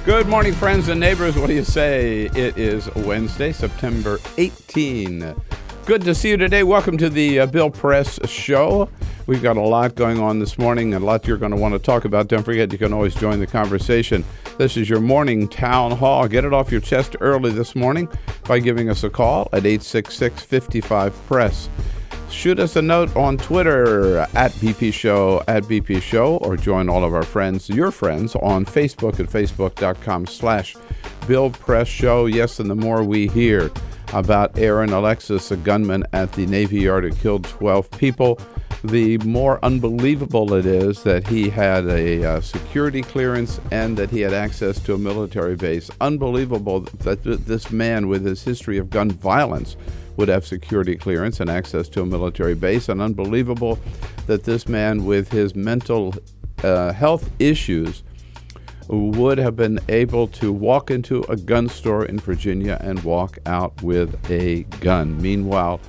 Good morning, friends and neighbors. What do you say? It is Wednesday, September 18. Good to see you today. Welcome to the Bill Press Show. We've got a lot going on this morning, and a lot you're going to want to talk about. Don't forget, you can always join the conversation. This is your morning town hall. Get it off your chest early this morning by giving us a call at 866-55-PRESS. Shoot us a note on Twitter at BP Show, or join all of our friends, your friends, on Facebook at facebook.com/Bill Press Show. Yes, and the more we hear about Aaron Alexis, a gunman at the Navy Yard who killed 12 people, the more unbelievable it is that he had a security clearance and that he had access to a military base. Unbelievable that this man with his history of gun violence would have security clearance and access to a military base, and unbelievable that this man with his mental health issues would have been able to walk into a gun store in Virginia and walk out with a gun. Meanwhile,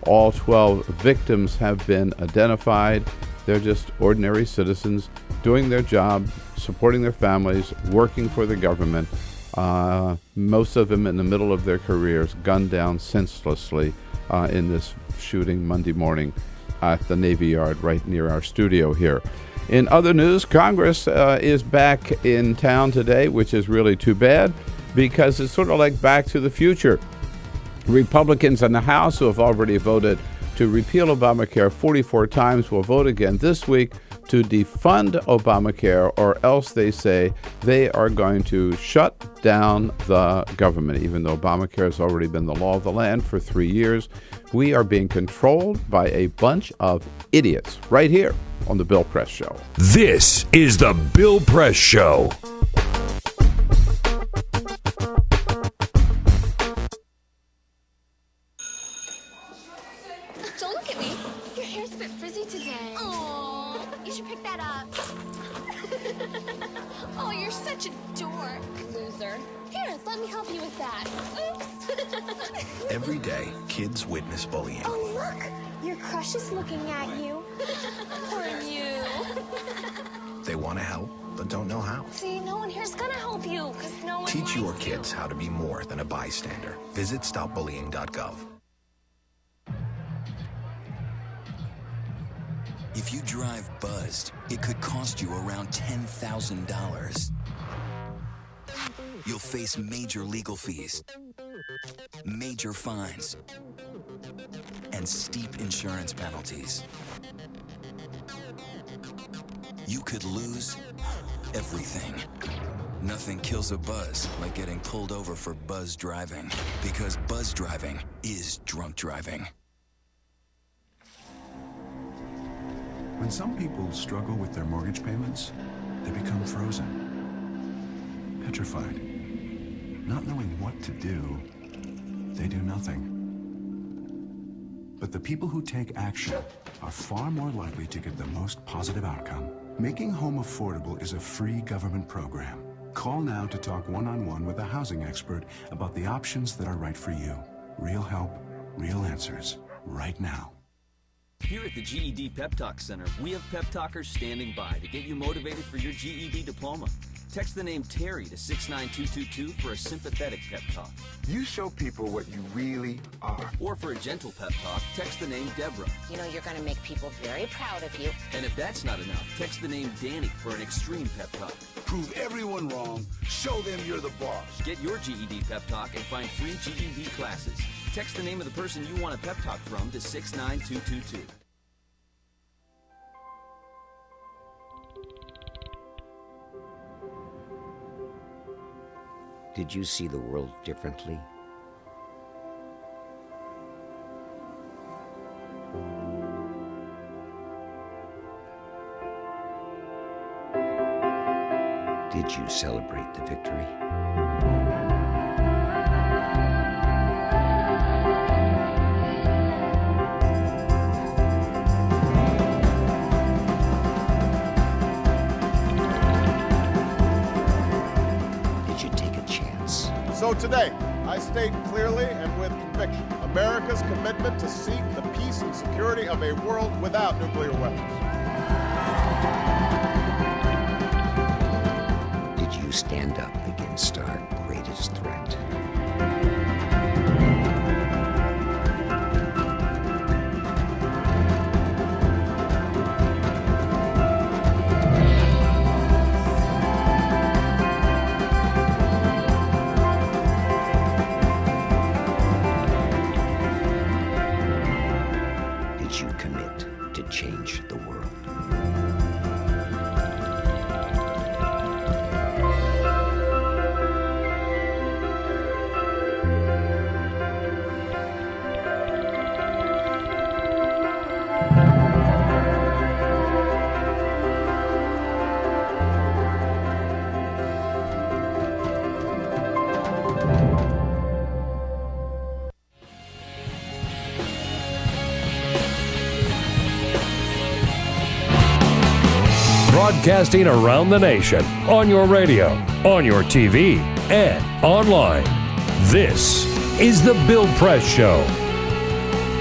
all 12 victims have been identified. They're just ordinary citizens doing their job, supporting their families, working for the government. Most of them in the middle of their careers, gunned down senselessly in this shooting Monday morning at the Navy Yard right near our studio here. In other news, Congress is back in town today, which is really too bad because it's sort of like Back to the Future. Republicans in the House who have already voted to repeal Obamacare 44 times will vote again this week to defund Obamacare, or else they say they are going to shut down the government. Even though Obamacare has already been the law of the land for 3 years, we are being controlled by a bunch of idiots right here on the Bill Press Show. This is the Bill Press Show. Don't look at me. Your hair's a bit frizzy today. Aww, you should pick that up. Oh, you're such a dork, loser. Here, let me help you with that. Oops. Every day, kids witness bullying. Oh, look, your crush is looking at you. Poor you. They want to help, but don't know how. See, no one here's gonna help you, because no one Teach your likes kids how to be more than a bystander. Visit stopbullying.gov. If you drive buzzed, it could cost you around $10,000. You'll face major legal fees, major fines, and steep insurance penalties. You could lose everything. Nothing kills a buzz like getting pulled over for buzz driving, because buzz driving is drunk driving. When some people struggle with their mortgage payments, they become frozen, petrified. Not knowing what to do, they do nothing. But the people who take action are far more likely to get the most positive outcome. Making home affordable is a free government program. Call now to talk one-on-one with a housing expert about the options that are right for you. Real help, real answers, right now. Here at the GED Pep Talk Center, we have pep talkers standing by to get you motivated for your GED diploma. Text the name Terry to 69222 for a sympathetic pep talk. You show people what you really are. Or for a gentle pep talk, text the name Deborah. You know you're going to make people very proud of you. And if that's not enough, text the name Danny for an extreme pep talk. Prove everyone wrong. Show them you're the boss. Get your GED pep talk and find free GED classes. Text the name of the person you want a pep talk from to 69222. Did you see the world differently? Did you celebrate the victory? So today, I state clearly and with conviction America's commitment to seek the peace and security of a world without nuclear weapons. Did you stand up against broadcasting around the nation, on your radio, on your TV, and online. This is The Bill Press Show.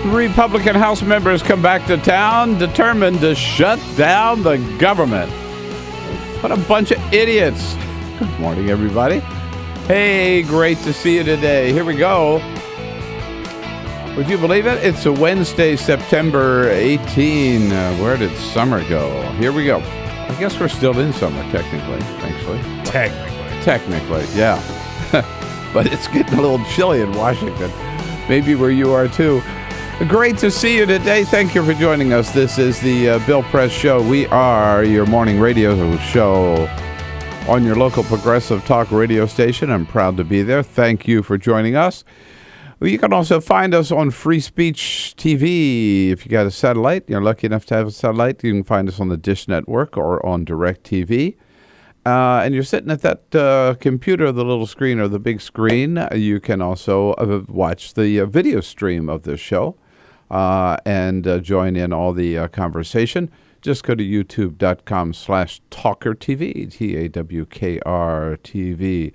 Republican House members come back to town determined to shut down the government. What a bunch of idiots. Good morning, everybody. Hey, great to see you today. Here we go. Would you believe it? It's a Wednesday, September 18. Where did summer go? Here we go. I guess we're still in summer, technically, actually. Technically, yeah. But it's getting a little chilly in Washington. Maybe where you are, too. Great to see you today. Thank you for joining us. This is the Bill Press Show. We are your morning radio show on your local progressive talk radio station. I'm proud to be there. Thank you for joining us. Well, you can also find us on Free Speech TV. If you got a satellite, you're lucky enough to have a satellite, you can find us on the Dish Network or on DirecTV. And you're sitting at that computer, the little screen or the big screen. You can also watch the video stream of this show and join in all the conversation. Just go to youtube.com/TawkrTV, TAWKRTV.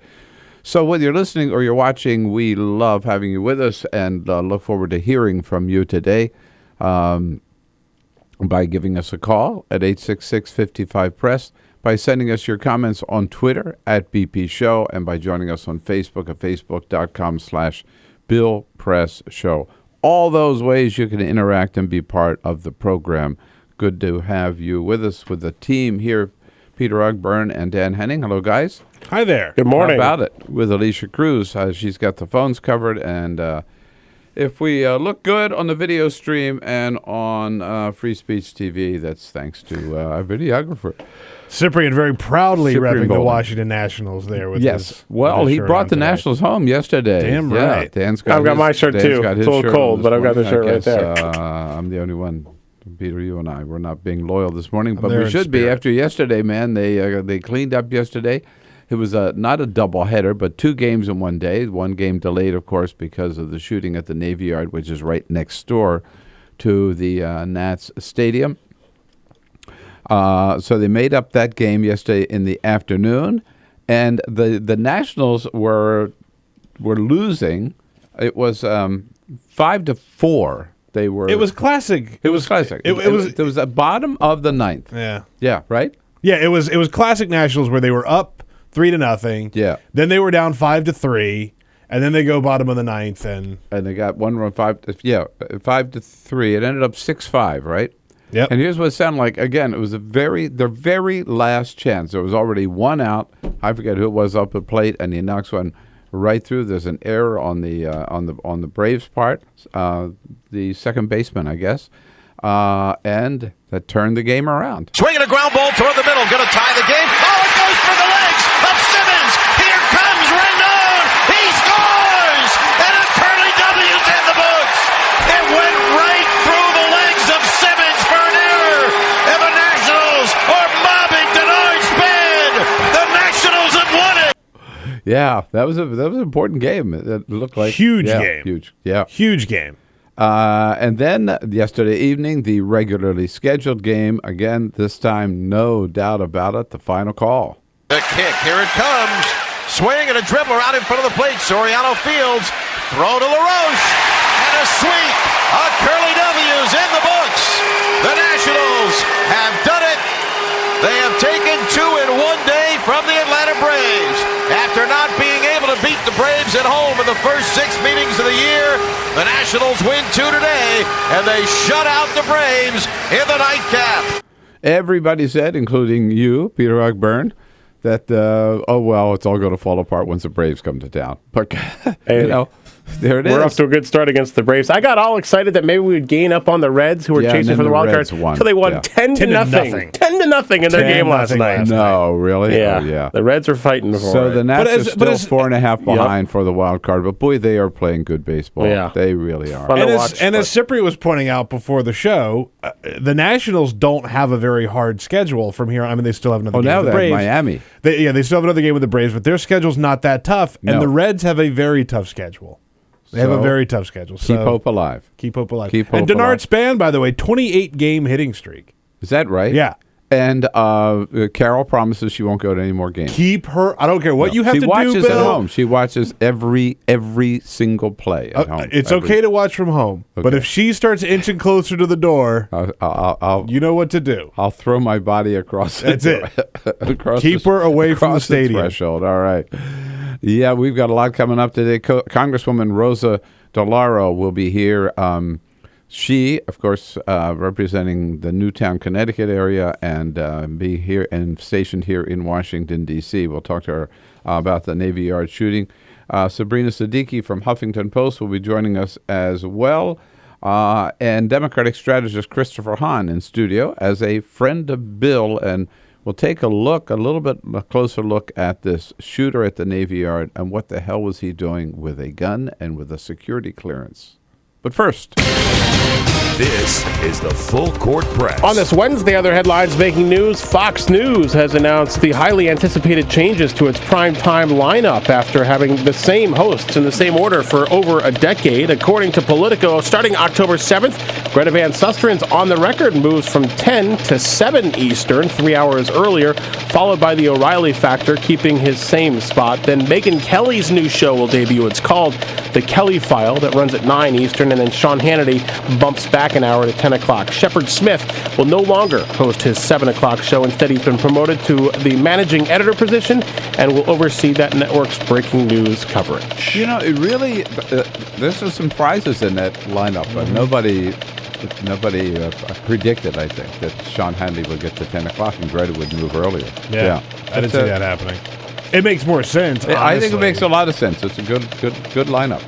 So whether you're listening or you're watching, we love having you with us and look forward to hearing from you today by giving us a call at 866-55-PRESS, by sending us your comments on Twitter at BP Show, and by joining us on Facebook at facebook.com/BillPressShow. All those ways you can interact and be part of the program. Good to have you with us with the team here, Peter Ogburn and Dan Henning. Hello, guys. Hi there. Good morning. How about it? With Alicia Cruz. She's got the phones covered. And if we look good on the video stream and on Free Speech TV, that's thanks to our videographer. Cyprian very proudly repping the Washington Nationals there. With his he brought the Nationals home yesterday. Damn right. Dan's I've got my shirt too. It's a little cold, but I've got the shirt right there. I'm the only one. Peter, you and I, we're not being loyal this morning, but we should be after yesterday, man. They cleaned up yesterday. It was not a doubleheader, but 2 games in one day. One game delayed, of course, because of the shooting at the Navy Yard, which is right next door to the Nats Stadium. So they made up that game yesterday in the afternoon, and the Nationals were losing. It was 5-4. They were. It was classic. It was classic. It was the bottom of the 9th. Yeah. Yeah. Right. Yeah. It was classic Nationals where they were up 3-0. Yeah. Then they were down 5-3, and then they go bottom of the 9th, and they got one run 5-3. It ended up 6-5. Right. Yep. And here's what it sounded like. Again, it was their very last chance. There was already one out. I forget who it was up at plate, and he knocks one right through. There's an error on the Braves' part, the second baseman, I guess, and that turned the game around. Swinging a ground ball toward the middle, going to tie the game. Oh, it goes for the legs of Simmons. Here comes Rendon. He scores, and a Curly W's in the books. It went right through the legs of Simmons for an error, and the Nationals are mobbing Denard's bed. The Nationals have won it. Yeah, that was an important game. It looked like huge game. Huge game. And then yesterday evening, the regularly scheduled game again. This time, no doubt about it, the final call. The kick, here it comes. Swing and a dribble out in front of the plate. Soriano fields, throw to LaRoche, and a sweep. A Curly W's in the books. The Nationals have done it. They have taken 2 in one day from the Atlanta Braves. After not being able to beat the Braves at home in the first 6 meetings of the year, the Nationals win 2 today, and they shut out the Braves in the nightcap. Everybody said, including you, Peter Ogburn, that, it's all going to fall apart once the Braves come to town. But, there it is. We're off to a good start against the Braves. I got all excited that maybe we would gain up on the Reds, who were chasing for the wild cards, until they won 10-0. 10-0 in their game last night. No, really? Yeah. Oh, yeah. The Reds are fighting for So it. the Nats are still 4.5 behind for the wild card, but boy, they are playing good baseball. Yeah. They really are. And as Cyprian was pointing out before the show, the Nationals don't have a very hard schedule from here. I mean, they still have another game with the Braves. Miami. They still have another game with the Braves, but their schedule's not that tough, and the Reds have a very tough schedule. They have a very tough schedule. Keep hope alive. Keep hope alive. And Denard Span, by the way, 28-game hitting streak. Is that right? Yeah. And Carol promises she won't go to any more games. Keep her. I don't care what you have to do, Bill. She watches at home. She watches every single play at home. It's okay to watch from home, but if she starts inching closer to the door, you know what to do. I'll throw my body across. That's it. Keep her away from the stadium. Threshold. All right. Yeah, we've got a lot coming up today. Congresswoman Rosa DeLauro will be here. She, of course, representing the Newtown, Connecticut area, and be here and stationed here in Washington, D.C. We'll talk to her about the Navy Yard shooting. Sabrina Siddiqui from Huffington Post will be joining us as well. And Democratic strategist Christopher Hahn in studio as a friend of Bill. And we'll take a little bit closer look at this shooter at the Navy Yard and what the hell was he doing with a gun and with a security clearance. But first, this is the Full Court Press. On this Wednesday, other headlines making news. Fox News has announced the highly anticipated changes to its primetime lineup after having the same hosts in the same order for over a decade. According to Politico, starting October 7th, Greta Van Susteren's On the Record moves from 10 to 7 Eastern, 3 hours earlier, followed by the O'Reilly Factor, keeping his same spot. Then Megyn Kelly's new show will debut. It's called The Kelly File, that runs at 9 Eastern, and then Sean Hannity bumps back an hour to 10 o'clock. Shepard Smith will no longer host his 7 o'clock show. Instead, he's been promoted to the managing editor position and will oversee that network's breaking news coverage. You know, it really, there's some prizes in that lineup. Nobody predicted, I think, that Sean Hannity would get to 10 o'clock and Greta would move earlier. Yeah. I didn't see that happening. It makes more sense, honestly. I think it makes a lot of sense. It's a good lineup.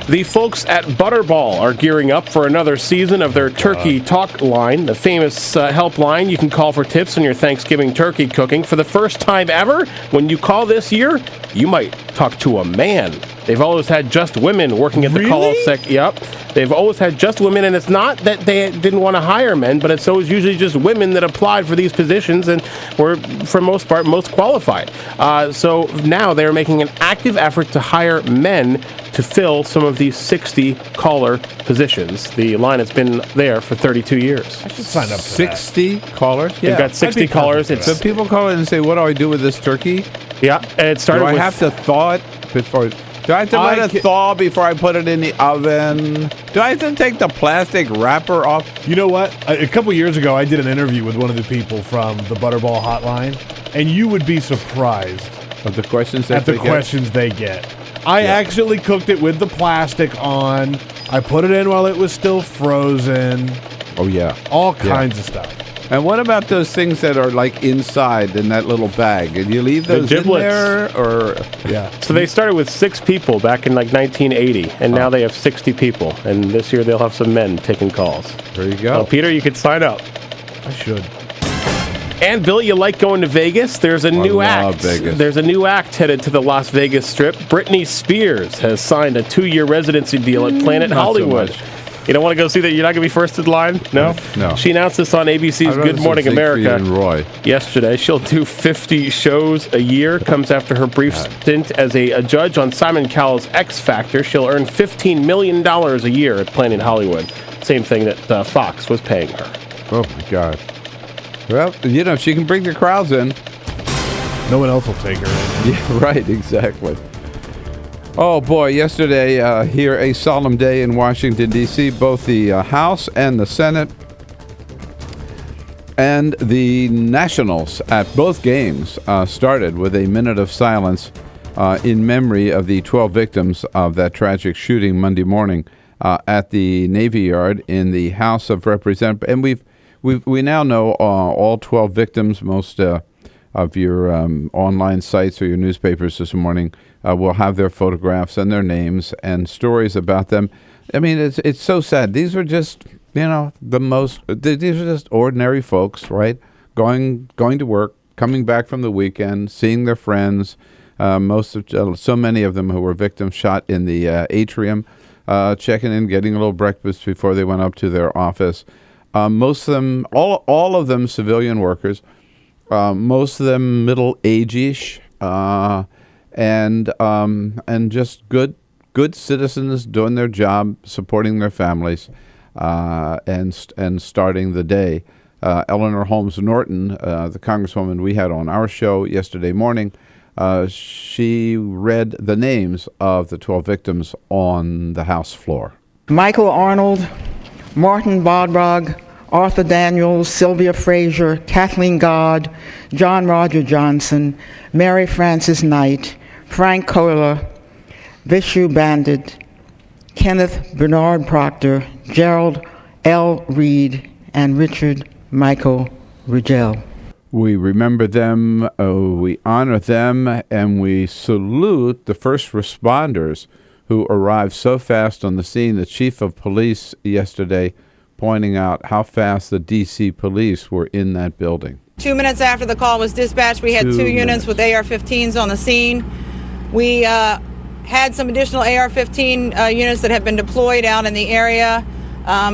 The folks at Butterball are gearing up for another season of their Turkey Talk line, the famous helpline you can call for tips on your Thanksgiving turkey cooking. For the first time ever, when you call this year, you might talk to a man. They've always had just women working at the call sec. Yep. They've always had just women, and it's not that they didn't want to hire men, but it's always usually just women that applied for these positions and were, for most part, most qualified. So now they're making an active effort to hire men to fill some of these 60 caller positions. The line has been there for 32 years. I should sign up for 60 callers? Yeah. They've got 60 callers. So people call in and say, what do I do with this turkey? Yeah, and it started Do I have to thaw it before... Do I have to let it thaw before I put it in the oven? Do I have to take the plastic wrapper off? You know what? A couple years ago, I did an interview with one of the people from the Butterball hotline, and you would be surprised at the questions they get. I actually cooked it with the plastic on. I put it in while it was still frozen. Oh, yeah. All kinds of stuff. And what about those things that are like inside in that little bag? Did you leave those in there? Or So they started with 6 people back in like 1980, and now they have 60 people. And this year they'll have some men taking calls. There you go. Peter, you could sign up. I should. And Bill, you like going to Vegas? There's a new act. Vegas. There's a new act headed to the Las Vegas Strip. Britney Spears has signed a 2-year residency deal at Planet Hollywood. So you don't want to go see that? You're not going to be first in line? No? No. She announced this on ABC's Good Morning America and Roy. yesterday. She'll do 50 shows a year. Comes after her brief stint as a judge on Simon Cowell's X Factor. She'll earn $15 million a year at Planet Hollywood. Same thing that Fox was paying her. Oh, my God. Well, you know, she can bring the crowds in. No one else will take her in. Yeah, right, exactly. Oh, boy, yesterday, here, a solemn day in Washington, D.C., both the House and the Senate and the Nationals at both games started with a minute of silence in memory of the 12 victims of that tragic shooting Monday morning at the Navy Yard in the House of Representatives. And we now know all 12 victims. Most of your online sites or your newspapers this morning will have their photographs and their names and stories about them. I mean, it's so sad. These were just, these are just ordinary folks, right? Going to work, coming back from the weekend, seeing their friends. So many of them who were victims shot in the atrium, checking in, getting a little breakfast before they went up to their office. Most of them, all of them, civilian workers. Most of them middle-age-ish, and just good citizens doing their job, supporting their families, and starting the day. Eleanor Holmes Norton, the Congresswoman we had on our show yesterday morning, she read the names of the 12 victims on the House floor. Michael Arnold, Martin Bodrog, Arthur Daniels, Sylvia Frazier, Kathleen Godd, John Roger Johnson, Mary Frances Knight, Frank Kohler, Vishu Bandit, Kenneth Bernard Proctor, Gerald L. Reed, and Richard Michael Rigel. We remember them, we honor them, and we salute the first responders who arrived so fast on the scene. The chief of police yesterday pointing out how fast the D.C. police were in that building. 2 minutes after the call was dispatched, we had two units with AR-15s on the scene. We had some additional AR-15 units that have been deployed out in the area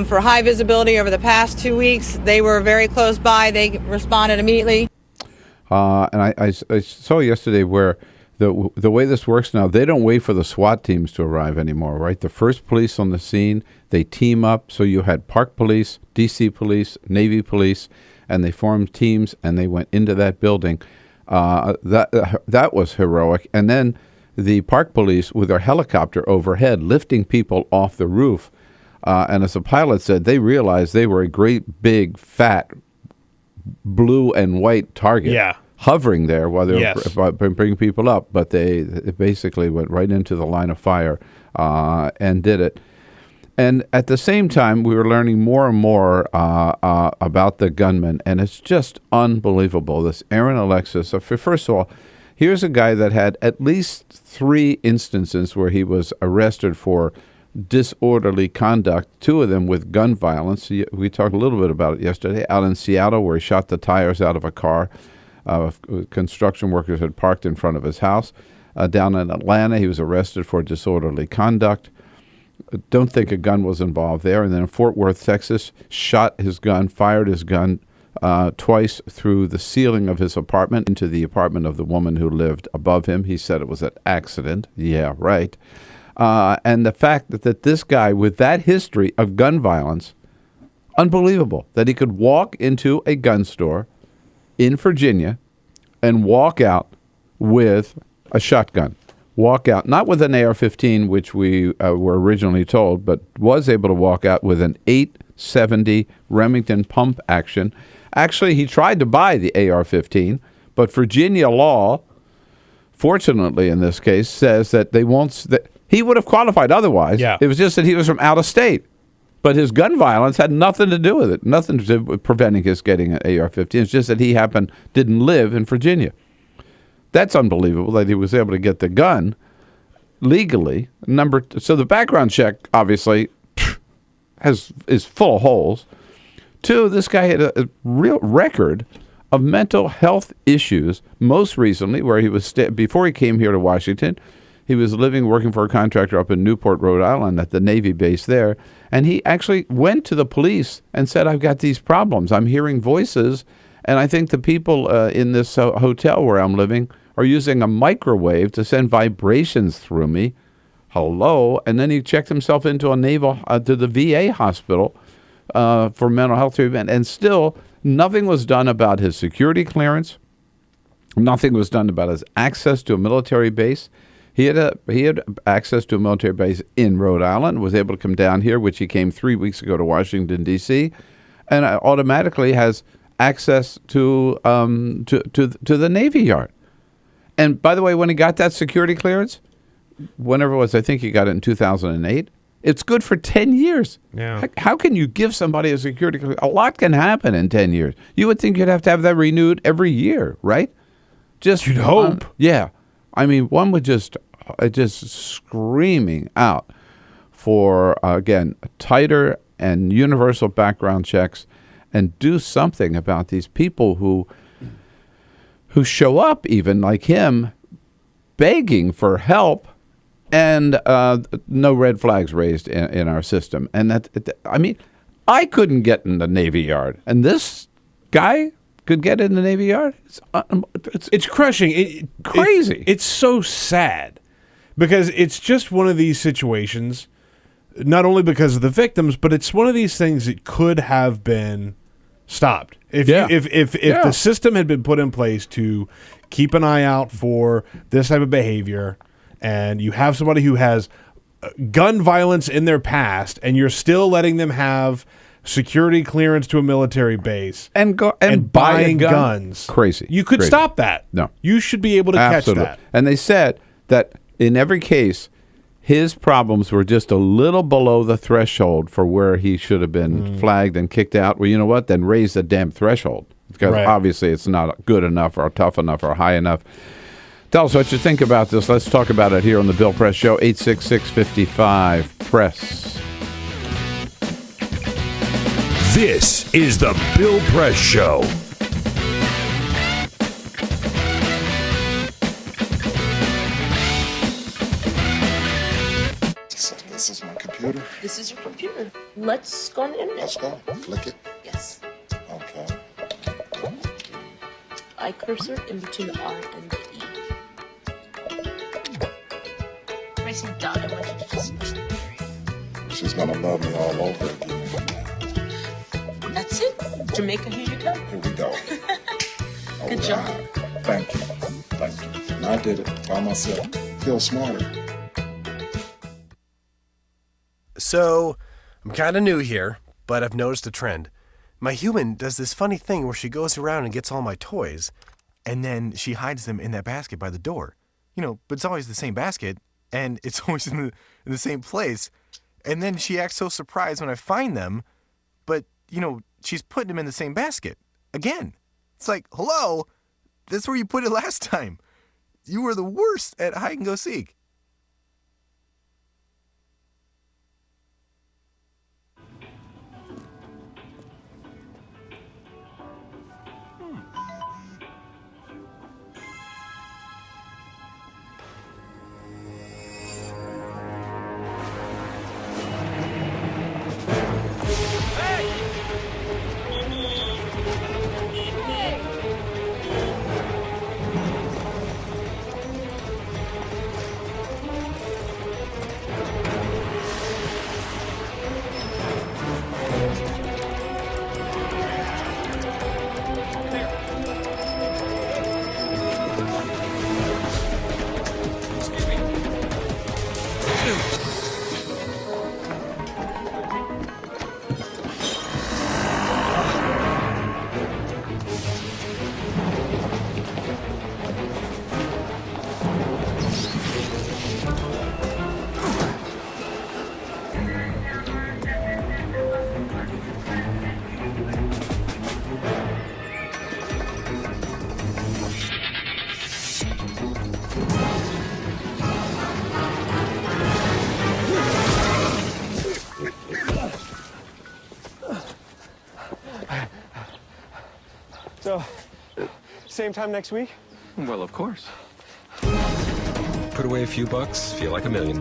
for high visibility over the past 2 weeks. They were very close by. They responded immediately. And I saw yesterday where the way this works now, they don't wait for the SWAT teams to arrive anymore, right? The first police on the scene, they team up. So you had Park Police, D.C. Police, Navy Police, and they formed teams and they went into that building. That was heroic. And then the Park Police with their helicopter overhead lifting people off the roof. And as the pilot said, they realized they were a great, big, fat, blue and white target. Yeah. Hovering there while they were bringing people up, but they basically went right into the line of fire and did it. And at the same time, we were learning more and more about the gunman, and it's just unbelievable. This Aaron Alexis, first of all, here's a guy that had at least 3 instances where he was arrested for disorderly conduct, 2 of them with gun violence. We talked a little bit about it yesterday, out in Seattle where he shot the tires out of a car. Construction workers had parked in front of his house. Down in Atlanta, he was arrested for disorderly conduct. Don't think a gun was involved there. And then in Fort Worth, Texas, shot his gun, fired his gun twice through the ceiling of his apartment into the apartment of the woman who lived above him. He said it was an accident. Yeah, right. And the fact that this guy with that history of gun violence, unbelievable, that he could walk into a gun store in Virginia and walk out with a shotgun. Walk out, not with an AR-15, which we were originally told, but was able to walk out with an 870 Remington pump action. Actually, he tried to buy the AR-15, but Virginia law, fortunately in this case, says that they won't. That he would have qualified otherwise. Yeah. It was just that he was from out of state. But his gun violence had nothing to do with it, nothing to do with preventing his getting an AR-15. It's just that he didn't live in Virginia. That's unbelievable that he was able to get the gun legally. So the background check, obviously, is full of holes. 2, this guy had a real record of mental health issues, most recently, where he was, before he came here to Washington, he was working for a contractor up in Newport, Rhode Island, at the Navy base there. And he actually went to the police and said, I've got these problems. I'm hearing voices, and I think the people in this hotel where I'm living are using a microwave to send vibrations through me. Hello. And then he checked himself into to the VA hospital for mental health treatment. And still, nothing was done about his security clearance. Nothing was done about his access to a military base. He had access to a military base in Rhode Island, was able to come down here, which he came 3 weeks ago to Washington, D.C., and automatically has access to the Navy Yard. And by the way, when he got that security clearance, whenever it was, I think he got it in 2008, it's good for 10 years. Yeah. How can you give somebody a security clearance? A lot can happen in 10 years. You would think you'd have to have that renewed every year, right? You'd hope. Yeah. I mean, one would just screaming out for, again, tighter and universal background checks and do something about these people who show up, even like him, begging for help, and no red flags raised in our system. And I mean, I couldn't get in the Navy Yard, and this guy could get in the Navy Yard. It's crushing. Crazy. It's so sad because it's just one of these situations, not only because of the victims, but it's one of these things that could have been stopped. If Yeah. the system had been put in place to keep an eye out for this type of behavior, and you have somebody who has gun violence in their past, and you're still letting them have security clearance to a military base and buying buy a gun? guns, Crazy. you could Crazy. stop that. No. You should be able to Absolutely. catch that. And they said that in every case, his problems were just a little below the threshold for where he should have been flagged and kicked out. Well, you know what? Then raise the damn threshold, because obviously it's not good enough or tough enough or high enough. Tell us what you think about this. Let's talk about it here on the Bill Press Show, 866-55-PRESS. This is the Bill Press Show. So this is my computer. This is your computer. Let's go on the internet. Let's go. Click it. Yes. Okay. I cursor in between the R and the E. Pressing down, I want you to just push the period. She's gonna love me all over again. That's it. Jamaica, here you go. Here we go. Good job. Thank you. Thank you. And I did it by myself. Feel smarter. So, I'm kind of new here, but I've noticed a trend. My human does this funny thing where she goes around and gets all my toys, and then she hides them in that basket by the door. You know, but it's always the same basket, and it's always in the same place. And then she acts so surprised when I find them, but, you know, she's putting them in the same basket. Again. It's like, hello? That's where you put it last time. You were the worst at hide and go seek. So, same time next week? Well, of course. Put away a few bucks, feel like $1 million.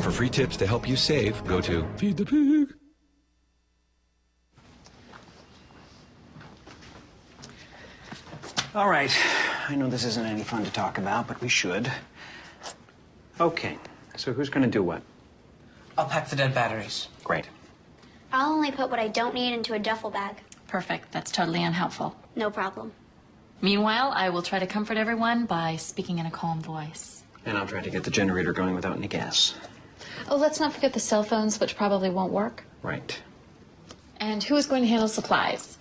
For free tips to help you save, go to Feed the Pig. All right. I know this isn't any fun to talk about, but we should. Okay. So who's going to do what? I'll pack the dead batteries. Great. I'll only put what I don't need into a duffel bag. Perfect. That's totally unhelpful. No problem. Meanwhile, I will try to comfort everyone by speaking in a calm voice. And I'll try to get the generator going without any gas. Oh, let's not forget the cell phones, which probably won't work. Right. And who is going to handle supplies?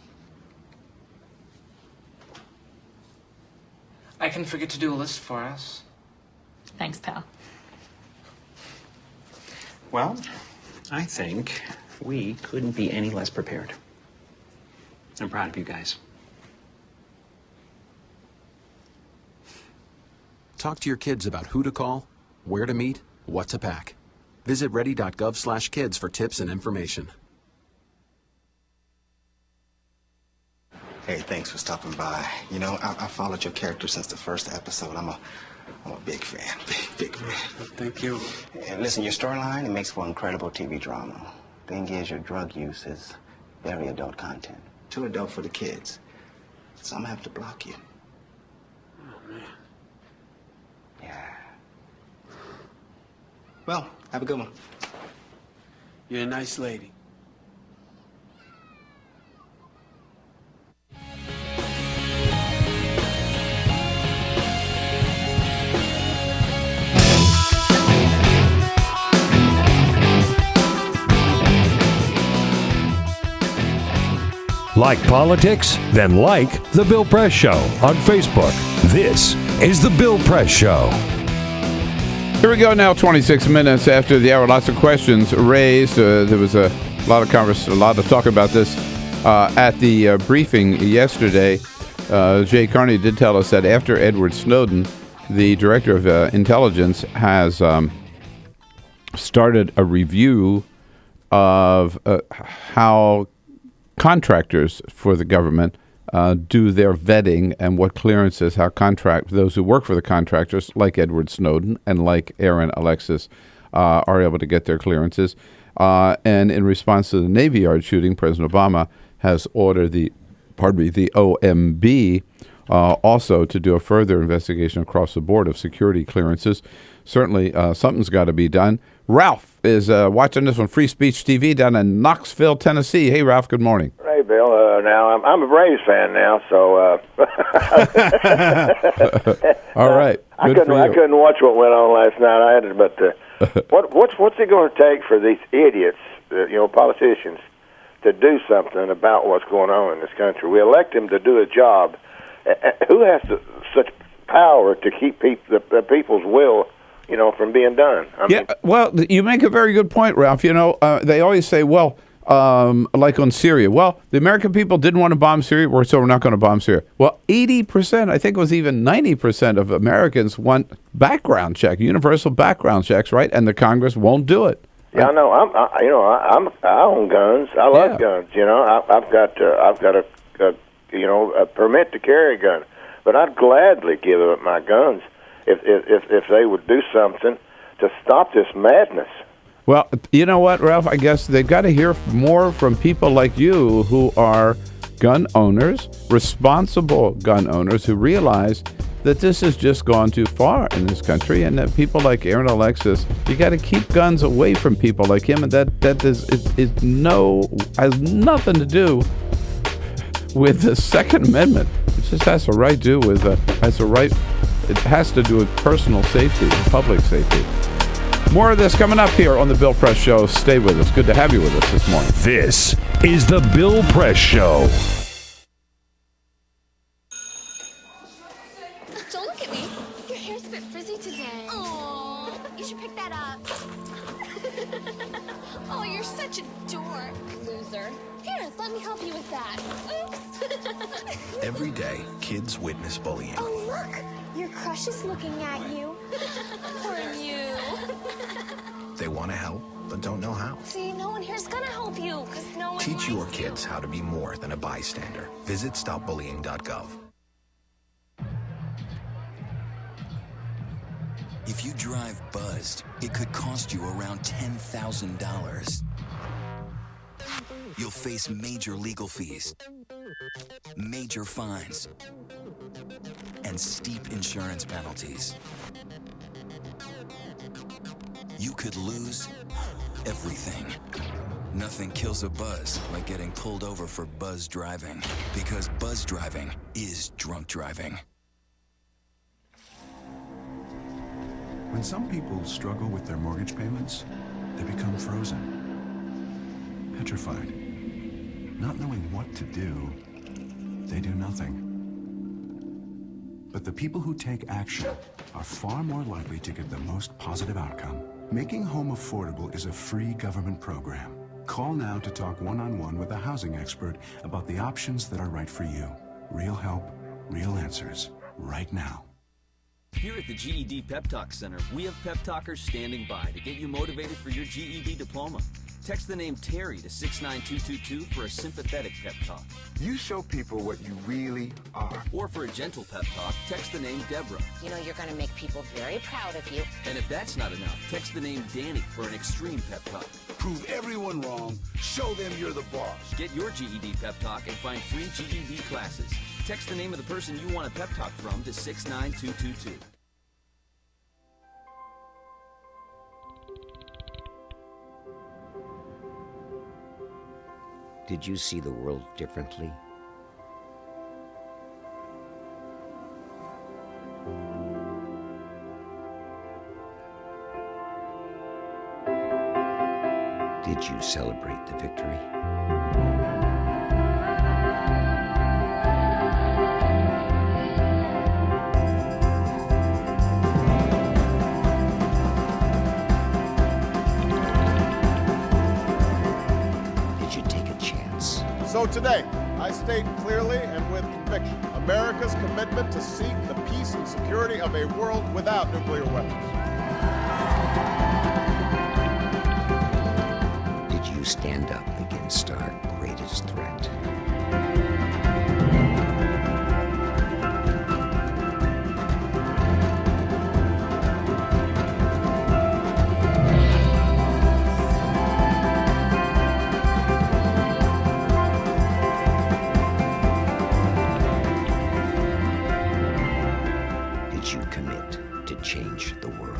I can forget to do a list for us. Thanks, pal. Well, I think we couldn't be any less prepared. I'm proud of you guys. Talk to your kids about who to call, where to meet, what to pack. Visit ready.gov/kids for tips and information. Hey, thanks for stopping by. You know, I followed your character since the first episode. I'm a big fan. Big fan. Thank you. And listen, your storyline, it makes for incredible TV drama. Thing is, your drug use is very adult content. Too adult for the kids. So I'm gonna have to block you. Oh, man. Yeah. Well, have a good one. You're a nice lady. Like politics? Then like The Bill Press Show on Facebook. This is The Bill Press Show. Here we go now, 26 minutes after the hour. Lots of questions raised. There was a lot of talk about this at the briefing yesterday. Jay Carney did tell us that after Edward Snowden, the director of intelligence has started a review of how contractors for the government do their vetting and what clearances, how those who work for the contractors, like Edward Snowden and like Aaron Alexis, are able to get their clearances. And in response to the Navy Yard shooting, President Obama has ordered the OMB also to do a further investigation across the board of security clearances. Certainly, something's got to be done. Ralph is watching this on Free Speech TV down in Knoxville, Tennessee. Hey, Ralph, good morning. Hey, Bill. Now, I'm a Braves fan now, so... All right. I couldn't watch what went on last night. I had to, but what's it going to take for these idiots, politicians, to do something about what's going on in this country? We elect them to do a job. Who has such power to keep the people's will, from being done? I mean, well, you make a very good point, Ralph. They always say, well, like on Syria. Well, the American people didn't want to bomb Syria, so we're not going to bomb Syria. Well, 80%, I think it was even 90% of Americans want background check, universal background checks, right? And the Congress won't do it. Yeah, I know. I own guns. I love guns. I've got a permit to carry a gun, but I'd gladly give up my guns if they would do something to stop this madness. Well, you know what, Ralph? I guess they've got to hear more from people like you who are gun owners, responsible gun owners, who realize that this has just gone too far in this country, and that people like Aaron Alexis, you got to keep guns away from people like him, and that has nothing to do with the Second Amendment. It just has to do with it has to do with personal safety and public safety. More of this coming up here on the Bill Press Show. Stay with us. Good to have you with us this morning. This is the Bill Press Show. Don't look at me. Your hair's a bit frizzy today. Oh, you should pick that up. Oh, you're such a dork, loser. Here, let me help you with that. Oops. Every day, kids witness bullying. Oh, look. Your crush is looking at you. Poor you. They want to help, but don't know how. See, no one here's gonna help you, because no one Teach your kids how to be more than a bystander. Visit stopbullying.gov. If you drive buzzed, it could cost you around $10,000. You'll face major legal fees, major fines, and steep insurance penalties. You could lose everything. Nothing kills a buzz like getting pulled over for buzz driving, because buzz driving is drunk driving. When some people struggle with their mortgage payments, they become frozen, petrified. Not knowing what to do, they do nothing. But the people who take action are far more likely to get the most positive outcome. Making home affordable is a free government program. Call now to talk one-on-one with a housing expert about the options that are right for you. Real help, real answers, right now. Here at the GED Pep Talk Center, we have pep talkers standing by to get you motivated for your GED diploma. Text the name Terry to 69222 for a sympathetic pep talk. You show people what you really are. Or for a gentle pep talk, text the name Deborah. You know you're going to make people very proud of you. And if that's not enough, text the name Danny for an extreme pep talk. Prove everyone wrong. Show them you're the boss. Get your GED pep talk and find free GED classes. Text the name of the person you want a pep talk from to 69222. Did you see the world differently? Did you celebrate the victory? Today, I state clearly and with conviction America's commitment to seek the peace and security of a world without nuclear weapons. Did you stand up against our greatest threat? Did you commit to change the world?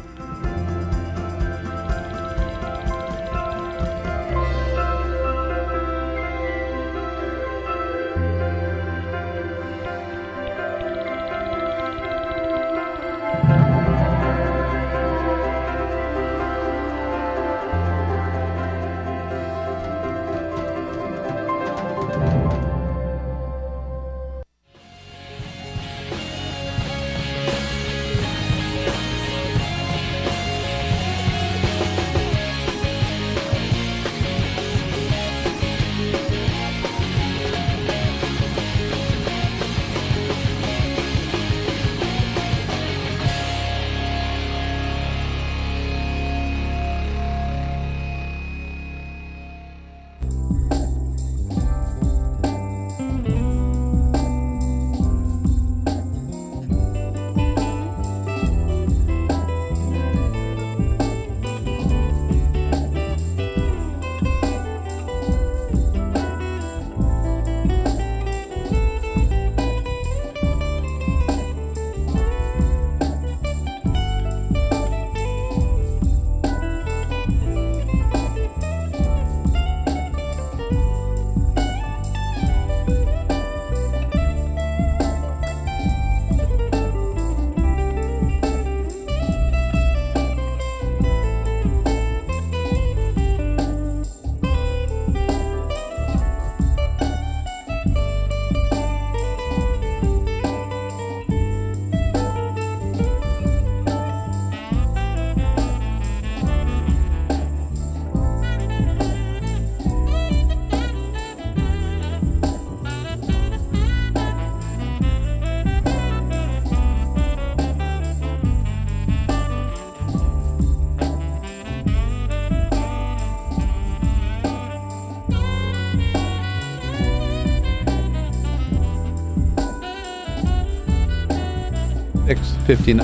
$6.59.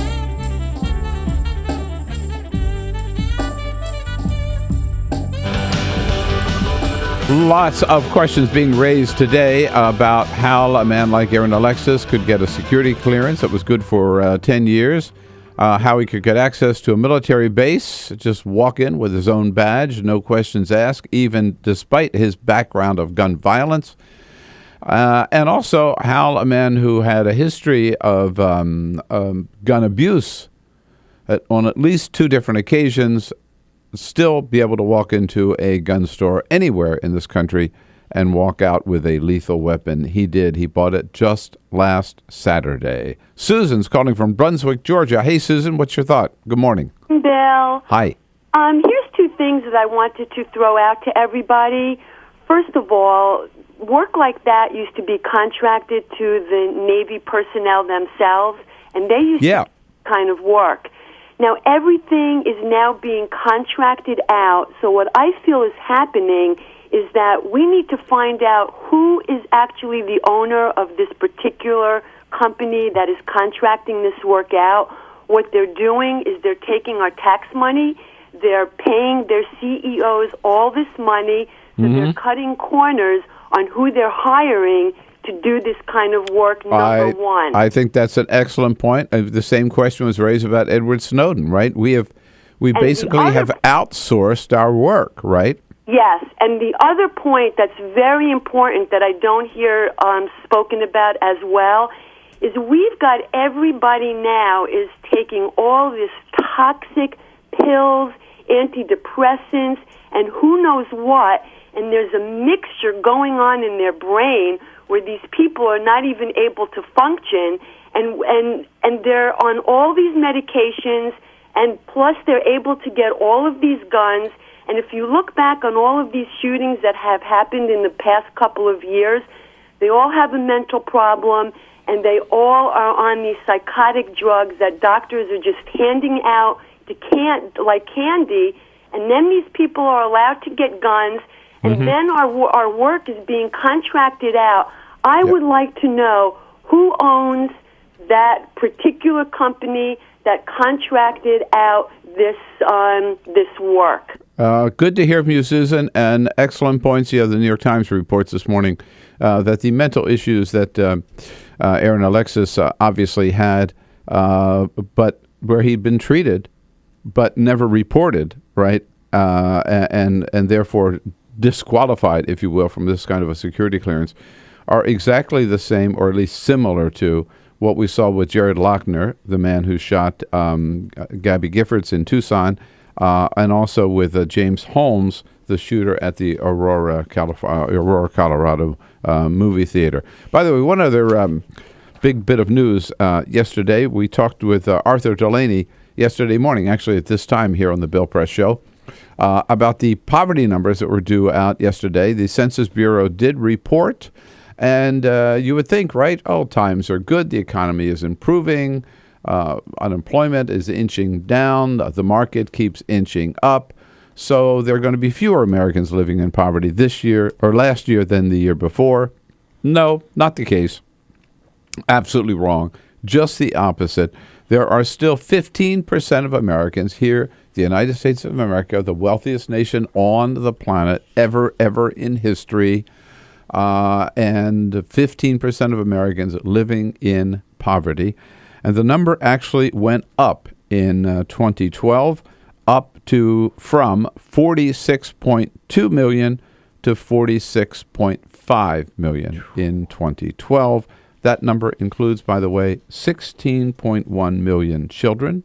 Lots of questions being raised today about how a man like Aaron Alexis could get a security clearance that was good for 10 years, how he could get access to a military base, just walk in with his own badge, no questions asked, even despite his background of gun violence. And also how a man who had a history of gun abuse on at least 2 different occasions still be able to walk into a gun store anywhere in this country and walk out with a lethal weapon. He did. He bought it just last Saturday. Susan's calling from Brunswick, Georgia. Hey, Susan, what's your thought? Good morning. Bill. Hi. Here's 2 things that I wanted to throw out to everybody. First of all, work like that used to be contracted to the Navy personnel themselves, and they used to kind of work. Now, everything is now being contracted out, so what I feel is happening is that we need to find out who is actually the owner of this particular company that is contracting this work out. What they're doing is they're taking our tax money, they're paying their CEOs all this money, so they're cutting corners on who they're hiring to do this kind of work, number one. I think that's an excellent point. The same question was raised about Edward Snowden, right? We basically have outsourced our work, right? Yes, and the other point that's very important that I don't hear spoken about as well is we've got everybody now is taking all this toxic pills, antidepressants, and who knows what, and there's a mixture going on in their brain where these people are not even able to function, and they're on all these medications, and plus they're able to get all of these guns, And if you look back on all of these shootings that have happened in the past couple of years, they all have a mental problem, and they all are on these psychotic drugs that doctors are just handing out like candy. And then these people are allowed to get guns, and then our work is being contracted out. I would like to know who owns that particular company that contracted out this work. Good to hear from you, Susan, and excellent points. The New York Times reports this morning that the mental issues that Aaron Alexis obviously had, but where he'd been treated but never reported, right, and therefore disqualified, if you will, from this kind of a security clearance, are exactly the same, or at least similar to, what we saw with Jared Lochner, the man who shot Gabby Giffords in Tucson, and also with James Holmes, the shooter at the Aurora, Colorado movie theater. By the way, one other big bit of news. Yesterday, we talked with Arthur Delaney yesterday morning, actually at this time here on the Bill Press Show, about the poverty numbers that were due out yesterday. The Census Bureau did report, and you would think, right, times are good, the economy is improving, unemployment is inching down, the market keeps inching up, so there are going to be fewer Americans living in poverty this year or last year than the year before. No, not the case. Absolutely wrong. Just the opposite. There are still 15% of Americans here, the United States of America, the wealthiest nation on the planet ever in history, and 15% of Americans living in poverty. And the number actually went up in 2012, from 46.2 million to 46.5 million in 2012. That number includes, by the way, 16.1 million children.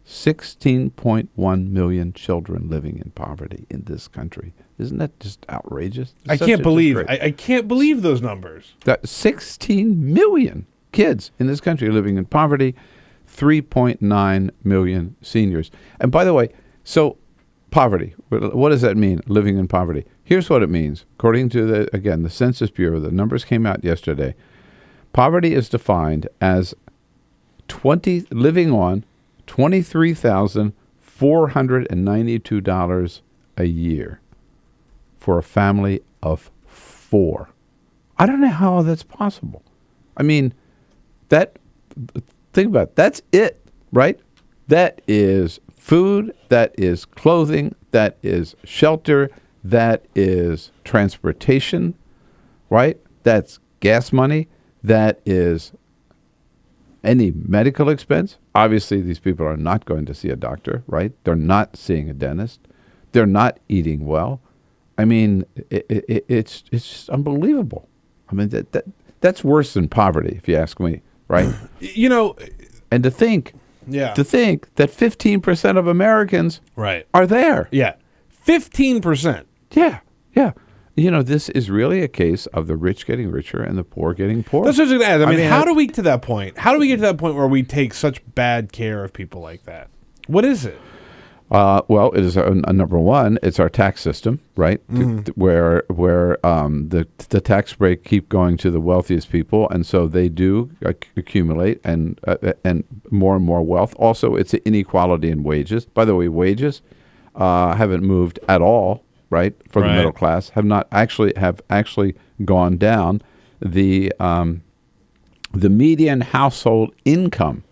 16.1 million children living in poverty in this country. Isn't that just outrageous? I can't believe those numbers. That 16 million kids in this country living in poverty, 3.9 million seniors. And by the way, so poverty, what does that mean, living in poverty? Here's what it means. According to, the Census Bureau, the numbers came out yesterday. Poverty is defined as living on $23,492 a year for a family of 4. I don't know how that's possible. I mean, think about it. That's it, right? That is food, that is clothing, that is shelter, that is transportation, right? That's gas money, that is any medical expense. Obviously, these people are not going to see a doctor, right? They're not seeing a dentist. They're not eating well. I mean, it's just unbelievable. I mean, that's worse than poverty, if you ask me, right? And to think that 15% of Americans are there. Yeah, 15%. Yeah. This is really a case of the rich getting richer and the poor getting poorer. That's what I was going to ask. I mean, how do we get to that point? How do we get to that point where we take such bad care of people like that? What is it? Well, it is number one. It's our tax system, right? Where the tax break keep going to the wealthiest people, and so they do accumulate and more wealth. Also, it's an inequality in wages. By the way, wages haven't moved at all, right? For the middle class, have actually gone down. The median household income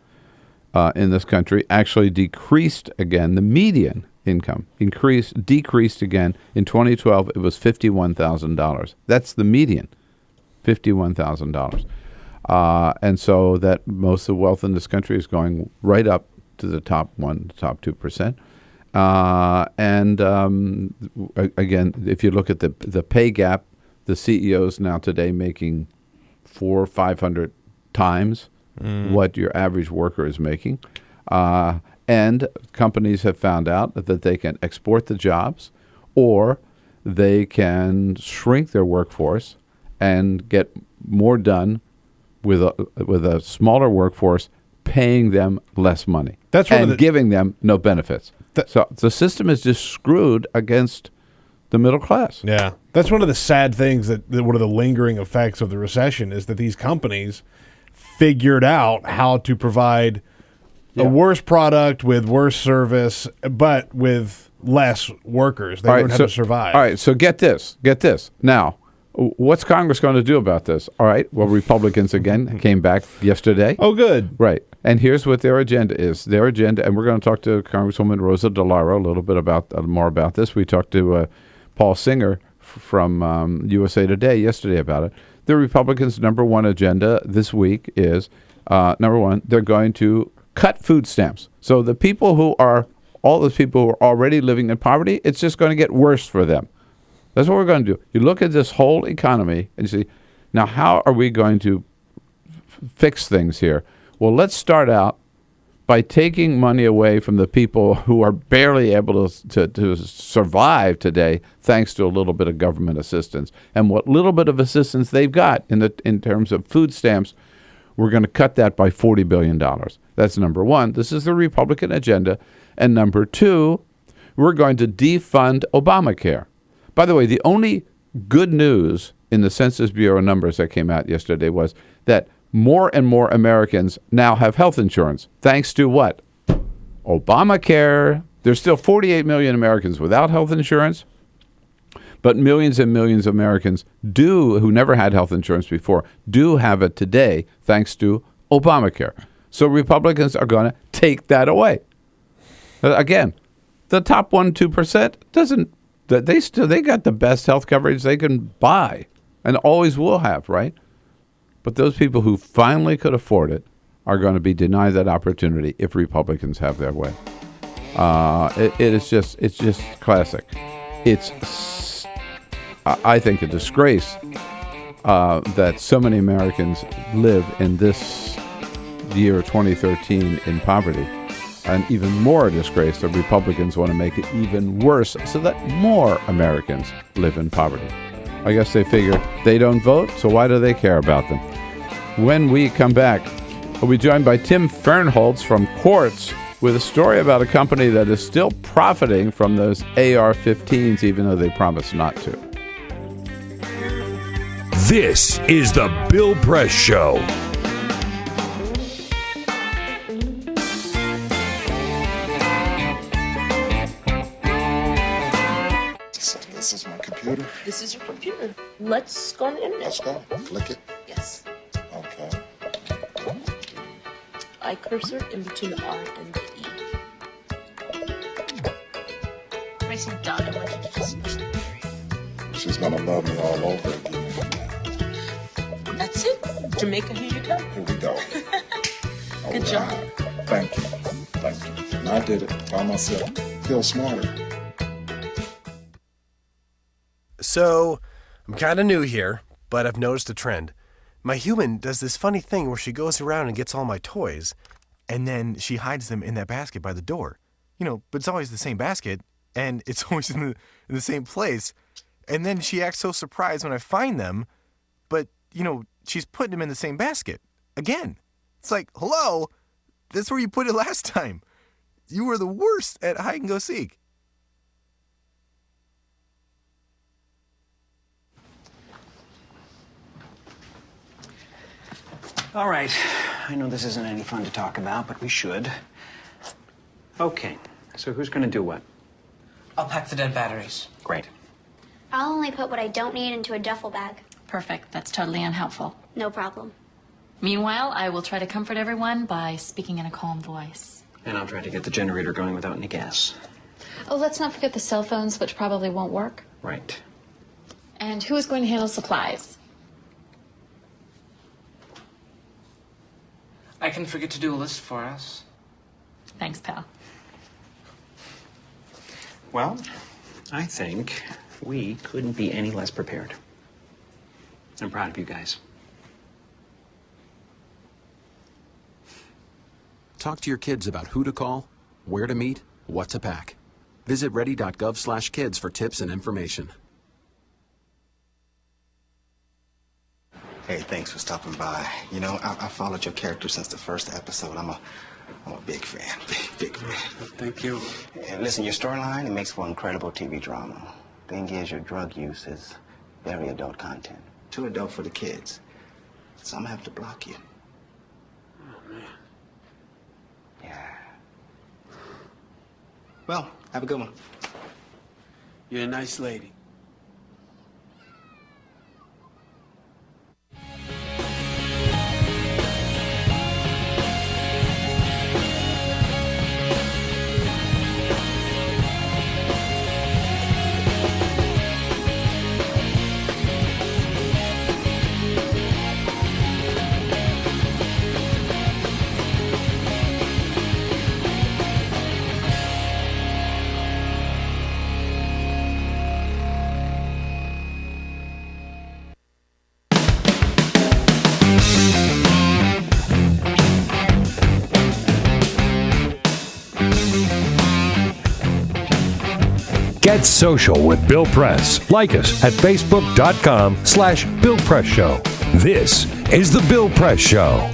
in this country actually decreased again. The median income decreased again. In 2012, it was $51,000. That's the median, $51,000. And so that most of the wealth in this country is going right up to the top 2%. Again, if you look at the pay gap, the CEOs now today making 400 or 500 times what your average worker is making. And companies have found out that they can export the jobs, or they can shrink their workforce and get more done with a smaller workforce, paying them less money giving them no benefits. So the system is just screwed against the middle class. Yeah. That's one of the sad things that one of the lingering effects of the recession is that these companies figured out how to provide a worse product with worse service, but with less workers. They learned how to survive. All right, so get this. Now, what's Congress going to do about this? All right, well, Republicans again came back yesterday. Oh, good. Right, and here's what their agenda is. Their agenda, and we're going to talk to Congresswoman Rosa DeLauro a little bit more about this. We talked to Paul Singer from USA Today yesterday about it. The Republicans' number one agenda this week is, number one, they're going to cut food stamps. So the people all those people who are already living in poverty, it's just going to get worse for them. That's what we're going to do. You look at this whole economy and you see, now how are we going to fix things here? Well, let's start out by taking money away from the people who are barely able to survive today thanks to a little bit of government assistance. And what little bit of assistance they've got in terms of food stamps, we're going to cut that by $40 billion. That's number one. This is the Republican agenda. And number two, we're going to defund Obamacare. By the way, the only good news in the Census Bureau numbers that came out yesterday was that more and more Americans now have health insurance. Thanks to what? Obamacare. There's still 48 million Americans without health insurance, but millions and millions of Americans who never had health insurance before, do have it today thanks to Obamacare. So Republicans are going to take that away. Again, the top 1-2% doesn't. They got the best health coverage they can buy, and always will have, right? But those people who finally could afford it are going to be denied that opportunity if Republicans have their way. It's just classic. It's, I think, a disgrace that so many Americans live in this year 2013 in poverty. And even more a disgrace that Republicans want to make it even worse so that more Americans live in poverty. I guess they figure they don't vote, so why do they care about them? When we come back, we'll be joined by Tim Fernholz from Quartz with a story about a company that is still profiting from those AR-15s, even though they promised not to. This is the Bill Press Show. This is my computer. This is your computer. Let's go on the internet. Let's go. Click it. Yes. Okay. I cursor in between the R and the E. Racing dot. I want you to just push the area. She's gonna love me all over again. That's it. Jamaica, here you go. Here we go. Good job. Thank you. Thank you. And I did it by myself. Feel smarter. So, I'm kind of new here, but I've noticed a trend. My human does this funny thing where she goes around and gets all my toys, and then she hides them in that basket by the door. But it's always the same basket, and it's always in the same place. And then she acts so surprised when I find them, but, she's putting them in the same basket. Again. It's like, hello? That's where you put it last time. You were the worst at hide and go seek. All right. I know this isn't any fun to talk about, but we should. Okay. So who's going to do what? I'll pack the dead batteries. Great. I'll only put what I don't need into a duffel bag. Perfect. That's totally unhelpful. No problem. Meanwhile, I will try to comfort everyone by speaking in a calm voice. And I'll try to get the generator going without any gas. Oh, let's not forget the cell phones, which probably won't work. Right. And who is going to handle supplies? I can forget to do a list for us. Thanks, pal. Well, I think we couldn't be any less prepared. I'm proud of you guys. Talk to your kids about who to call, where to meet, what to pack. Visit ready.gov/kids for tips and information. Hey, thanks for stopping by. You know, I followed your character since the first episode. I'm a big fan. Big fan. Thank you. And listen, your storyline, it makes for incredible TV drama. Thing is, your drug use is very adult content. Too adult for the kids. So I'm gonna have to block you. Oh, man. Yeah. Well, have a good one. You're a nice lady. Get social with Bill Press. Like us at facebook.com/Bill Press Show. This is the Bill Press Show.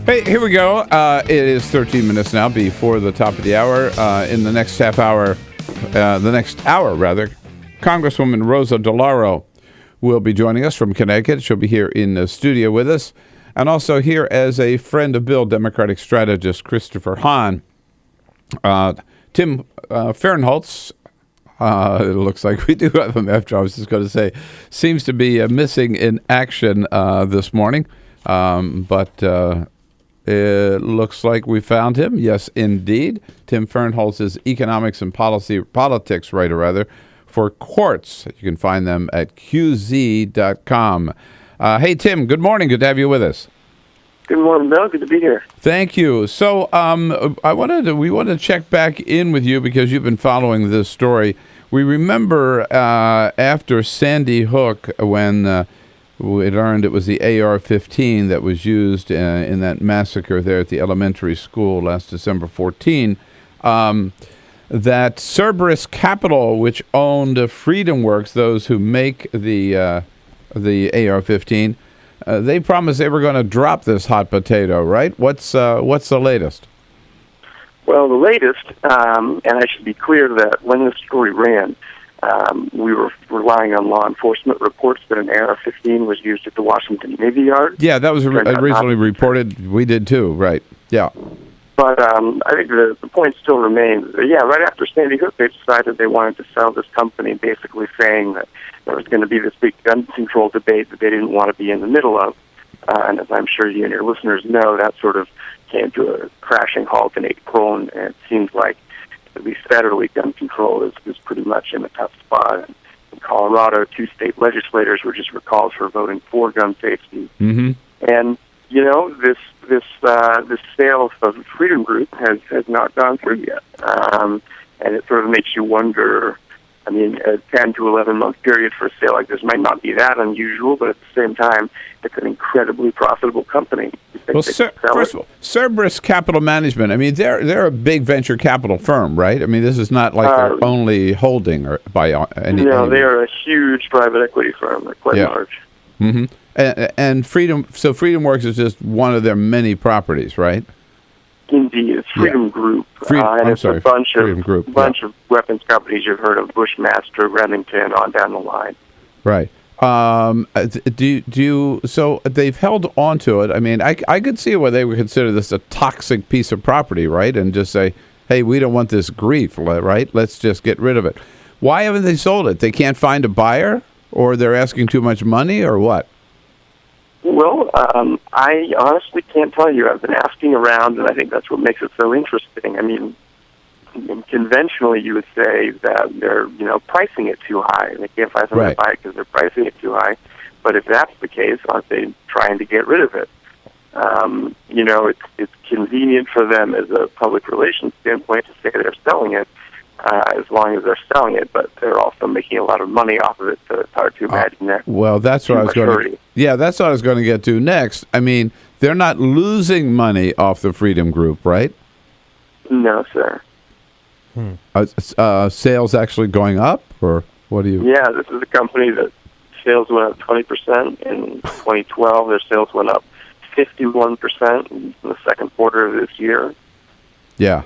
Hey, here we go. It is 13 minutes now before the top of the hour. In the next half hour, the next hour, rather, Congresswoman Rosa DeLauro will be joining us from Connecticut. She'll be here in the studio with us. And also here as a friend of Bill, Democratic strategist Christopher Hahn. Tim Fernholz, it looks like we do have him after. I was just going to say, seems to be missing in action this morning. But it looks like we found him. Yes, indeed. Tim Fernholz is economics and politics writer, rather, for Quartz. You can find them at qz.com. Hey, Tim, good morning. Good to have you with us. Good morning, Bill. Good to be here. Thank you. So we wanted to check back in with you because you've been following this story. We remember after Sandy Hook when we learned it was the AR-15 that was used in that massacre there at the elementary school last December 14, that Cerberus Capital, which owned FreedomWorks, those who make the AR-15, they promised they were going to drop this hot potato, right? What's the latest? Well, the latest, and I should be clear that when this story ran, we were relying on law enforcement reports that an AR-15 was used at the Washington Navy Yard. Yeah, that was originally reported. We did too, right? Yeah. But I think the point still remains. Yeah, right after Sandy Hook, they decided they wanted to sell this company, basically saying that there was going to be this big gun control debate that they didn't want to be in the middle of. And as I'm sure you and your listeners know, that sort of came to a crashing halt in April, and it seems like at least federally gun control is pretty much in a tough spot. In Colorado, 2 state legislators were just recalled for voting for gun safety. Mm-hmm. And you know, this sale of the Freedom Group has not gone through yet, and it sort of makes you wonder. I mean, a 10 to 11 month period for a sale like this might not be that unusual, but at the same time, it's an incredibly profitable company. Well, first of all, Cerberus Capital Management. I mean, they're a big venture capital firm, right? I mean, this is not like their only holding or by any. No, they are a huge private equity firm. They're quite large. Mm-hmm. And FreedomWorks is just one of their many properties, right? Indeed, it's Freedom Group, and it's a bunch of weapons companies you've heard of: Bushmaster, Remington, on down the line. Right. So they've held on to it. I mean, I could see why they would consider this a toxic piece of property, right? And just say, hey, we don't want this grief, right? Let's just get rid of it. Why haven't they sold it? They can't find a buyer, or they're asking too much money, or what? Well, I honestly can't tell you. I've been asking around, and I think that's what makes it so interesting. I mean, conventionally, you would say that they're, pricing it too high. They can't find someone to buy it because they're pricing it too high. But if that's the case, aren't they trying to get rid of it? It's convenient for them as a public relations standpoint to say they're selling it, as long as they're selling it, but they're also making a lot of money off of it, so it's hard to imagine that. Well, that's what I was going to. Yeah, that's what I was going to get to next. I mean, they're not losing money off the Freedom Group, right? No, sir. Sales actually going up, or what do you? Yeah, this is a company that sales went up 20%. In 2012, their sales went up 51% in the second quarter of this year. Yeah,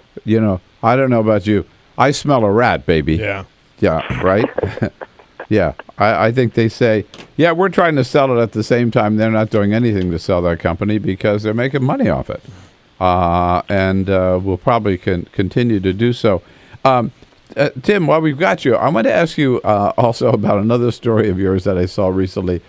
I don't know about you. I smell a rat, baby. Yeah. Yeah, right? Yeah, I think they say, yeah, we're trying to sell it at the same time. They're not doing anything to sell that company because they're making money off it. And we'll probably continue to do so. Tim, while we've got you, I want to ask you also about another story of yours that I saw recently.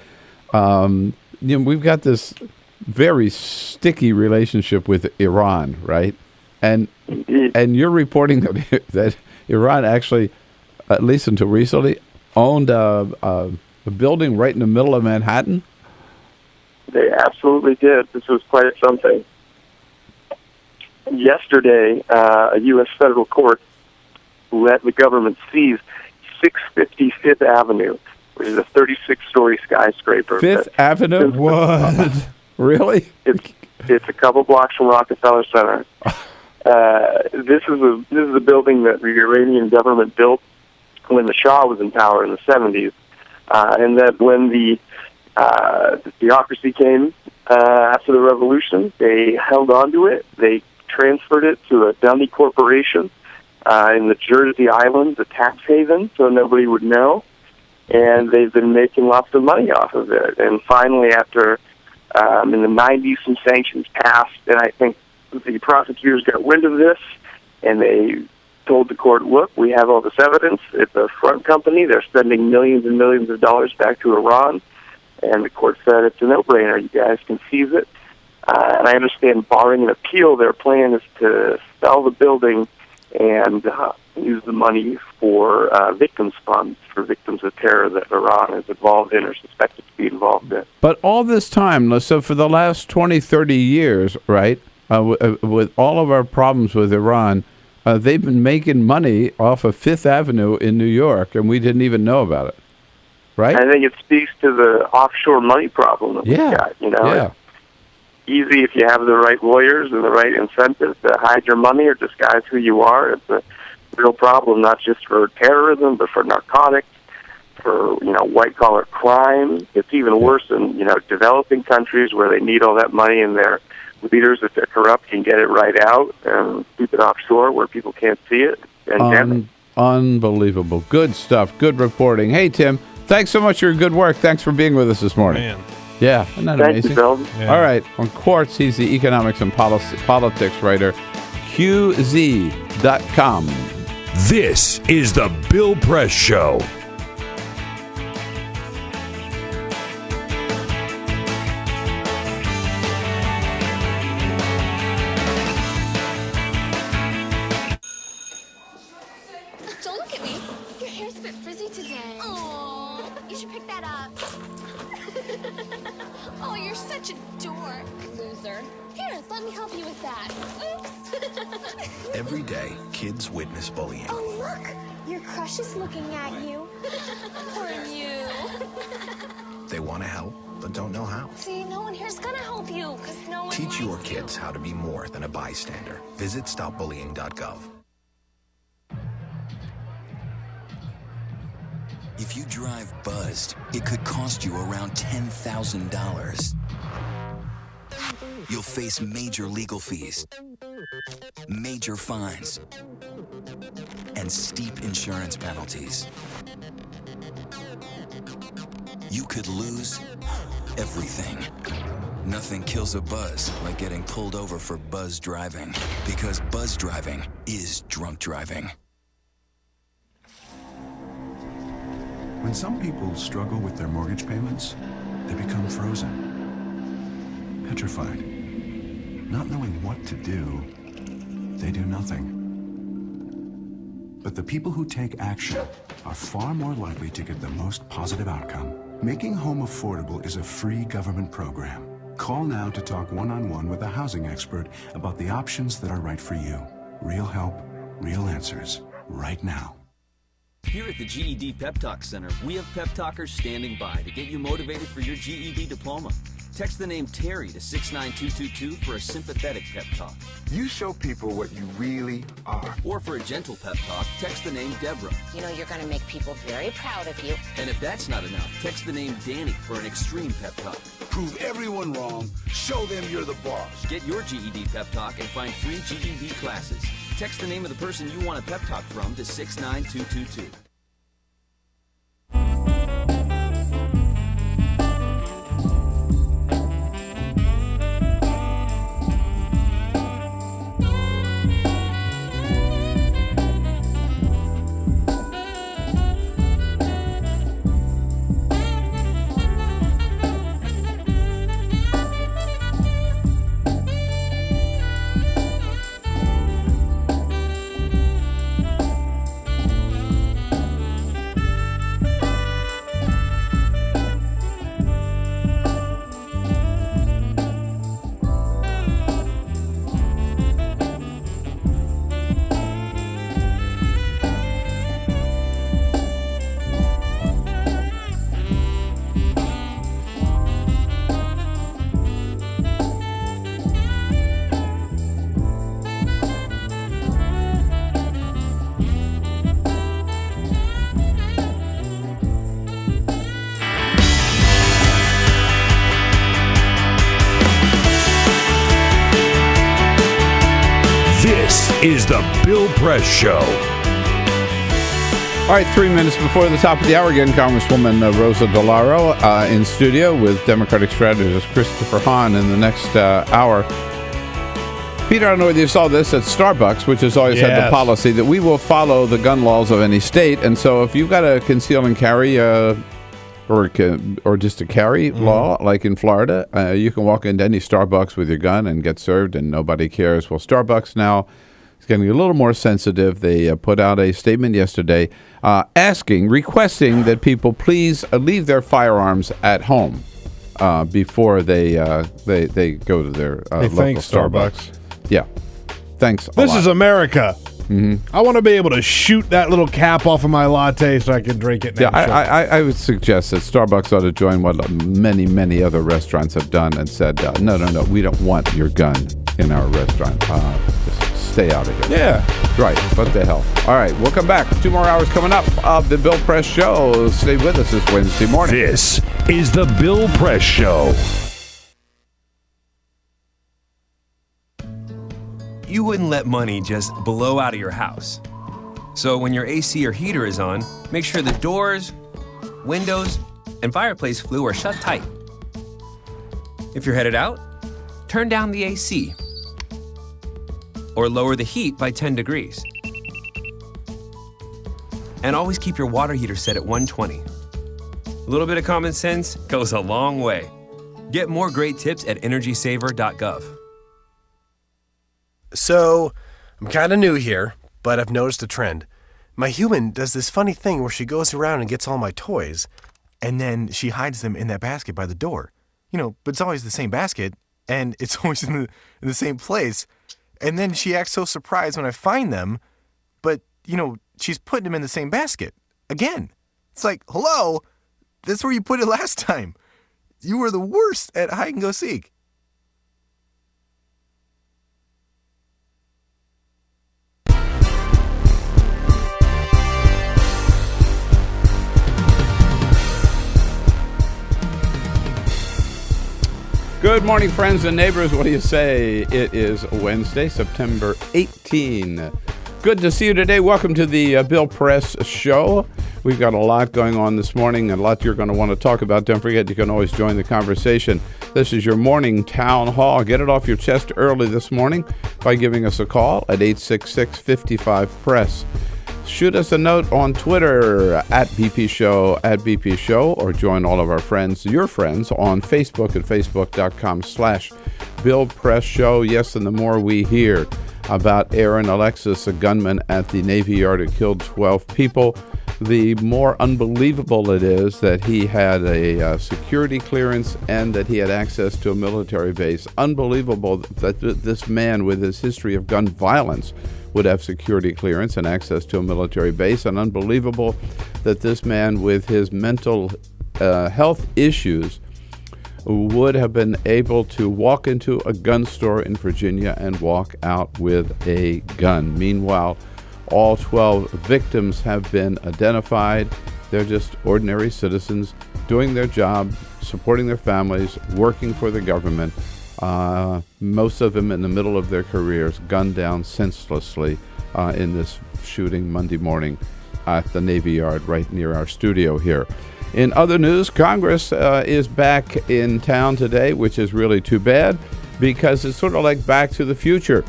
We've got this very sticky relationship with Iran, right? And you're reporting that Iran actually, at least until recently, owned a building right in the middle of Manhattan? They absolutely did. This was quite something. Yesterday, a U.S. federal court let the government seize 650 Fifth Avenue, which is a 36-story skyscraper. Fifth Avenue? What? Really? It's a couple blocks from Rockefeller Center. This is a building that the Iranian government built when the Shah was in power in the 70s, and that when the theocracy came after the revolution, they held on to it. They transferred it to a dummy corporation in the Jersey Islands, a tax haven, so nobody would know. And they've been making lots of money off of it. And finally, after in the 90s, some sanctions passed, and I think the prosecutors got wind of this, and they told the court, look, we have all this evidence. It's a front company. They're sending millions and millions of dollars back to Iran. And the court said, it's a no-brainer. You guys can seize it. And I understand, barring an appeal, their plan is to sell the building and use the money for victims' funds for victims of terror that Iran is involved in or suspected to be involved in. But all this time, so for the last 20, 30 years, right, with all of our problems with Iran, they've been making money off of Fifth Avenue in New York, and we didn't even know about it, right? I think it speaks to the offshore money problem that we've got. Yeah. It's easy if you have the right lawyers and the right incentives to hide your money or disguise who you are. It's a real problem, not just for terrorism, but for narcotics, for white-collar crime. It's even worse in developing countries where they need all that money, and their leaders, if they're corrupt, can get it right out and keep it offshore where people can't see it. And unbelievable. Good stuff. Good reporting. Hey, Tim, thanks so much for your good work. Thanks for being with us this morning. Man. Yeah, isn't that amazing? Thank you, Bill. Yeah. All right, on Quartz, he's the economics and politics writer, QZ.com. This is the Bill Press Show. Don't look at me. Your hair's a bit frizzy today. Oh, you should pick that up. Oh, you're such a dork, loser. Here, let me help you with that. Oops. Every day, kids witness bullying. Oh, look. Your crush is looking at you. Poor you. They want to help, but don't know how. See, no one here's gonna help you, because no one Teach your likes kids how to be more than a bystander. Visit stopbullying.gov. If you drive buzzed, it could cost you around $10,000. You'll face major legal fees, major fines, and steep insurance penalties. You could lose everything. Nothing kills a buzz like getting pulled over for buzz driving, because buzz driving is drunk driving. When some people struggle with their mortgage payments, they become frozen, petrified. Not knowing what to do, they do nothing. But the people who take action are far more likely to get the most positive outcome. Making home affordable is a free government program. Call now to talk one-on-one with a housing expert about the options that are right for you. Real help, real answers, right now. Here at the GED Pep Talk Center, we have pep talkers standing by to get you motivated for your GED diploma. Text the name Terry to 69222 for a sympathetic pep talk. You show people what you really are. Or for a gentle pep talk, text the name Deborah. You know you're going to make people very proud of you. And if that's not enough, text the name Danny for an extreme pep talk. Prove everyone wrong. Show them you're the boss. Get your GED pep talk and find free GED classes. Text the name of the person you want a pep talk from to 69222. Is the Bill Press Show. All right, 3 minutes before the top of the hour again, Congresswoman Rosa DeLauro in studio with Democratic strategist Christopher Hahn in the next hour. Peter, I don't know whether you saw this at Starbucks, which has always had the policy that we will follow the gun laws of any state. And so if you've got a conceal and carry or just a carry law, like in Florida, you can walk into any Starbucks with your gun and get served and nobody cares. Well, Starbucks now is getting a little more sensitive. They put out a statement yesterday requesting that people please leave their firearms at home before they go to their local Starbucks. Yeah. Thanks. This is America. Mm-hmm. I want to be able to shoot that little cap off of my latte so I can drink it. Yeah, I would suggest that Starbucks ought to join what many, many other restaurants have done and said, no, we don't want your gun in our restaurant. Just stay out of here. Yeah. Right. What the hell? All right. We'll come back. 2 more hours coming up of the Bill Press Show. Stay with us this Wednesday morning. This is the Bill Press Show. You wouldn't let money just blow out of your house. So when your AC or heater is on, make sure the doors, windows, and fireplace flue are shut tight. If you're headed out, turn down the AC or lower the heat by 10 degrees. And always keep your water heater set at 120. A little bit of common sense goes a long way. Get more great tips at energysaver.gov. So, I'm kind of new here, but I've noticed a trend. My human does this funny thing where she goes around and gets all my toys, and then she hides them in that basket by the door. But it's always the same basket, and it's always in the same place. And then she acts so surprised when I find them, but, she's putting them in the same basket. Again. It's like, hello, that's where you put it last time. You were the worst at hide and go seek. Good morning, friends and neighbors. What do you say? It is Wednesday, September 18. Good to see you today. Welcome to the Bill Press Show. We've got a lot going on this morning, and a lot you're going to want to talk about. Don't forget, you can always join the conversation. This is your morning town hall. Get it off your chest early this morning by giving us a call at 866-55-PRESS. Shoot us a note on Twitter at BP Show, or join all of our friends, your friends, on Facebook at facebook.com/Bill Press Show. Yes, and the more we hear about Aaron Alexis, a gunman at the Navy Yard who killed 12 people, the more unbelievable it is that he had a security clearance and that he had access to a military base. Unbelievable that this man, with his history of gun violence, would have security clearance and access to a military base, and unbelievable that this man, with his mental health issues, would have been able to walk into a gun store in Virginia and walk out with a gun. Meanwhile, all 12 victims have been identified. They're just ordinary citizens doing their job, supporting their families, working for the government. Most of them in the middle of their careers, gunned down senselessly in this shooting Monday morning at the Navy Yard right near our studio here. In other news, Congress is back in town today, which is really too bad because it's sort of like Back to the Future.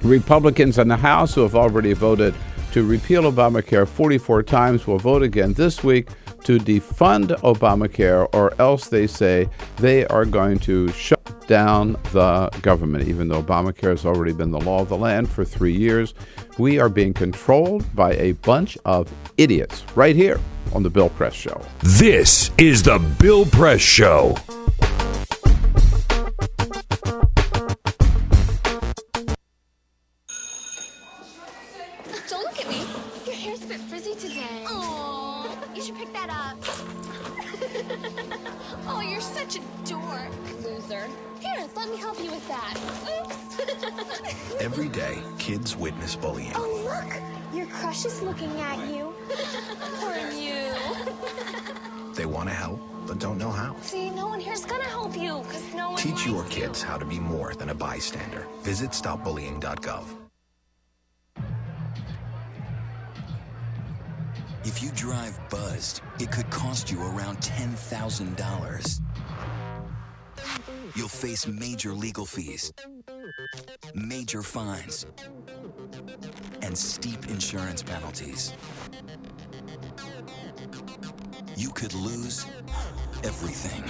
Republicans in the House who have already voted to repeal Obamacare 44 times will vote again this week to defund Obamacare, or else they say they are going to shut down the government. Even though Obamacare has already been the law of the land for 3 years, we are being controlled by a bunch of idiots right here on The Bill Press Show. This is The Bill Press Show. Don't look at me. Your hair's a bit frizzy today. Oh, you should pick that up. Oh, you're such a dork, loser. Here, let me help you with that. Oops. Every day, kids witness bullying. Oh, look. Your crush is looking at you. Poor you. They want to help, but don't know how. See, no one here's gonna help you, because no one Teach your likes kids you. how to be more than a bystander. Visit stopbullying.gov. If you drive buzzed, it could cost you around $10,000. You'll face major legal fees, major fines, and steep insurance penalties. You could lose everything.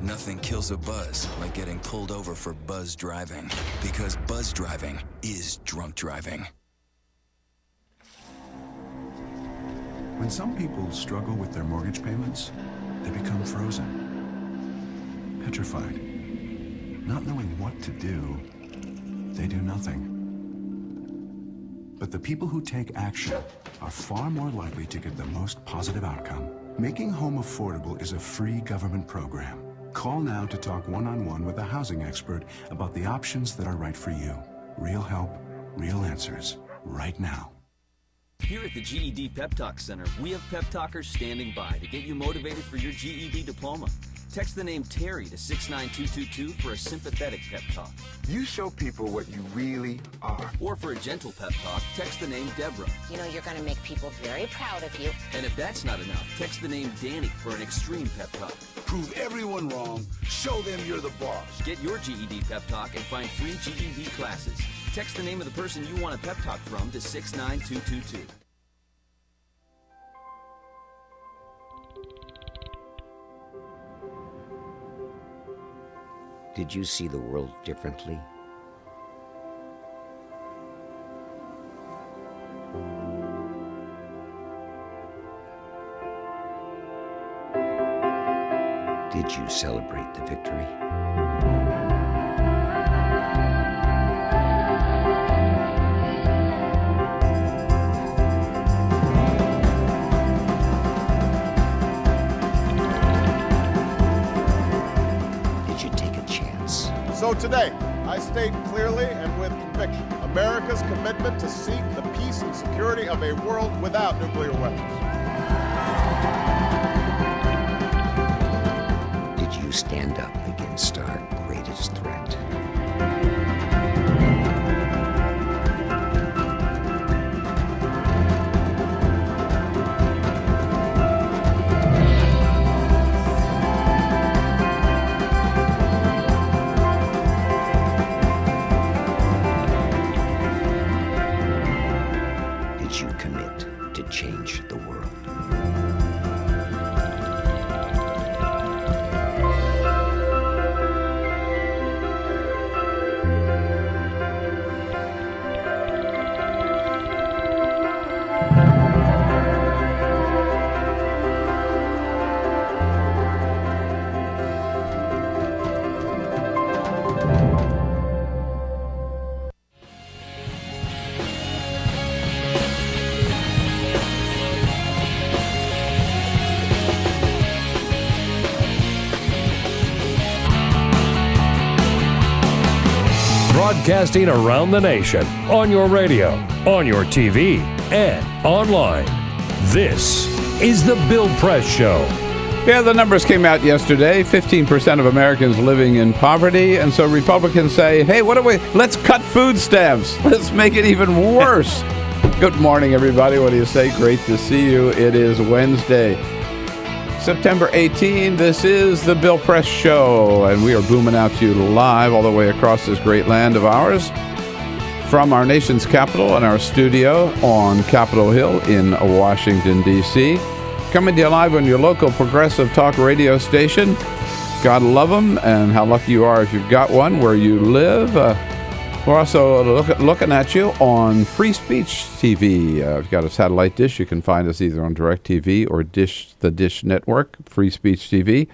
Nothing kills a buzz like getting pulled over for buzz driving, because buzz driving is drunk driving. When some people struggle with their mortgage payments, they become frozen, petrified. Not knowing what to do, they do nothing. But the people who take action are far more likely to get the most positive outcome. Making home affordable is a free government program. Call now to talk one-on-one with a housing expert about the options that are right for you. Real help, real answers, right now. Here at the GED Pep Talk Center, we have pep talkers standing by to get you motivated for your GED diploma. Text the name Terry to 69222 for a sympathetic pep talk. You show people what you really are. Or for a gentle pep talk, text the name Deborah. You know you're going to make people very proud of you. And if that's not enough, text the name Danny for an extreme pep talk. Prove everyone wrong. Show them you're the boss. Get your GED pep talk and find free GED classes. Text the name of the person you want a pep talk from to 69222. Did you see the world differently? Did you celebrate the victory? So today, I state clearly and with conviction America's commitment to seek the peace and security of a world without nuclear weapons. Did you stand up against our greatest threat? Change the world. broadcasting around the nation, on your radio, on your TV, and online. This is The Bill Press Show. Yeah, the numbers came out yesterday. 15% of Americans living in poverty. And so Republicans say, hey, let's cut food stamps. Let's make it even worse. Good morning, everybody. What do you say? Great to see you. It is Wednesday, September 18. This is the Bill Press Show, and we are booming out to you live all the way across this great land of ours from our nation's capital and our studio on Capitol Hill in Washington, D.C. Coming to you live on your local progressive talk radio station. God love them, and how lucky you are if you've got one where you live. We're also looking at you on Free Speech TV. If you've got a satellite dish, you can find us either on DirecTV or the Dish Network, Free Speech TV.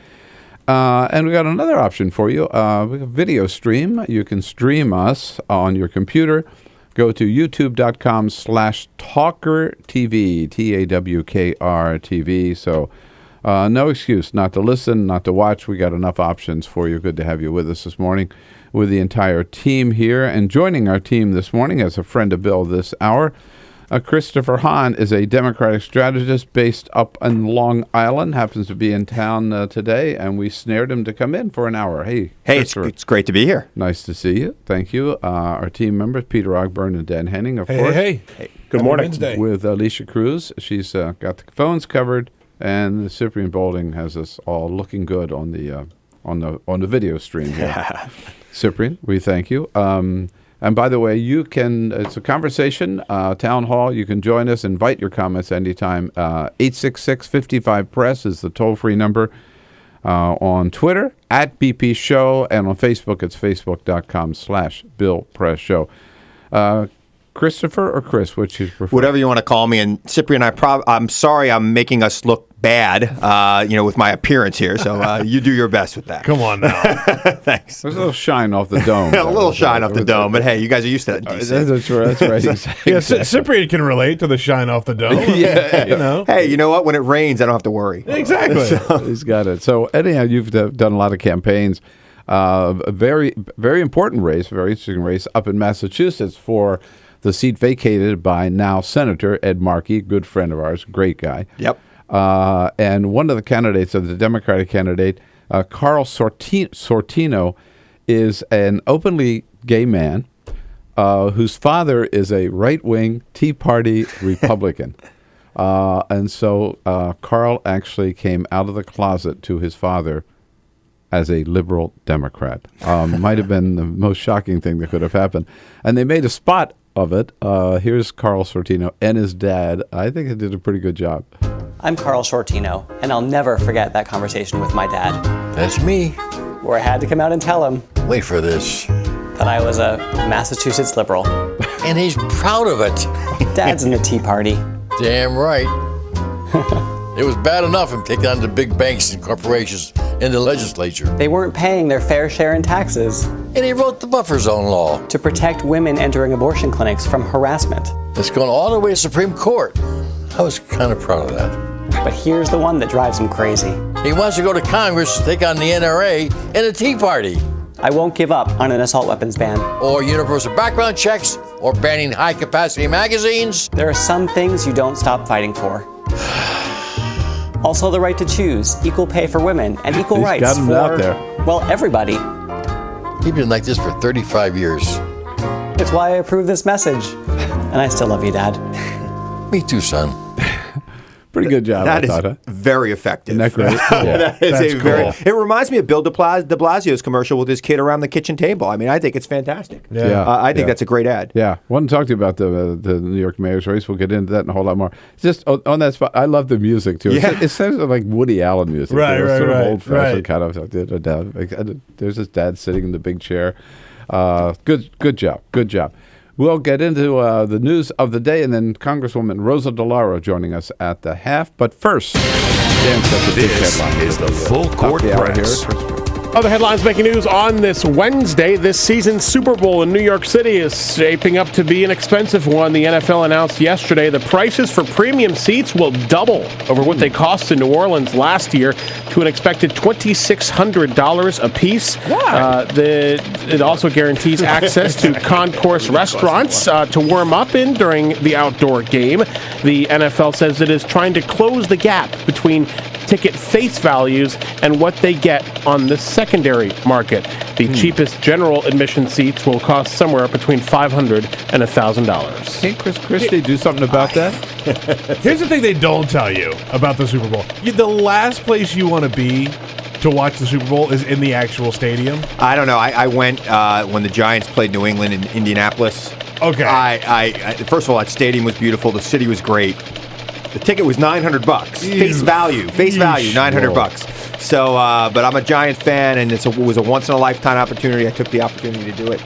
And we got another option for you, video stream. You can stream us on your computer. Go to youtube.com/TawkrTV, TAWKR-TV. So no excuse not to listen, not to watch. We got enough options for you. Good to have you with us this morning with the entire team here. And joining our team this morning as a friend of Bill this hour, Christopher Hahn is a Democratic strategist based up in Long Island, happens to be in town today, and we snared him to come in for an hour. Hey, it's great to be here. Nice to see you. Thank you. Our team members, Peter Ogburn and Dan Henning, of course. Hey. Good morning. Wednesday. With Alicia Cruz. She's got the phones covered, and Cyprian Bolding has us all looking good on the video stream here. Cyprian, we thank you. And by the way, it's a conversation, town hall. You can join us, invite your comments anytime. 866-55-PRESS is the toll-free number. On Twitter, @BP Show, and on Facebook, it's facebook.com/Bill Press Show. Christopher or Chris, which you prefer? Whatever you want to call me. And Cyprian, I'm sorry I'm making us look bad, with my appearance here. So you do your best with that. Come on now. Thanks. There's a little shine off the dome. A little shine off the dome. But hey, you guys are used to that in DC. That's right. Exactly. Yeah, Cyprian can relate to the shine off the dome. Yeah. Hey, you know what? When it rains, I don't have to worry. Exactly. He's got it. So anyhow, you've done a lot of campaigns. A very, very important race, very interesting race up in Massachusetts for the seat vacated by now Senator Ed Markey, good friend of ours, great guy. Yep. And one of the candidates of the Democratic candidate, Carl Sortino, is an openly gay man whose father is a right-wing Tea Party Republican. And so Carl actually came out of the closet to his father as a liberal Democrat. Might have been the most shocking thing that could have happened. And they made a spot of it. Here's Carl Sortino and his dad. I think they did a pretty good job. I'm Carl Sortino, and I'll never forget that conversation with my dad. That's me. Where I had to come out and tell him. Wait for this. That I was a Massachusetts liberal. And he's proud of it. Dad's in the Tea Party. Damn right. It was bad enough him taking on the big banks and corporations in the legislature. They weren't paying their fair share in taxes. And he wrote the buffer zone law. To protect women entering abortion clinics from harassment. It's going all the way to Supreme Court. I was kind of proud of that. But here's the one that drives him crazy. He wants to go to Congress to take on the NRA and the Tea Party. I won't give up on an assault weapons ban. Or universal background checks, or banning high-capacity magazines. There are some things you don't stop fighting for. Also the right to choose, equal pay for women, and equal rights got him for, out there. Well, everybody. He's been like this for 35 years. It's why I approve this message. And I still love you, Dad. Me too, son. Pretty good job, That I thought. is very effective. Isn't that great? Yeah. That is That's a very. cool. It reminds me of Bill de Blasio's commercial with his kid around the kitchen table. I mean, I think it's fantastic. Yeah. I think that's a great ad. Yeah. Want to talk to you about the New York mayor's race. We'll get into that and a whole lot more. Just on that spot, I love the music, too. Yeah. It sounds like Woody Allen music. Right, Sort of right. old-fashioned kind of. There's his dad sitting in the big chair. Good job. Good job. We'll get into the news of the day, and then Congresswoman Rosa DeLauro joining us at the half. But first, Dan said the big This headline. is the Full Court Press. Other headlines making news on this Wednesday. This season's Super Bowl in New York City is shaping up to be an expensive one. The NFL announced yesterday the prices for premium seats will double over what they cost in New Orleans last year to an expected $2,600 a piece. It also guarantees access to concourse restaurants to warm up in during the outdoor game. The NFL says it is trying to close the gap between ticket face values and what they get on the secondary market. The cheapest general admission seats will cost somewhere between $500 and $1,000. Can't Chris Christie do something about that? Here's the thing they don't tell you about the Super Bowl. The last place you want to be to watch the Super Bowl is in the actual stadium. I don't know. I went when the Giants played New England in Indianapolis. Okay. I first of all, that stadium was beautiful. The city was great. The ticket was $900. Face value, $900. So, but I'm a Giant fan, and it was a once-in-a-lifetime opportunity. I took the opportunity to do it.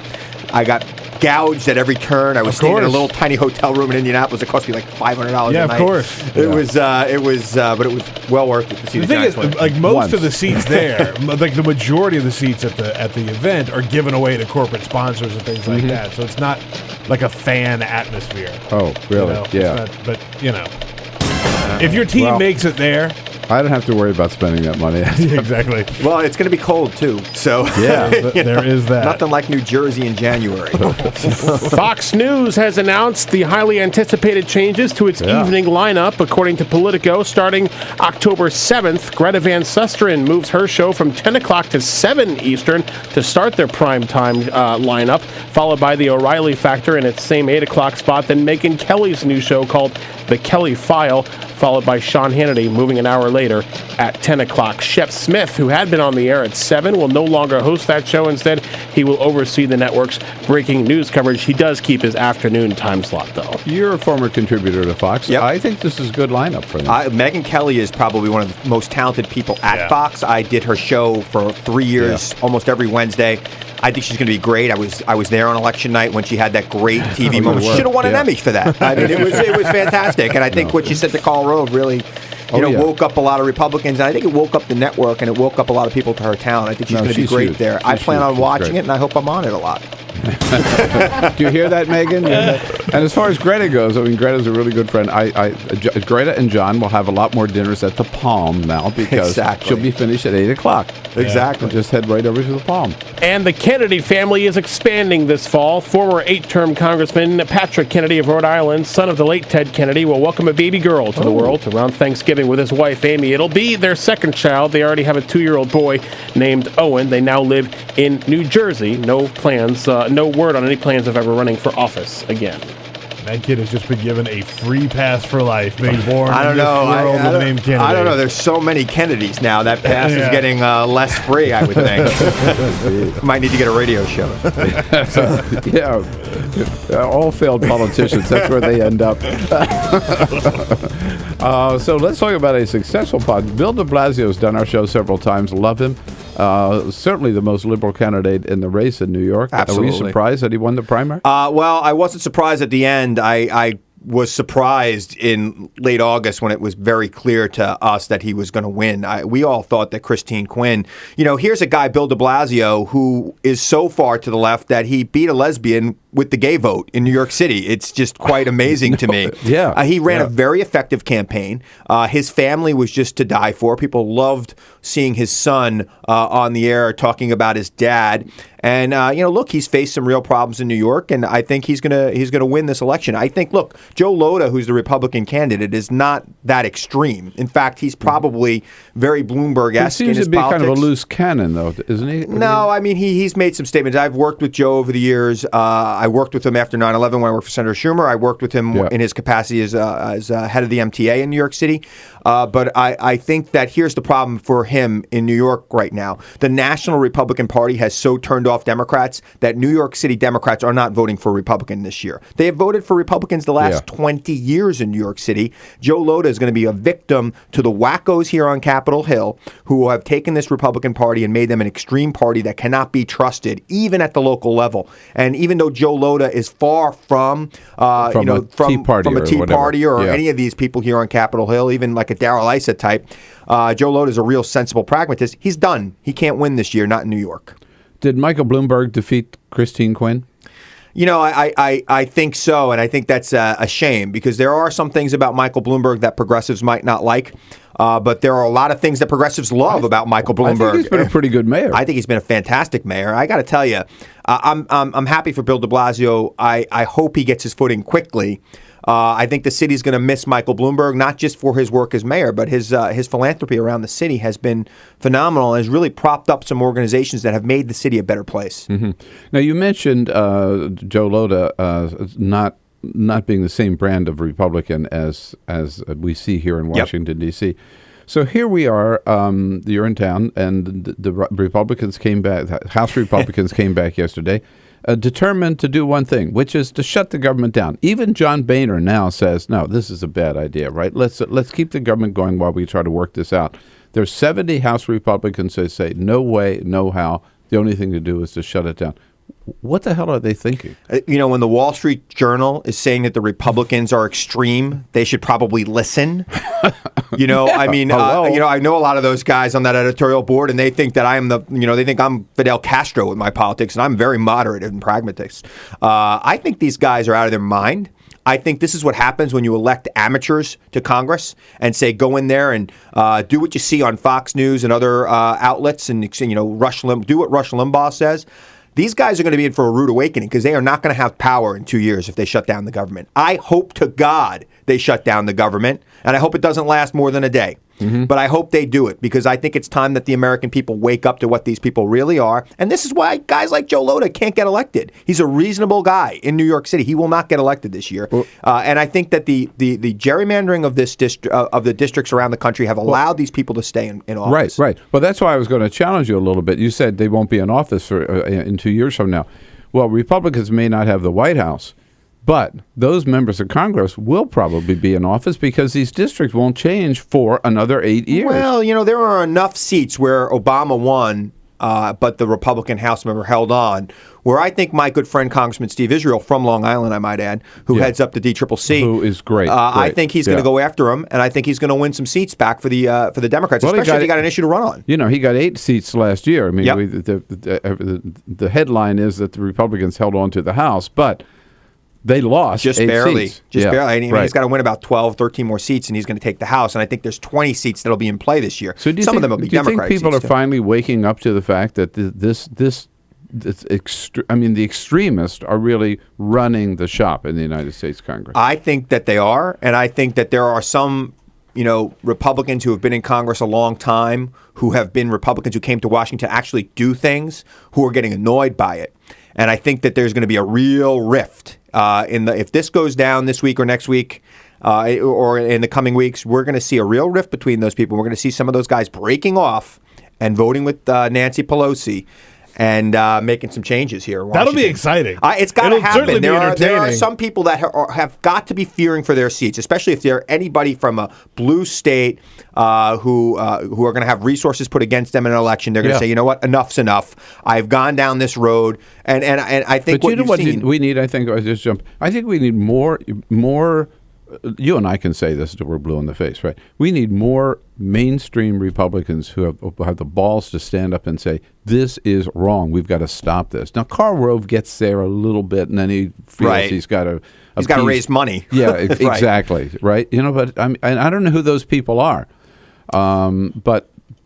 I got gouged at every turn. I was staying in a little tiny hotel room in Indianapolis. It cost me like $500 a night. Yeah, of course. It was, but it was well worth it to see the thing Giants is, win. like most of the seats there, like the majority of the seats at the event are given away to corporate sponsors and things like that. So it's not like a fan atmosphere. Oh, really? Yeah. It's not, but if your team makes it there, I don't have to worry about spending that money. Exactly. Well, it's going to be cold too, so there is that. Nothing like New Jersey in January. Fox News has announced the highly anticipated changes to its evening lineup. According to Politico, starting October 7th, Greta Van Susteren moves her show from 10 o'clock to 7 Eastern to start their primetime lineup, followed by the O'Reilly Factor in its same 8 o'clock spot, then Megyn Kelly's new show called The Kelly File, followed by Sean Hannity moving an hour later at 10 o'clock. Shep Smith, who had been on the air at 7, will no longer host that show. Instead, he will oversee the network's breaking news coverage. He does keep his afternoon time slot, though. You're a former contributor to Fox. Yep. I think this is a good lineup for them. Megyn Kelly is probably one of the most talented people at Fox. I did her show for 3 years, almost every Wednesday. I think she's going to be great. I was there on election night when she had that great TV moment. She should have won an Emmy for that. I mean, it was fantastic. And I think what she said to Karl Rove really, woke up a lot of Republicans. And I think it woke up the network, and it woke up a lot of people to her talent. I think she's going to be great there. I plan on watching it, and I hope I'm on it a lot. Do you hear that, Megan? And as far as Greta goes, I mean, Greta's a really good friend. Greta and John will have a lot more dinners at the Palm now because she'll be finished at 8 o'clock. Exactly. Just head right over to the Palm. And the Kennedy family is expanding this fall. Former 8-term Congressman Patrick Kennedy of Rhode Island, son of the late Ted Kennedy, will welcome a baby girl to the world around Thanksgiving with his wife, Amy. It'll be their second child. They already have a 2-year-old boy named Owen. They now live in New Jersey. No plans, no word on any plans of ever running for office again. That kid has just been given a free pass for life, being born I don't in know. this world with the name Kennedy. I don't know. There's so many Kennedys now. That pass is getting less free, I would think. Might need to get a radio show. All failed politicians. That's where they end up. So let's talk about a successful pod. Bill de Blasio's done our show several times. Love him. Certainly the most liberal candidate in the race in New York. Absolutely. Were you surprised that he won the primary? Well, I wasn't surprised at the end. I was surprised in late August when it was very clear to us that he was going to win. We all thought that Christine Quinn, here's a guy, Bill de Blasio, who is so far to the left that he beat a lesbian with the gay vote in New York City. It's just quite amazing to me. He ran a very effective campaign. His family was just to die for. People loved seeing his son on the air talking about his dad. And look, he's faced some real problems in New York, and I think he's gonna win this election. I think, look, Joe Lhota, who's the Republican candidate, is not that extreme. In fact, he's probably very Bloomberg-esque in his politics. He seems to be kind of a loose cannon, though, isn't he? No, I mean, he's made some statements. I've worked with Joe over the years. I worked with him after 9/11 when I worked for Senator Schumer. I worked with him in his capacity as head of the MTA in New York City. But I think that here's the problem for him in New York right now. The National Republican Party has so turned off Democrats that New York City Democrats are not voting for Republican this year. They have voted for Republicans the last last 20 years in New York City. Joe Lhota is going to be a victim to the wackos here on Capitol Hill who have taken this Republican Party and made them an extreme party that cannot be trusted, even at the local level. And even though Joe Lhota is far from a Tea Party or any of these people here on Capitol Hill, even like a Darrell Issa type, Joe Lhota is a real sensible pragmatist. He's done. He can't win this year, not in New York. Did Michael Bloomberg defeat Christine Quinn? You know, I think so, and I think that's a shame because there are some things about Michael Bloomberg that progressives might not like, but there are a lot of things that progressives love about Michael Bloomberg. I think he's been a pretty good mayor. I think he's been a fantastic mayor. I got to tell you, I'm happy for Bill de Blasio. I hope he gets his footing quickly. I think the city's going to miss Michael Bloomberg, not just for his work as mayor, but his philanthropy around the city has been phenomenal and has really propped up some organizations that have made the city a better place. Mm-hmm. Now, you mentioned Joe Lhota not being the same brand of Republican as we see here in Washington, D.C. So here we are, you're in town, and the Republicans came back, House Republicans came back yesterday, determined to do one thing, which is to shut the government down. Even John Boehner now says, no, this is a bad idea, right? Let's keep the government going while we try to work this out. There's 70 House Republicans that say, no way, no how. The only thing to do is to shut it down. What the hell are they thinking? When the Wall Street Journal is saying that the Republicans are extreme, they should probably listen. I know a lot of those guys on that editorial board, and they think that they think I'm Fidel Castro with my politics, and I'm very moderate and pragmatist. I think these guys are out of their mind. I think this is what happens when you elect amateurs to Congress and say, go in there and do what you see on Fox News and other outlets and, do what Rush Limbaugh says. These guys are going to be in for a rude awakening because they are not going to have power in 2 years if they shut down the government. I hope to God they shut down the government, and I hope it doesn't last more than a day. Mm-hmm. But I hope they do it because I think it's time that the American people wake up to what these people really are. And this is why guys like Joe Lhota can't get elected. He's a reasonable guy in New York City. He will not get elected this year. And I think that the gerrymandering of this of the districts around the country have allowed these people to stay in office. Right. Well, that's why I was going to challenge you a little bit. You said they won't be in office for in 2 years from now. Well, Republicans may not have the White House, but those members of Congress will probably be in office because these districts won't change for another 8 years. Well, there are enough seats where Obama won, but the Republican House member held on, where I think my good friend Congressman Steve Israel from Long Island, I might add, who heads up the DCCC, who is great. I think he's going to go after him, and I think he's going to win some seats back for the Democrats, especially if he got an issue to run on. He got 8 seats last year. I mean, the headline is that the Republicans held on to the House, but they lost just 8 barely. seats. Just barely. I mean, he's got to win about 12, 13 more seats, and he's going to take the House. And I think there's 20 seats that'll be in play this year. So Some of them will be Democratic. Do you think people are finally waking up to the fact that the extremists are really running the shop in the United States Congress? I think that they are, and I think that there are some Republicans who have been in Congress a long time, who have been Republicans who came to Washington to actually do things, who are getting annoyed by it. And I think that there's going to be a real rift if this goes down this week or next week or in the coming weeks. We're going to see a real rift between those people. We're going to see some of those guys breaking off and voting with Nancy Pelosi and making some changes here. That'll be exciting. It's got to happen. There are some people that have got to be fearing for their seats, especially if they're anybody from a blue state who are going to have resources put against them in an election. They're going to say, you know what, enough's enough. I've gone down this road, and I think. But we need? I think I just jump. I think we need more. You and I can say this until we're blue in the face, right? We need more mainstream Republicans who have the balls to stand up and say, this is wrong. We've got to stop this. Now, Karl Rove gets there a little bit, and then he feels he's got to raise money. Yeah, exactly, right? But I don't know who those people are,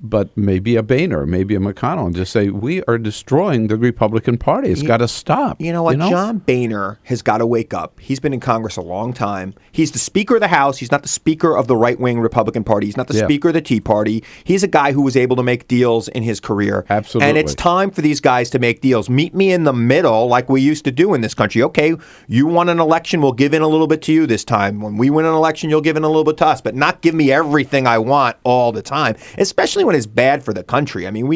but maybe a Boehner, maybe a McConnell, and just say, we are destroying the Republican Party. It's got to stop. You know what? John Boehner has got to wake up. He's been in Congress a long time. He's the Speaker of the House. He's not the Speaker of the right-wing Republican Party. He's not the Speaker of the Tea Party. He's a guy who was able to make deals in his career. Absolutely. And it's time for these guys to make deals. Meet me in the middle like we used to do in this country. Okay, you won an election, we'll give in a little bit to you this time. When we win an election, you'll give in a little bit to us, but not give me everything I want all the time, especially when it's bad for the country. I mean,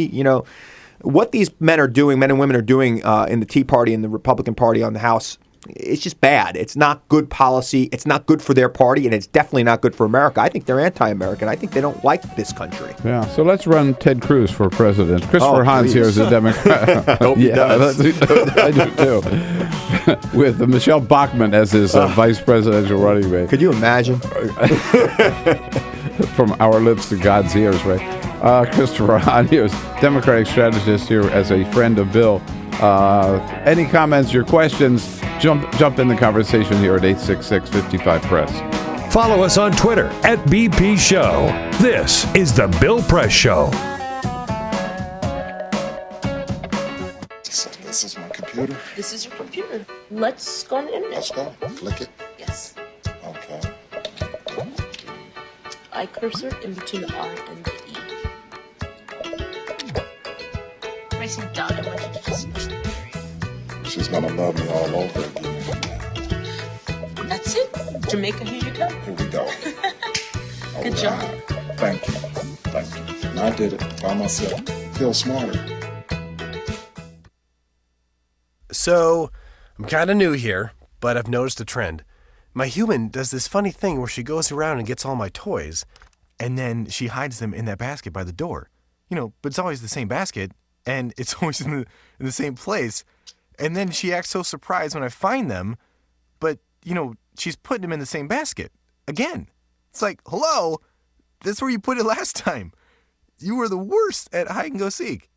what these men and women are doing in the Tea Party and the Republican Party on the House it's just bad. It's not good policy. It's not good for their party, and it's definitely not good for America. I think they're anti-American. I think they don't like this country. Yeah, so let's run Ted Cruz for president. Christopher Hahn's here as a Democrat. Hope he does. I do too. With Michelle Bachmann as his vice presidential running mate. Could you imagine? From our lips to God's ears, right? Christopher Hahn here is Democratic strategist here as a friend of Bill. Any comments, your questions, jump in the conversation here at 866-55-PRESS. Follow us on Twitter at BP Show. This is The Bill Press Show. So this is my computer. This is your computer. Let's go on the internet. Let's go. Click it. Yes. Okay. I cursor in between the R and the E. Pressing down, I want you to just push the period. She's gonna love me all over again. That's it. Jamaica, here you go. Here we go. Good job. Thank you. Thank you. And I did it by myself. Feel smarter. So, I'm kind of new here, but I've noticed a trend. My human does this funny thing where she goes around and gets all my toys, and then she hides them in that basket by the door. But it's always the same basket, and it's always in the same place. And then she acts so surprised when I find them, but, she's putting them in the same basket. Again. It's like, hello, that's where you put it last time. You were the worst at hide and go seek.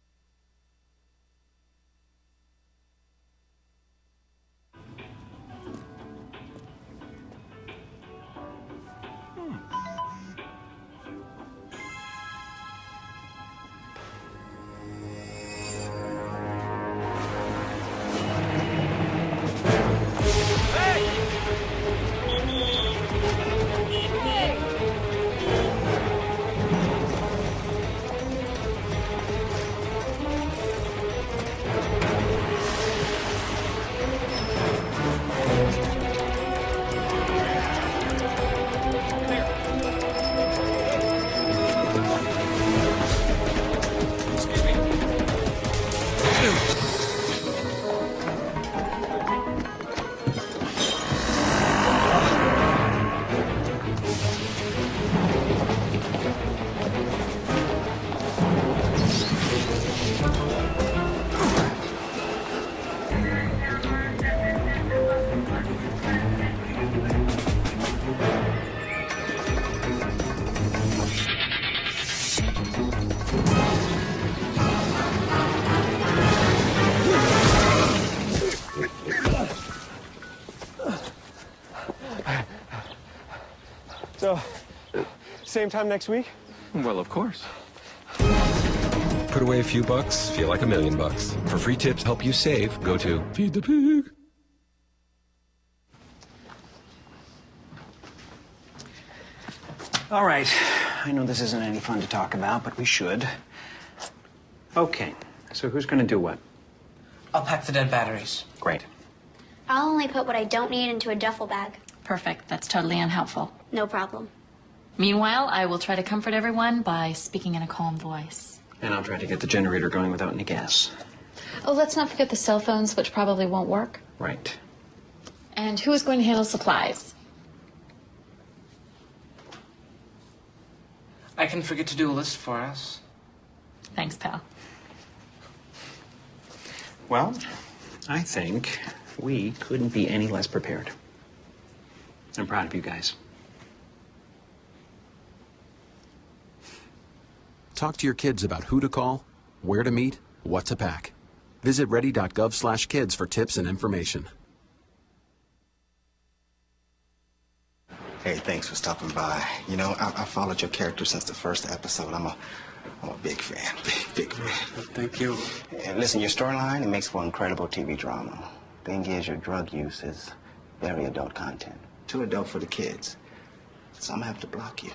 So, same time next week? Well, of course. Put away a few bucks, feel like $1 million. For free tips help you save, go to Feed the Pig. All right. I know this isn't any fun to talk about, but we should. Okay. So who's going to do what? I'll pack the dead batteries. Great. I'll only put what I don't need into a duffel bag. Perfect. That's totally unhelpful. No problem. Meanwhile, I will try to comfort everyone by speaking in a calm voice. And I'll try to get the generator going without any gas. Oh, let's not forget the cell phones, which probably won't work. Right. And who is going to handle supplies? I can forget to do a list for us. Thanks, pal. Well, I think we couldn't be any less prepared. I'm proud of you guys. Talk to your kids about who to call, where to meet, what to pack. Visit ready.gov/kids for tips and information. Hey, thanks for stopping by. I followed your character since the first episode. I'm a big fan. Big fan. Thank you. And listen, your storyline, it makes for incredible TV drama. Thing is, your drug use is very adult content. Too adult for the kids. So I'm gonna have to block you.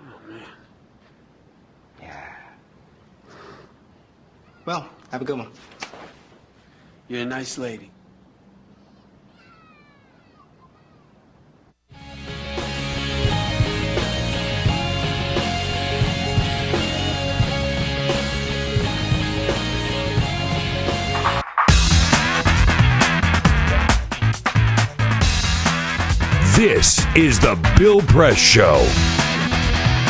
Oh, man. Yeah. Well, have a good one. You're a nice lady. This is the Bill Press Show.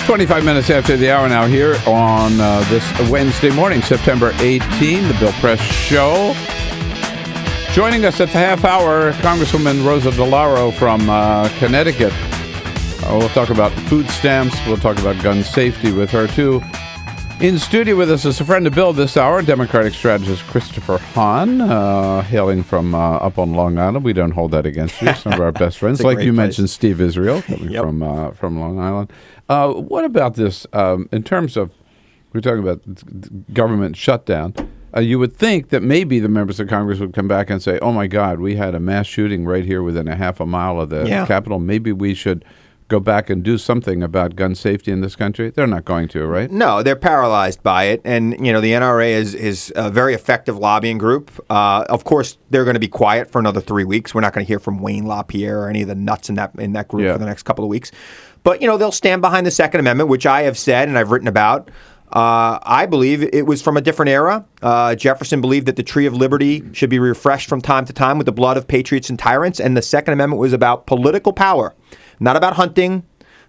25 minutes after the hour now here on this Wednesday morning, September 18, the Bill Press Show. Joining us at the half hour, Congresswoman Rosa DeLauro from Connecticut. We'll talk about food stamps. We'll talk about gun safety with her, too. In studio with us is a friend of Bill this hour, Democratic strategist Christopher Hahn, hailing from up on Long Island. We don't hold that against you. Some of our best friends, like you mentioned, Steve Israel, coming from Long Island. What about this in terms of, we're talking about government shutdown. You would think that maybe the members of Congress would come back and say, oh, my God, we had a mass shooting right here within a half a mile of the Capitol. Maybe we should go back and do something about gun safety in this country? They're not going to, right? No, they're paralyzed by it. And, the NRA is a very effective lobbying group. Of course, they're going to be quiet for another 3 weeks. We're not going to hear from Wayne LaPierre or any of the nuts in that group for the next couple of weeks. But, they'll stand behind the Second Amendment, which I have said and I've written about. I believe it was from a different era. Jefferson believed that the tree of liberty should be refreshed from time to time with the blood of patriots and tyrants. And the Second Amendment was about political power. Not about hunting,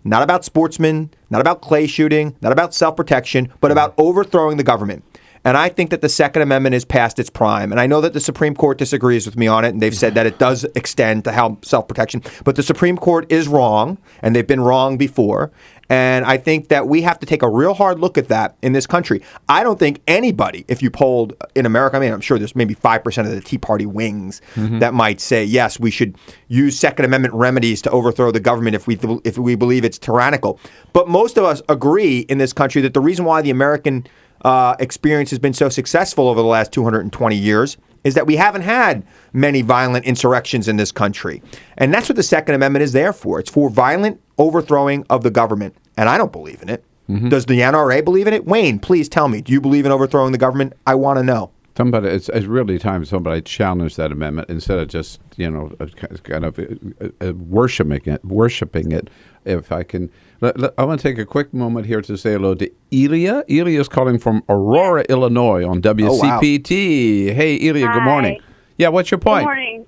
not about sportsmen, not about clay shooting, not about self-protection, but about overthrowing the government. And I think that the Second Amendment is past its prime. And I know that the Supreme Court disagrees with me on it, and they've said that it does extend to self-protection. But the Supreme Court is wrong, and they've been wrong before. And I think that we have to take a real hard look at that in this country. I don't think anybody, if you polled in America, I'm sure there's maybe 5% of the Tea Party wings that might say, yes, we should use Second Amendment remedies to overthrow the government if we believe it's tyrannical. But most of us agree in this country that the reason why the American experience has been so successful over the last 220 years is that we haven't had many violent insurrections in this country. And that's what the Second Amendment is there for. It's for violent overthrowing of the government. And I don't believe in it. Does the NRA believe in it? Wayne, please tell me. Do you believe in overthrowing the government? I want to know. Somebody, it's really time somebody challenged that amendment instead of just, kind of worshiping it. If I can, I want to take a quick moment here to say hello to Elia. Elia is calling from Aurora, Illinois on WCPT. Oh, wow. Hey, Elia, good morning. Yeah, what's your point? Good morning.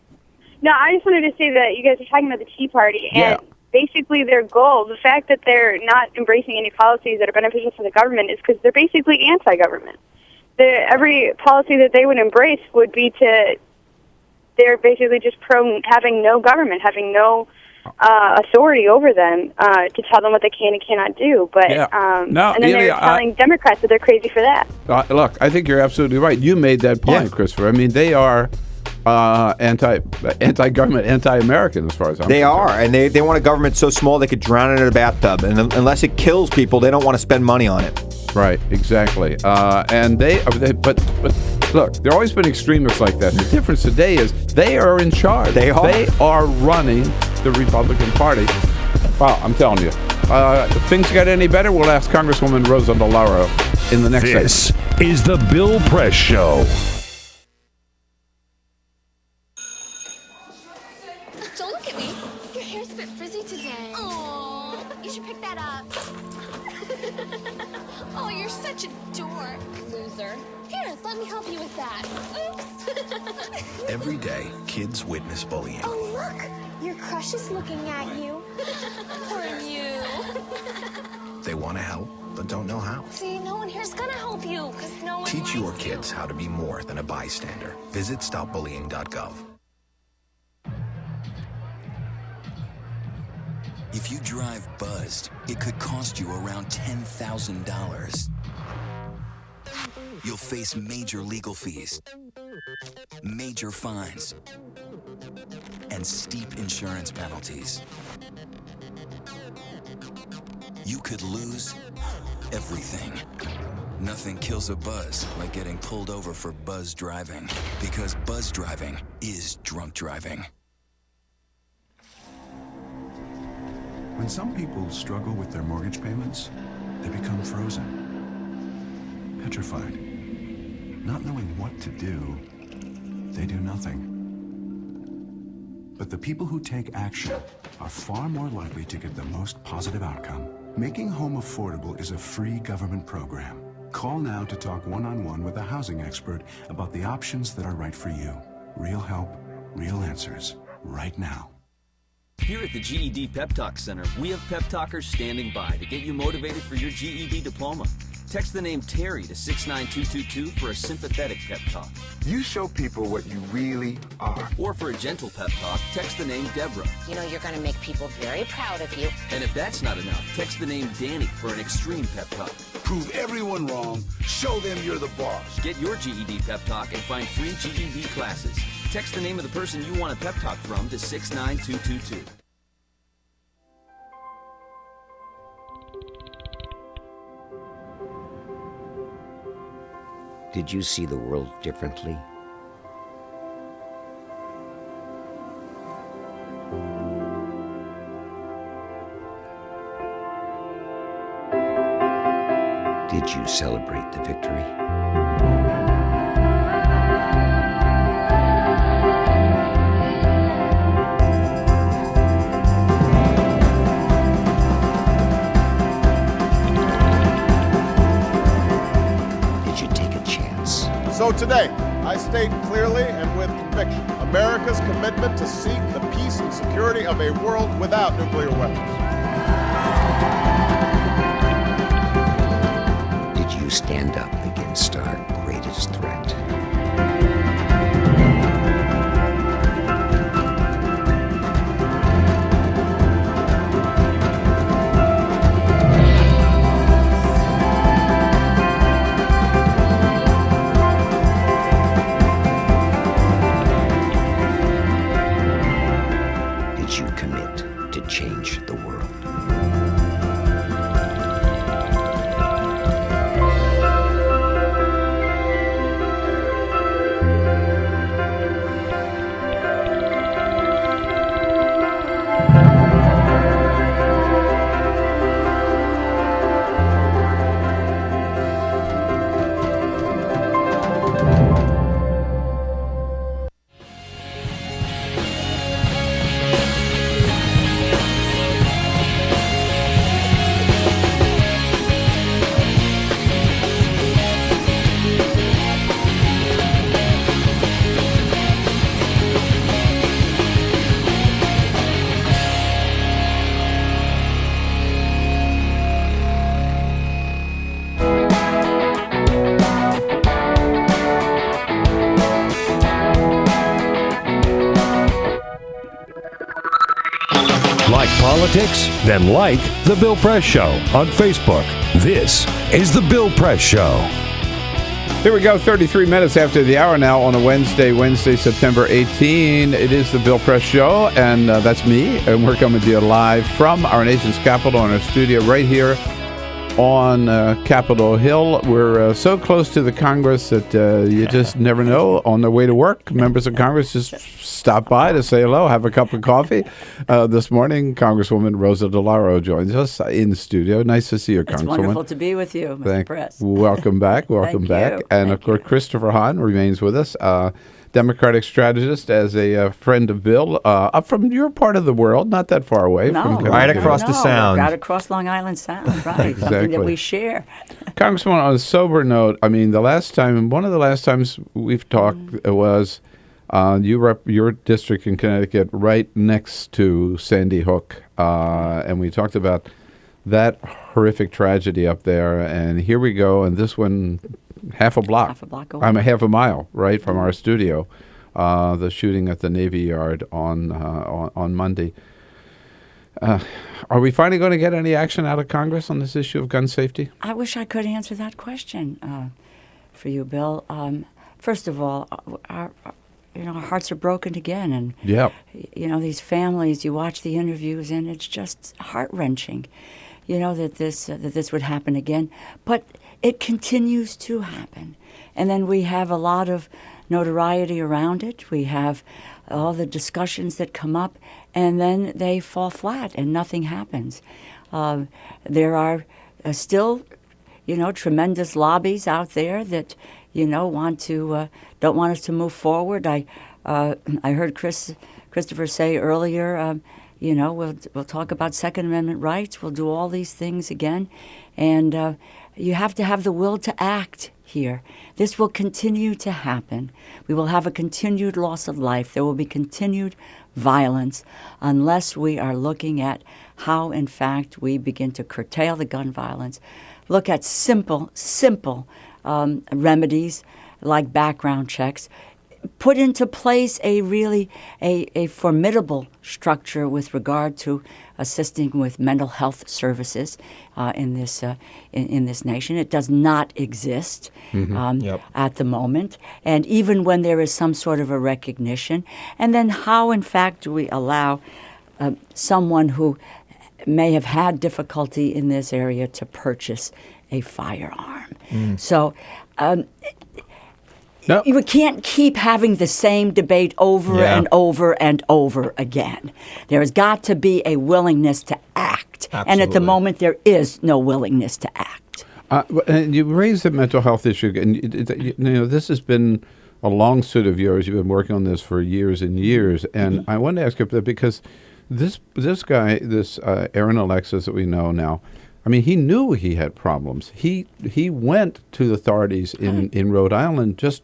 No, I just wanted to say that you guys are talking about the Tea Party, and basically their goal, the fact that they're not embracing any policies that are beneficial for the government is because they're basically anti-government. Every policy that they would embrace would be they're basically just pro having no government, having no authority over them to tell them what they can and cannot do. But and then they're telling Democrats that they're crazy for that. Look, I think you're absolutely right. You made that point, Christopher. I mean, they are anti-government, anti-American as far as I'm concerned. They are, and they want a government so small they could drown it in a bathtub. And unless it kills people, they don't want to spend money on it. Right, exactly. And but look, there have always been extremists like that. The difference today is they are in charge. They are running the Republican Party. Wow, I'm telling you. If things get any better, we'll ask Congresswoman Rosa DeLauro in the next segment. This is the Bill Press Show. Don't look at me. Your hair's a bit frizzy today. Oh, you should pick that up. Oh, you're such a dork, loser. Here, let me help you with that. Oops. Every day, kids witness bullying. Oh, look. Your crush is looking at you. Poor you. They want to help, but don't know how. See, no one here's gonna help you, because no one Teach your kids how to be more than a bystander. Visit stopbullying.gov. If you drive buzzed, it could cost you around $10,000. You'll face major legal fees, major fines, and steep insurance penalties. You could lose everything. Nothing kills a buzz like getting pulled over for buzz driving, because buzz driving is drunk driving. When some people struggle with their mortgage payments, they become frozen, petrified. Not knowing what to do, they do nothing. But the people who take action are far more likely to get the most positive outcome. Making home affordable is a free government program. Call now to talk one-on-one with a housing expert about the options that are right for you. Real help, real answers, right now. Here at the GED Pep Talk Center, we have pep talkers standing by to get you motivated for your GED diploma. Text the name Terry to 69222 for a sympathetic pep talk. You show people what you really are. Or for a gentle pep talk, text the name Deborah. You know you're going to make people very proud of you. And if that's not enough, text the name Danny for an extreme pep talk. Prove everyone wrong. Show them you're the boss. Get your GED pep talk and find free GED classes. Text the name of the person you want a pep talk from to 69222. Did you see the world differently? Did you celebrate the victory? So today, I state clearly and with conviction America's commitment to seek the peace and security of a world without nuclear weapons. Did you stand up against our greatest threat? Change the world. Like politics? Then like The Bill Press Show on Facebook. This is The Bill Press Show. Here we go, 33 minutes after the hour now on a Wednesday, September 18. It is The Bill Press Show, and that's me, and we're coming to you live from our nation's capital in our studio right here on Capitol Hill. We're so close to the Congress that you just never know. On their way to work, members of Congress just stop by to say hello, have a cup of coffee. This morning, Congresswoman Rosa DeLauro joins us in the studio. Nice to see you, Congresswoman. It's wonderful to be with you, Mr. Press. Welcome back. Welcome back. You. And, of course, Christopher Hahn remains with us. Democratic strategist, as a friend of Bill, up from your part of the world, not that far away. From right across the Sound. Right across Long Island Sound, right. Exactly. Something that we share. Congressman, on a sober note, I mean, one of the last times we've talked was your district in Connecticut right next to Sandy Hook, and we talked about that horrific tragedy up there, and here we go, and this one... Half a block away. I'm a half a mile right from our studio. The shooting at the Navy Yard on Monday. Are we finally going to get any action out of Congress on this issue of gun safety? I wish I could answer that question for you, Bill. First of all, our hearts are broken again, and these families. You watch the interviews, and it's just heart-wrenching. That this would happen again, but it continues to happen. And then we have a lot of notoriety around it. We have all the discussions that come up, and then they fall flat and nothing happens. There are still, tremendous lobbies out there that, don't want us to move forward. I heard Christopher say earlier, we'll talk about Second Amendment rights. We'll do all these things again. And you have to have the will to act here. This will continue to happen. We will have a continued loss of life. There will be continued violence unless we are looking at how, in fact, we begin to curtail the gun violence, look at simple remedies like background checks, put into place a really a formidable structure with regard to assisting with mental health services in this nation. It does not exist at the moment, and even when there is some sort of a recognition, and then how, in fact, do we allow someone who may have had difficulty in this area to purchase a firearm? So. No. We can't keep having the same debate over and over and over again. There has got to be a willingness to act. Absolutely. And at the moment, there is no willingness to act. And you raised the mental health issue, and this has been a long suit of yours. You've been working on this for years and years, and I wanted to ask you because this guy, Aaron Alexis that we know now, I mean, he knew he had problems. He went to the authorities in Rhode Island just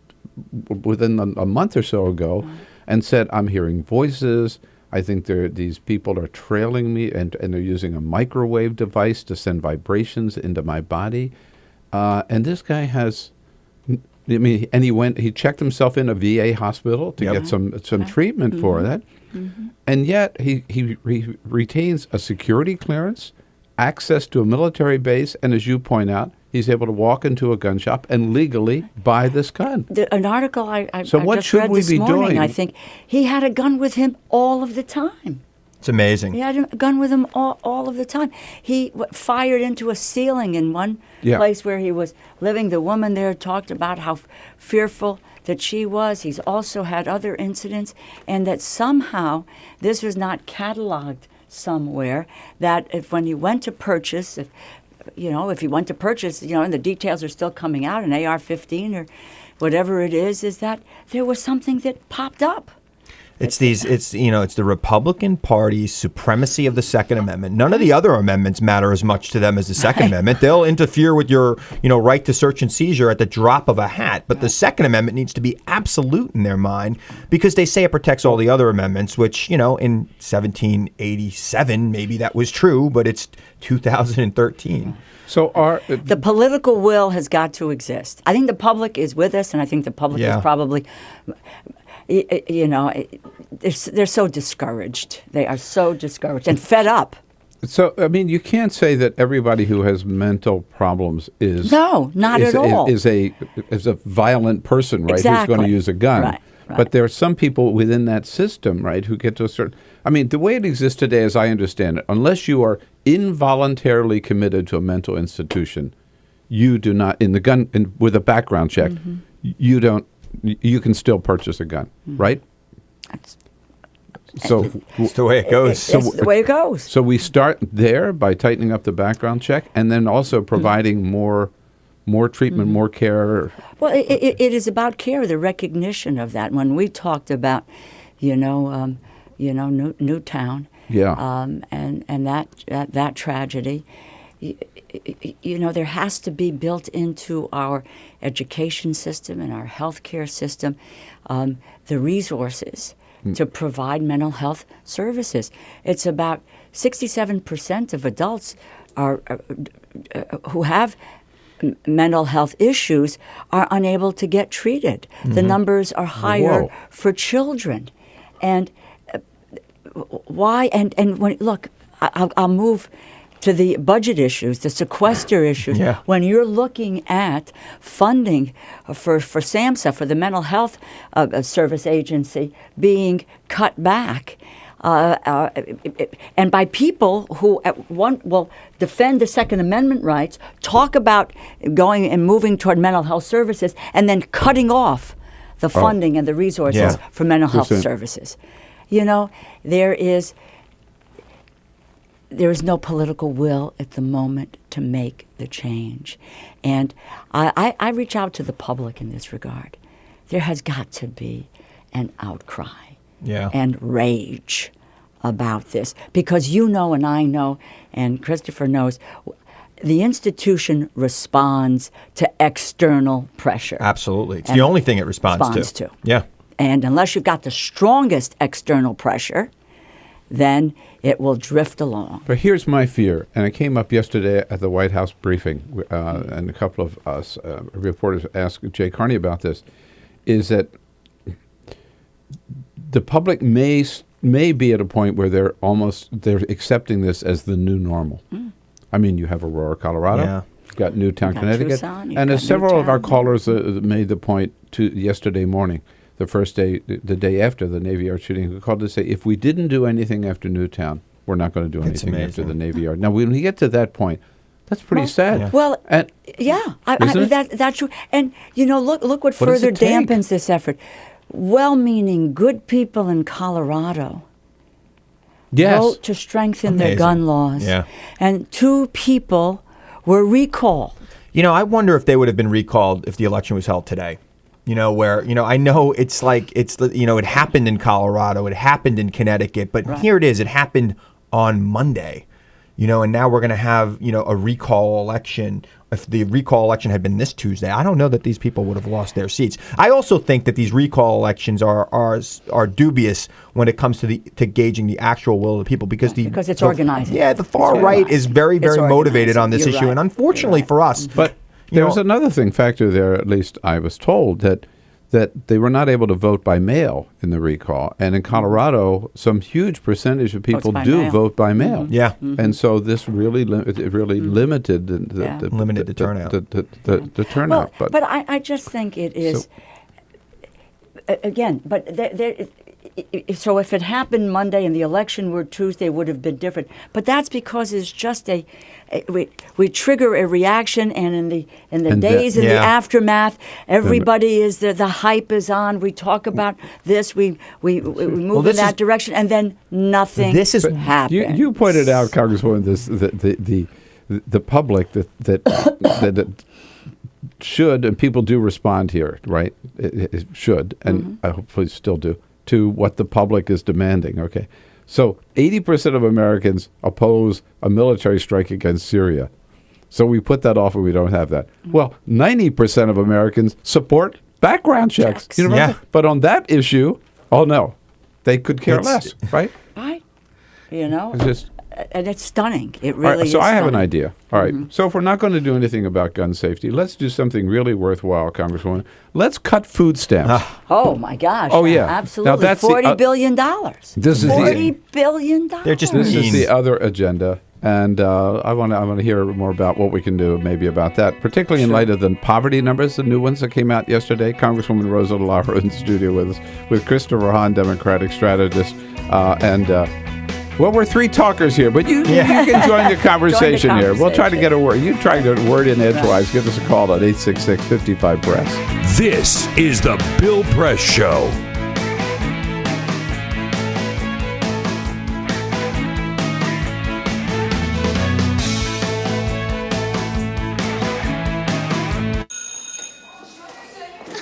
within a month or so ago and said, I'm hearing voices. I think these people are trailing me, and they're using a microwave device to send vibrations into my body. And this guy has, and he checked himself in a VA hospital to get some treatment for that. And yet he retains a security clearance, access to a military base, and as you point out, he's able to walk into a gun shop and legally buy this gun. An article I what just should read we this be morning, doing? I think, he had a gun with him all of the time. It's amazing. He had a gun with him all of the time. He fired into a ceiling in one place where he was living. The woman there talked about how fearful that she was. He's also had other incidents, and that somehow this was not cataloged somewhere, that when he went to purchase, if he went to purchase, and the details are still coming out, an AR-15 or whatever it is that there was something that popped up. It's the Republican Party's supremacy of the Second Amendment. None of the other amendments matter as much to them as the Second Amendment. They'll interfere with your, right to search and seizure at the drop of a hat. But the Second Amendment needs to be absolute in their mind because they say it protects all the other amendments, which, in 1787, maybe that was true, but it's 2013. So the political will has got to exist. I think the public is with us, and I think the public is probably... they're so discouraged. They are so discouraged and fed up. So, I mean, you can't say that everybody who has mental problems is at all. Is a violent person, right? Exactly. Who's going to use a gun. Right. But there are some people within that system, right, who get to a certain. I mean, the way it exists today, as I understand it, unless you are involuntarily committed to a mental institution, you do not with a background check. You don't. You can still purchase a gun, right? So it's the way it goes. It's the way it goes. So we start there by tightening up the background check, and then also providing more treatment, more care. Well, it is about care, the recognition of that. When we talked about, Newtown, and that tragedy. There has to be built into our education system and our healthcare system the resources to provide mental health services. It's about 67% of adults who have mental health issues are unable to get treated. The numbers are higher for children. And why? And when I'll move to the budget issues, the sequester issues. When you're looking at funding for SAMHSA, for the Mental Health Service Agency, being cut back, and by people who will defend the Second Amendment rights, talk about going and moving toward mental health services, and then cutting off the funding and the resources for mental health services. There is no political will at the moment to make the change. And I reach out to the public in this regard. There has got to be an outcry and rage about this. Because and I know, and Christopher knows, the institution responds to external pressure. Absolutely. It's the only thing it responds to. Yeah. And unless you've got the strongest external pressure, then it will drift along. But here's my fear, and it came up yesterday at the White House briefing, and a couple of us reporters asked Jay Carney about this, is that the public may be at a point where they're accepting this as the new normal. I mean, you have Aurora, Colorado. Yeah. You've got Newtown, Connecticut. Tucson, and as several of our callers made the point to yesterday morning, the first day, the day after the Navy Yard shooting, who called to say, if we didn't do anything after Newtown, we're not going to do anything after the Navy Yard. Now, when we get to that point, that's pretty sad. Yeah. Well, that's true. And, look what further dampens this effort. Well-meaning, good people in Colorado vote to strengthen their gun laws. Yeah. And 2 people were recalled. I wonder if they would have been recalled if the election was held today. Where, I know it happened in Colorado, it happened in Connecticut, but here it is, it happened on Monday, and now we're going to have, a recall election. If the recall election had been this Tuesday, I don't know that these people would have lost their seats. I also think that these recall elections are dubious when it comes to gauging the actual will of the people because it's organized. Yeah, the far right is very, very motivated on this issue, and unfortunately for us, but there was another factor there, at least I was told, that they were not able to vote by mail in the recall. And in Colorado, some huge percentage of people vote by mail. Mm-hmm. Yeah. Mm-hmm. And so this really limited the turnout. The turnout. Well, but I just think it is, again, but so if it happened Monday and the election were Tuesday, it would have been different. But that's because it's just we trigger a reaction, and in the days in the aftermath, everybody is the hype is on. We talk about this, we move in that direction, and then nothing happens. You pointed out, Congresswoman, the public that should, and people do respond here, right? It should, and I hopefully still do, to what the public is demanding. Okay, so 80% of Americans oppose a military strike against Syria. So we put that off and we don't have that. Well, 90% of Americans support background checks. But on that issue, oh no, they could care less, right? Right. It's just, and it's stunning. It really is. So I have an idea. All right. So if we're not going to do anything about gun safety, let's do something really worthwhile, Congresswoman. Let's cut food stamps. Oh my gosh. Oh yeah. Absolutely. Now that's $40 billion. This is $40 billion. This is the other agenda. And I want to hear more about what we can do maybe about that, particularly in light of the poverty numbers, the new ones that came out yesterday. Congresswoman Rosa DeLauro in the studio with us, with Christopher Hahn, Democratic strategist, well, we're 3 talkers here, but you can join the conversation here. We'll try to get a word. You try to word in edgewise. Give us a call at 866-55-PRESS. This is the Bill Press Show.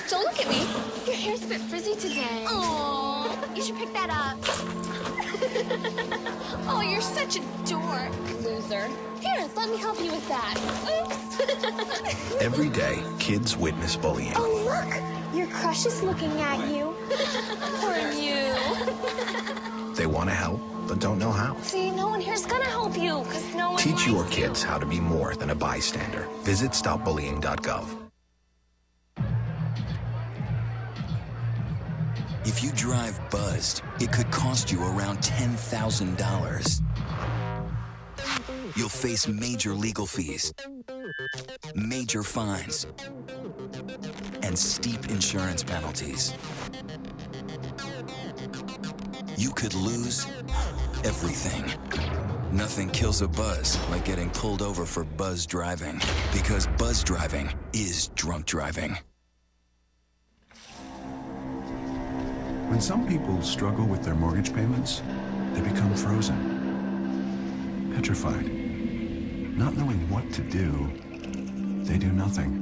Don't look at me. Your hair's a bit frizzy today. Oh, you should pick that up. Oh, you're such a dork, loser. Here, let me help you with that. Oops. Every day, kids witness bullying. Oh, look. Your crush is looking at you. Poor you. They want to help, but don't know how. See, no one here's gonna help you, because no one Teach your kids how to be more than a bystander. Visit stopbullying.gov. If you drive buzzed, it could cost you around $10,000. You'll face major legal fees, major fines, and steep insurance penalties. You could lose everything. Nothing kills a buzz like getting pulled over for buzz driving, because buzz driving is drunk driving. When some people struggle with their mortgage payments, they become frozen, petrified. Not knowing what to do, they do nothing.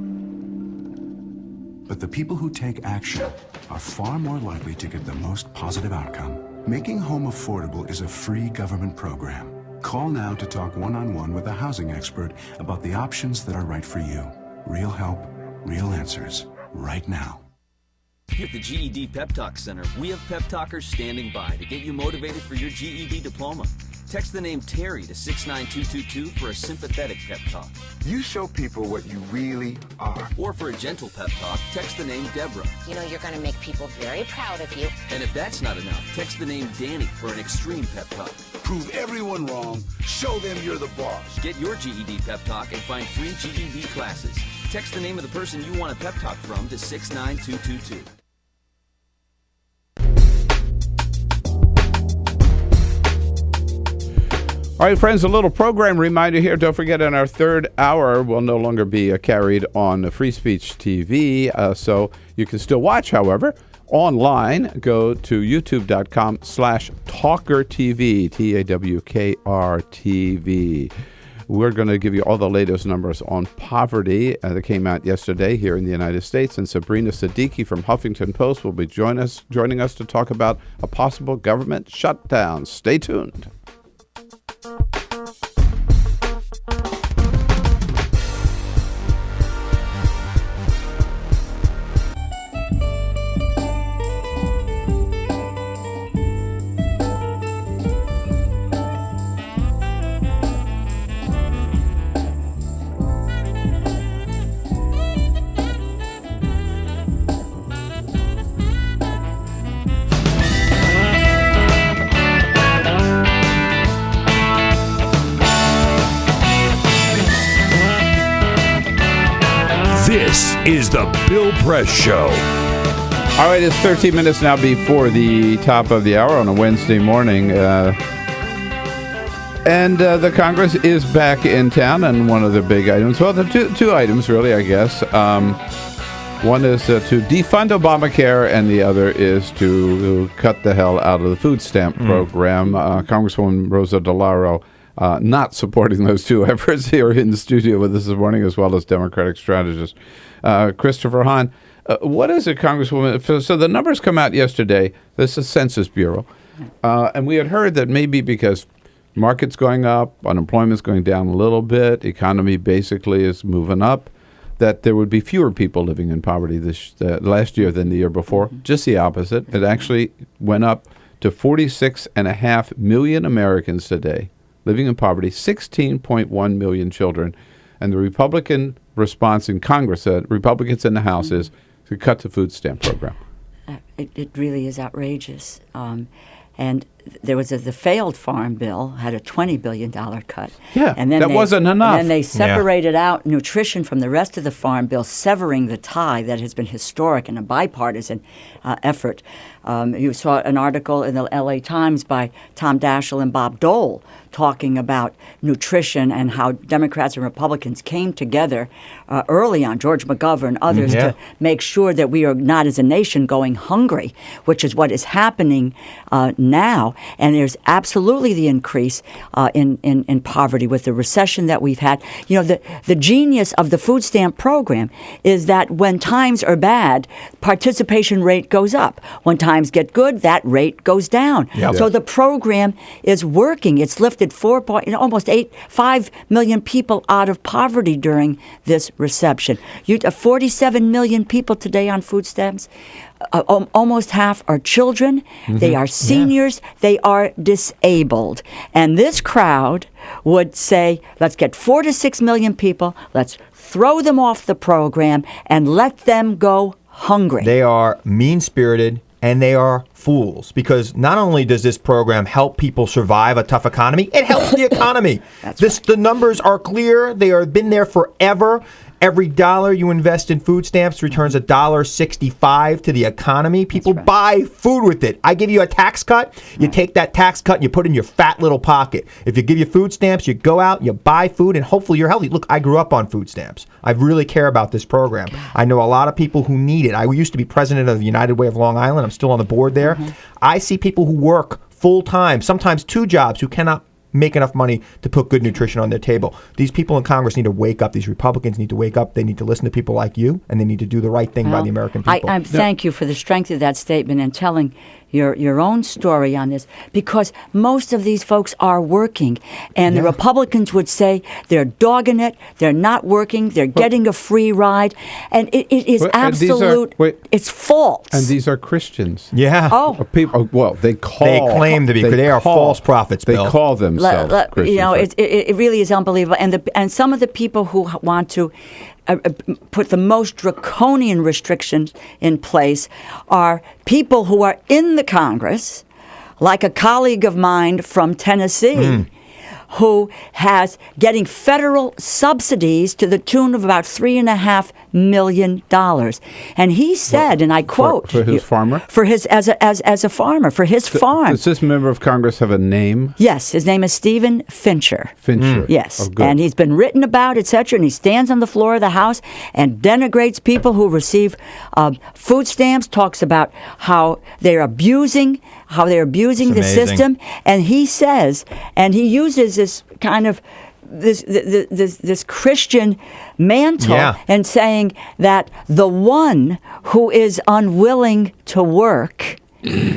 But the people who take action are far more likely to get the most positive outcome. Making home affordable is a free government program. Call now to talk one-on-one with a housing expert about the options that are right for you. Real help, real answers, right now. Here at the GED Pep Talk Center, we have pep talkers standing by to get you motivated for your GED diploma. Text the name Terry to 69222 for a sympathetic pep talk. You show people what you really are. Or for a gentle pep talk, text the name Deborah. You know you're going to make people very proud of you. And if that's not enough, text the name Danny for an extreme pep talk. Prove everyone wrong. Show them you're the boss. Get your GED pep talk and find free GED classes. Text the name of the person you want a pep talk from to 69222. All right, friends, a little program reminder here. Don't forget, in our third hour, will no longer be carried on Free Speech TV, so you can still watch, however, online. Go to youtube.com/TawkrTV, TAWKRTV. We're going to give you all the latest numbers on poverty that came out yesterday here in the United States. And Sabrina Siddiqui from Huffington Post will be joining us to talk about a possible government shutdown. Stay tuned. This is the Bill Press Show. All right, it's 13 minutes now before the top of the hour on a Wednesday morning. And the Congress is back in town, and one of the big items, well, the two items, really, I guess. One is to defund Obamacare, and the other is to cut the hell out of the food stamp program. Congresswoman Rosa DeLauro not supporting those two efforts here in the studio with us this morning, as well as Democratic strategist Christopher Hahn. What is it, Congresswoman? So the numbers come out yesterday. This is Census Bureau. And we had heard that maybe because market's going up, unemployment's going down a little bit, economy basically is moving up, that there would be fewer people living in poverty this last year than the year before. Just the opposite. It actually went up to 46.5 million Americans today living in poverty, 16.1 million children. And the Republican response in Congress, Republicans in the House, is to cut the food stamp program. It really is outrageous. And there was the failed farm bill had a $20 billion cut. Yeah, and then that wasn't enough. And then they separated out nutrition from the rest of the farm bill, severing the tie that has been historic and a bipartisan effort. You saw an article in the LA Times by Tom Daschle and Bob Dole talking about nutrition and how Democrats and Republicans came together early on, George McGovern, others, to make sure that we are not as a nation going hungry, which is what is happening now. And there's absolutely the increase in poverty with the recession that we've had. You know, the genius of the food stamp program is that when times are bad, participation rate goes up. When times get good, that rate goes down. Yep. So the program is working. It's lifted almost 5 million people out of poverty during this reception. 47 million people today on food stamps. Almost half are children. They are seniors. They are disabled. And this crowd would say, let's get 4 to 6 million people. Let's throw them off the program and let them go hungry. They are mean-spirited and they are fools, because not only does this program help people survive a tough economy, it helps the economy. The numbers are clear. They have been there forever. Every dollar you invest in food stamps returns $1.65 to the economy. People buy food with it. I give you a tax cut. You take that tax cut and you put it in your fat little pocket. If you give you food stamps, you go out, you buy food, and hopefully you're healthy. Look, I grew up on food stamps. I really care about this program. I know a lot of people who need it. I used to be president of the United Way of Long Island. I'm still on the board there. I see people who work full-time, sometimes 2 jobs, who cannot make enough money to put good nutrition on their table. These people in Congress need to wake up. These Republicans need to wake up. They need to listen to people like you, and they need to do the right thing by the American people. I thank you for the strength of that statement and telling your own story on this, because most of these folks are working, and the Republicans would say they're dogging it, they're not working, they're getting a free ride, and it is absolute. It's false. And these are Christians. Yeah. People. Well, they claim to be. They are false prophets. They Bill. call themselves Christians. You know, it really is unbelievable. And some of the people who want to put the most draconian restrictions in place are people who are in the Congress, like a colleague of mine from Tennessee, who has getting federal subsidies to the tune of about $3.5 million. And he said, and I quote, for his farmer? For his as a farmer, for his farm. Does this member of Congress have a name? Yes, his name is Stephen Fincher. Fincher. Yes. Oh, good. And he's been written about, etc., and he stands on the floor of the House and denigrates people who receive food stamps, talks about how they're abusing the system. And he says, and he uses this kind of this Christian mantle and saying that the one who is unwilling to work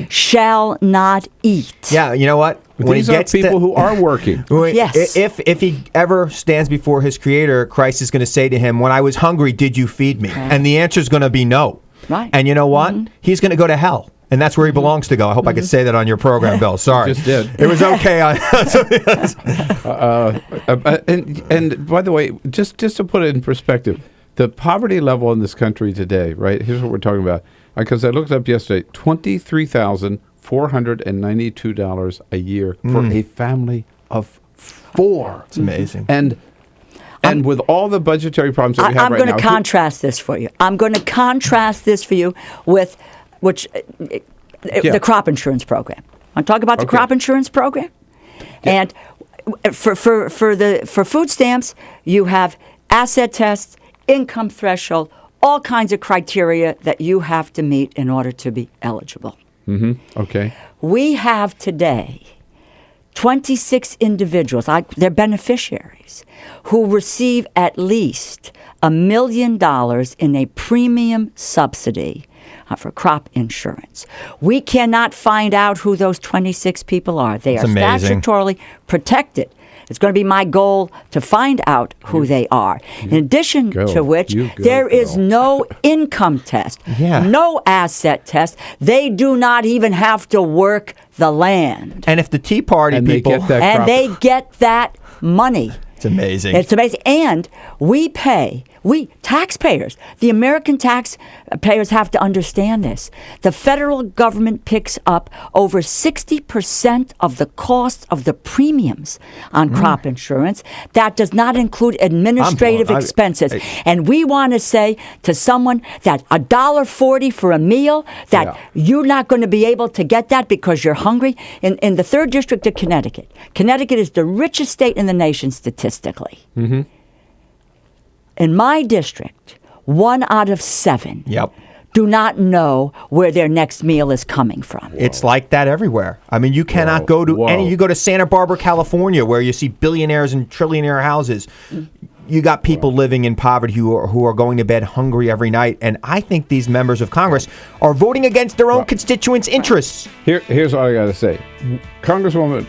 shall not eat. Yeah, you know what? When these are people who are working. Yes. If he ever stands before his Creator, Christ is going to say to him, "When I was hungry, did you feed me?" And the answer is going to be no. Right. And you know what? He's going to go to hell. And that's where he belongs to go. I hope I could say that on your program, Bill. Sorry. You just did. It was okay. And by the way, just to put it in perspective, the poverty level in this country today, right? Here's what we're talking about. Because I looked up yesterday, $23,492 a year for a family of 4. It's amazing. And with all the budgetary problems that we have I'm right now. going to contrast this for you. I'm going to contrast this for you with the crop insurance program. Want to talk about the crop insurance program? Yeah. And for food stamps, you have asset tests, income threshold, all kinds of criteria that you have to meet in order to be eligible. Okay. We have today 26 individuals, they're beneficiaries, who receive at least $1 million in a premium subsidy for crop insurance. We cannot find out who those 26 people are. They are statutorily protected. It's going to be my goal to find out who they are. In addition to which, there is no income test, no asset test. They do not even have to work the land. And if the Tea Party people... They get that money. It's amazing. It's amazing. And we taxpayers, the American taxpayers have to understand this. The federal government picks up over 60% of the cost of the premiums on crop insurance. That does not include administrative expenses. And we want to say to someone that $1.40 for a meal, that you're not going to be able to get that because you're hungry. In the 3rd District of Connecticut, Connecticut is the richest state in the nation statistically. In my district, 1 out of 7 do not know where their next meal is coming from. It's like that everywhere. I mean, you cannot go to you go to Santa Barbara, California, where you see billionaires and trillionaire houses. You got people living in poverty who are going to bed hungry every night. And I think these members of Congress are voting against their own constituents' interests. Here's all I got to say. Congresswoman,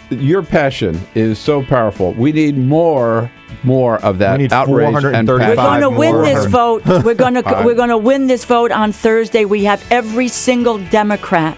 your passion is so powerful. We need more of that outrage and passion. We're going to win this vote. We're going to win this vote on Thursday. We have every single Democrat.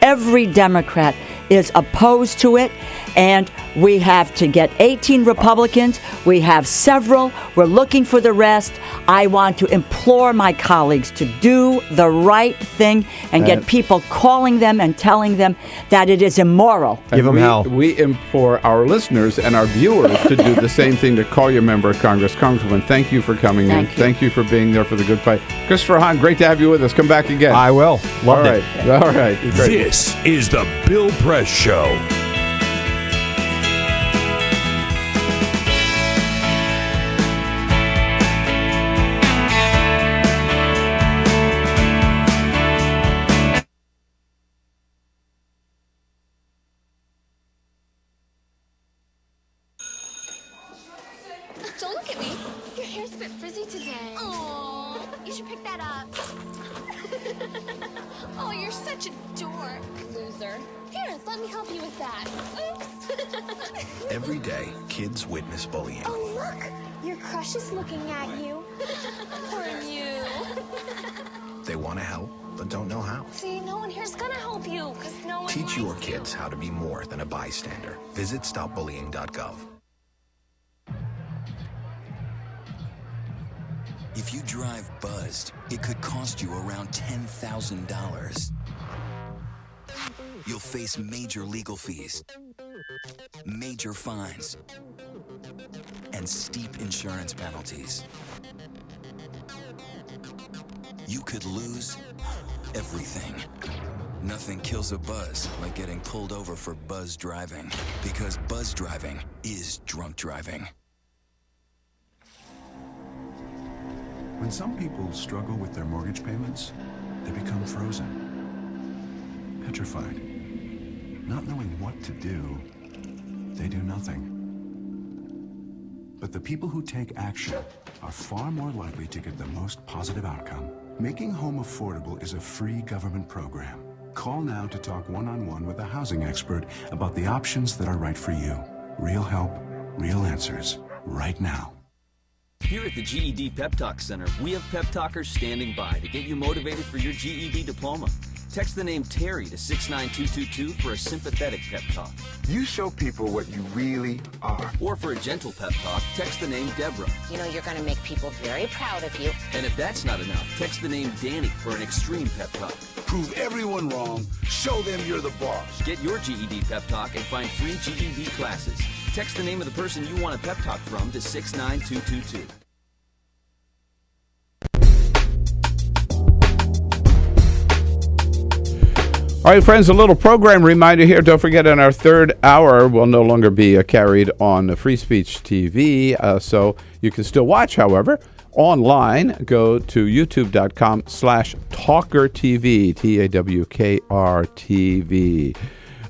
Every Democrat is opposed to it, and we have to get 18 Republicans. We have several. We're looking for the rest. I want to implore my colleagues to do the right thing and get people calling them and telling them that it is immoral. Give them hell. We implore our listeners and our viewers to do the same thing, to call your member of Congress. Congresswoman, thank you for coming in. Thank you for being there for the good fight. Christopher Hahn, great to have you with us. Come back again. I will. Loved it. All right. This is the Bill Press Show. Don't look at me. Your hair's a bit frizzy today. Oh, you should pick that up. Oh, you're such a dork, loser. Here, let me help you with that. Oops. Every day, kids witness bullying. Oh, look. Your crush is looking at you. Poor you. They want to help, but don't know how. See, no one here's gonna help you, because no one Teach likes your you. kids how to be more than a bystander. Visit stopbullying.gov. If you drive buzzed, it could cost you around $10,000. You'll face major legal fees, major fines, and steep insurance penalties. You could lose everything. Nothing kills a buzz like getting pulled over for buzz driving, because buzz driving is drunk driving. When some people struggle with their mortgage payments, they become frozen, petrified. Not knowing what to do, they do nothing. But the people who take action are far more likely to get the most positive outcome. Making home affordable is a free government program. Call now to talk one-on-one with a housing expert about the options that are right for you. Real help, real answers, right now. Here at the GED Pep Talk Center, we have pep talkers standing by to get you motivated for your GED diploma. Text the name Terry to 69222 for a sympathetic pep talk. You show people what you really are. Or for a gentle pep talk, text the name Deborah. You know you're going to make people very proud of you. And if that's not enough, text the name Danny for an extreme pep talk. Prove everyone wrong. Show them you're the boss. Get your GED pep talk and find free GED classes. Text the name of the person you want a pep talk from to 69222. All right, friends, a little program reminder here. Don't forget, in our third hour will no longer be carried on Free Speech TV, so you can still watch, however, online. Go to youtube.com/TawkrTV, TawkrTV.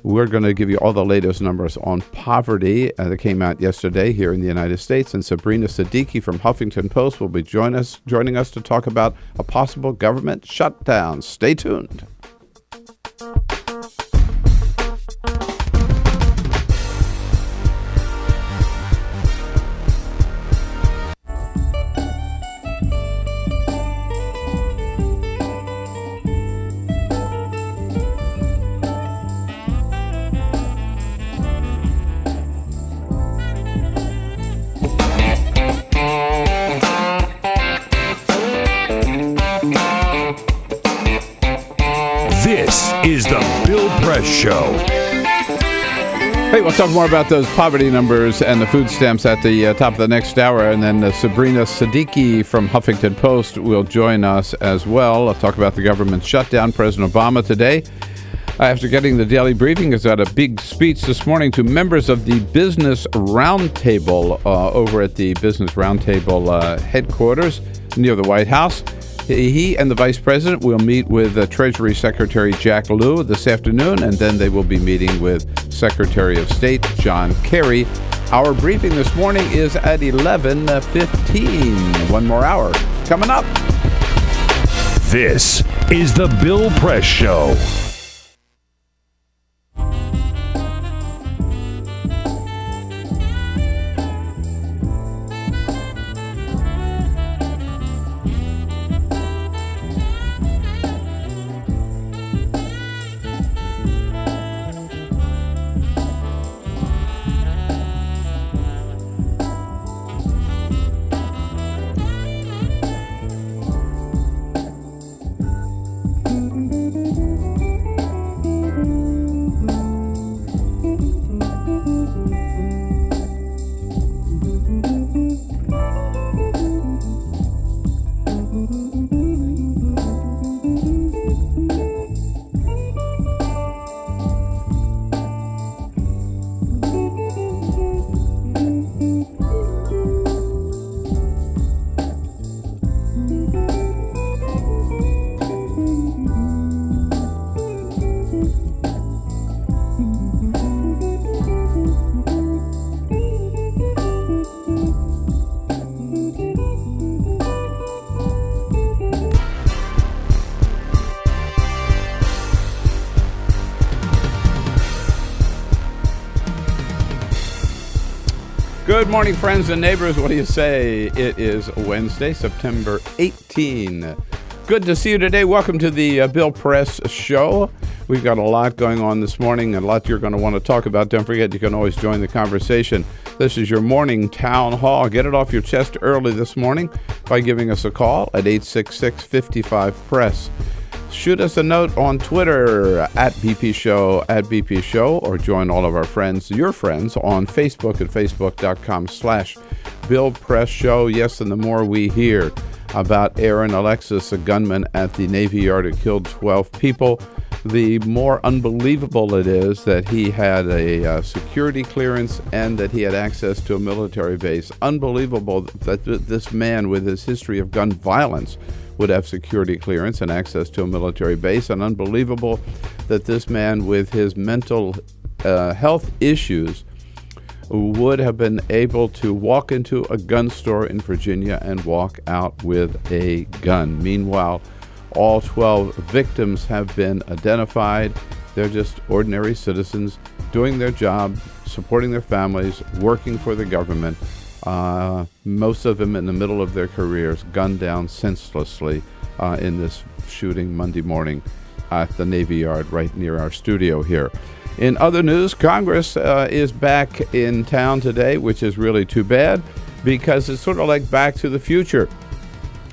We're going to give you all the latest numbers on poverty that came out yesterday here in the United States. And Sabrina Siddiqui from Huffington Post will be joining us to talk about a possible government shutdown. Stay tuned. This is the Bill Press Show. Hey, we'll talk more about those poverty numbers and the food stamps at the top of the next hour. And then Sabrina Siddiqui from Huffington Post will join us as well. I'll talk about the government shutdown. President Obama today, after getting the daily briefing, has had a big speech this morning to members of the Business Roundtable over at the Business Roundtable headquarters near the White House. He and the Vice President will meet with Treasury Secretary Jack Lew this afternoon, and then they will be meeting with Secretary of State John Kerry. Our briefing this morning is at 11:15. One more hour coming up. This is the Bill Press Show. Good morning, friends and neighbors. What do you say? It is Wednesday, September 18. Good to see you today. Welcome to the Bill Press Show. We've got a lot going on this morning and a lot you're going to want to talk about. Don't forget, you can always join the conversation. This is your morning town hall. Get it off your chest early this morning by giving us a call at 866-55-PRESS. Shoot us a note on Twitter at BP Show, or join all of our friends, your friends, on Facebook at facebook.com/Bill Press Show. Yes, and the more we hear about Aaron Alexis, a gunman at the Navy Yard who killed 12 people, the more unbelievable it is that he had a security clearance and that he had access to a military base. Unbelievable that this man with his history of gun violence would have security clearance and access to a military base, and unbelievable that this man with his mental health issues would have been able to walk into a gun store in Virginia and walk out with a gun. Meanwhile, all 12 victims have been identified. They're just ordinary citizens doing their job, supporting their families, working for the government. Most of them in the middle of their careers, gunned down senselessly in this shooting Monday morning at the Navy Yard right near our studio here. In other news, Congress is back in town today, which is really too bad because it's sort of like Back to the Future.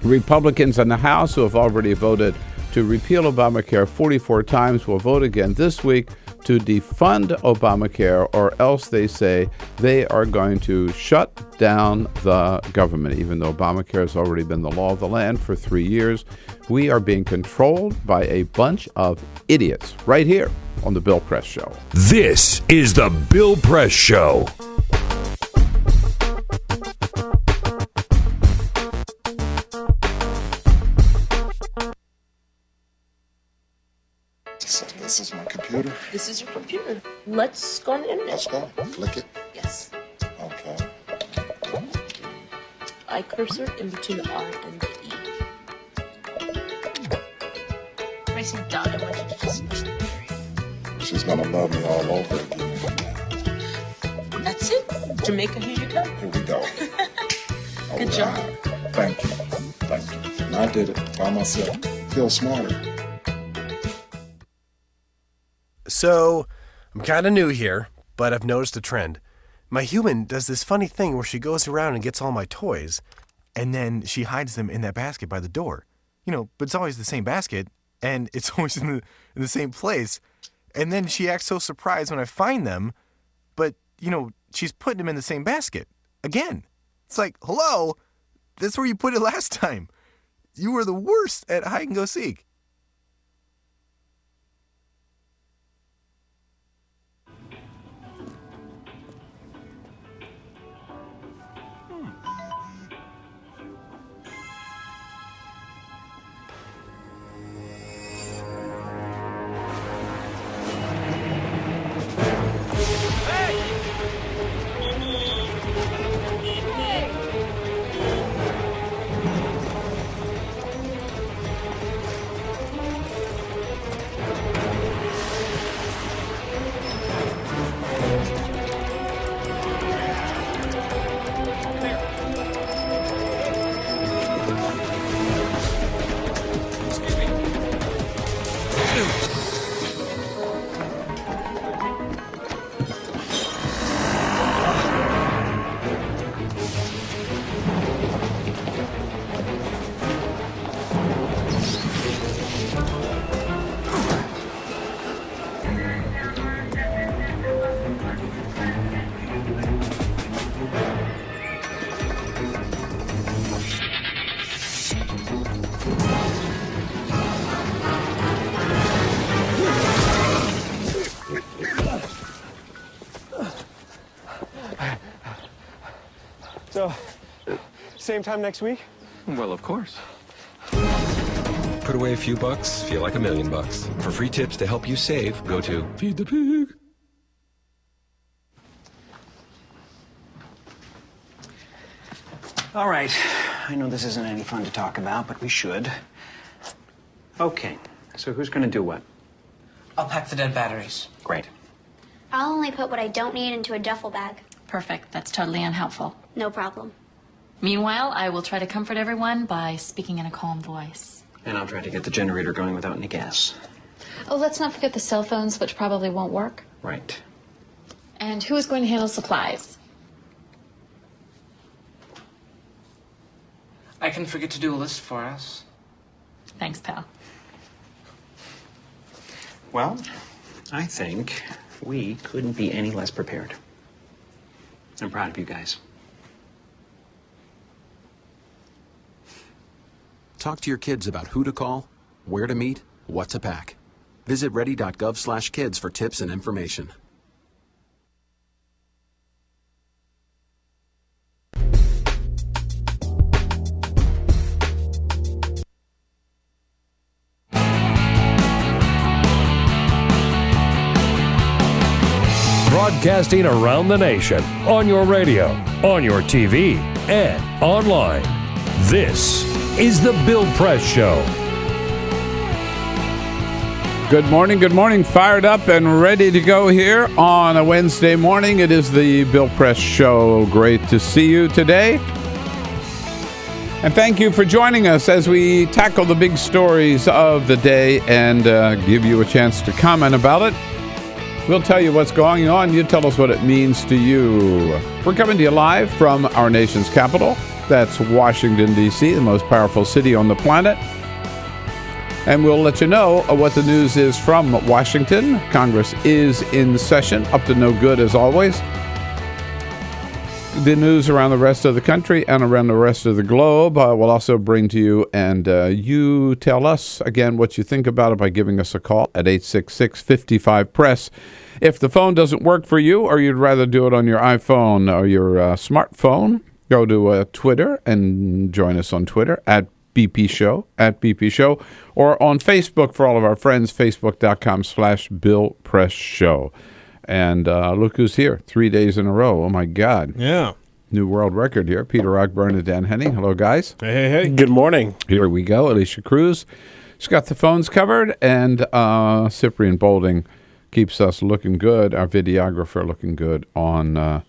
Republicans in the House who have already voted to repeal Obamacare 44 times will vote again this week to defund Obamacare, or else they say they are going to shut down the government. Even though Obamacare has already been the law of the land for 3 years, we are being controlled by a bunch of idiots right here on the Bill Press Show. This is the Bill Press Show. So this is my computer. This is your computer. Let's go on the internet. Let's go. Click it. Yes. Okay. I cursor in between the R and the E. Pressing down, I want you to just push the period. She's gonna love me all over again. That's it. Jamaica, here you come. Here we go. Good job. Thank you. Thank you. And I did it by myself. Feel smarter. So, I'm kind of new here, but I've noticed a trend. My human does this funny thing where she goes around and gets all my toys, and then she hides them in that basket by the door. You know, but it's always the same basket, and it's always in the same place. And then she acts so surprised when I find them, but, you know, she's putting them in the same basket. Again. It's like, hello? That's where you put it last time. You were the worst at hide and go seek. So, same time next week? Well, of course. Put away a few bucks, feel like $1 million. For free tips to help you save, go to Feed the Pig. All right. I know this isn't any fun to talk about, but we should. Okay. So who's going to do what? I'll pack the dead batteries. Great. I'll only put what I don't need into a duffel bag. Perfect. That's totally unhelpful. No problem. Meanwhile, I will try to comfort everyone by speaking in a calm voice. And I'll try to get the generator going without any gas. Oh, let's not forget the cell phones, which probably won't work. Right. And who is going to handle supplies? I can forget to do a list for us. Thanks, pal. Well, I think we couldn't be any less prepared. I'm proud of you guys. Talk to your kids about who to call, where to meet, what to pack. Visit ready.gov/kids for tips and information. Broadcasting around the nation, on your radio, on your TV, and online. This is The Bill Press Show. Good morning. Fired up and ready to go here on a Wednesday morning. It is The Bill Press Show. Great to see you today. And thank you for joining us as we tackle the big stories of the day and give you a chance to comment about it. We'll tell you what's going on. You tell us what it means to you. We're coming to you live from our nation's capital. That's Washington, D.C., the most powerful city on the planet. And we'll let you know what the news is from Washington. Congress is in session, up to no good as always. The news around the rest of the country and around the rest of the globe we'll also bring to you, and you tell us, again, what you think about it by giving us a call at 866-55-PRESS. If the phone doesn't work for you, or you'd rather do it on your iPhone or your smartphone, go to Twitter and join us on Twitter at BP Show, or on Facebook for all of our friends, facebook.com/Bill Press Show. And look who's here, 3 days in a row. Oh, my God. Yeah. New world record here. Peter Rockburn and Dan Henning. Hello, guys. Hey. Good morning. Here we go. Alicia Cruz. She's got the phones covered. And Cyprian Bolding keeps us looking good, our videographer looking good on the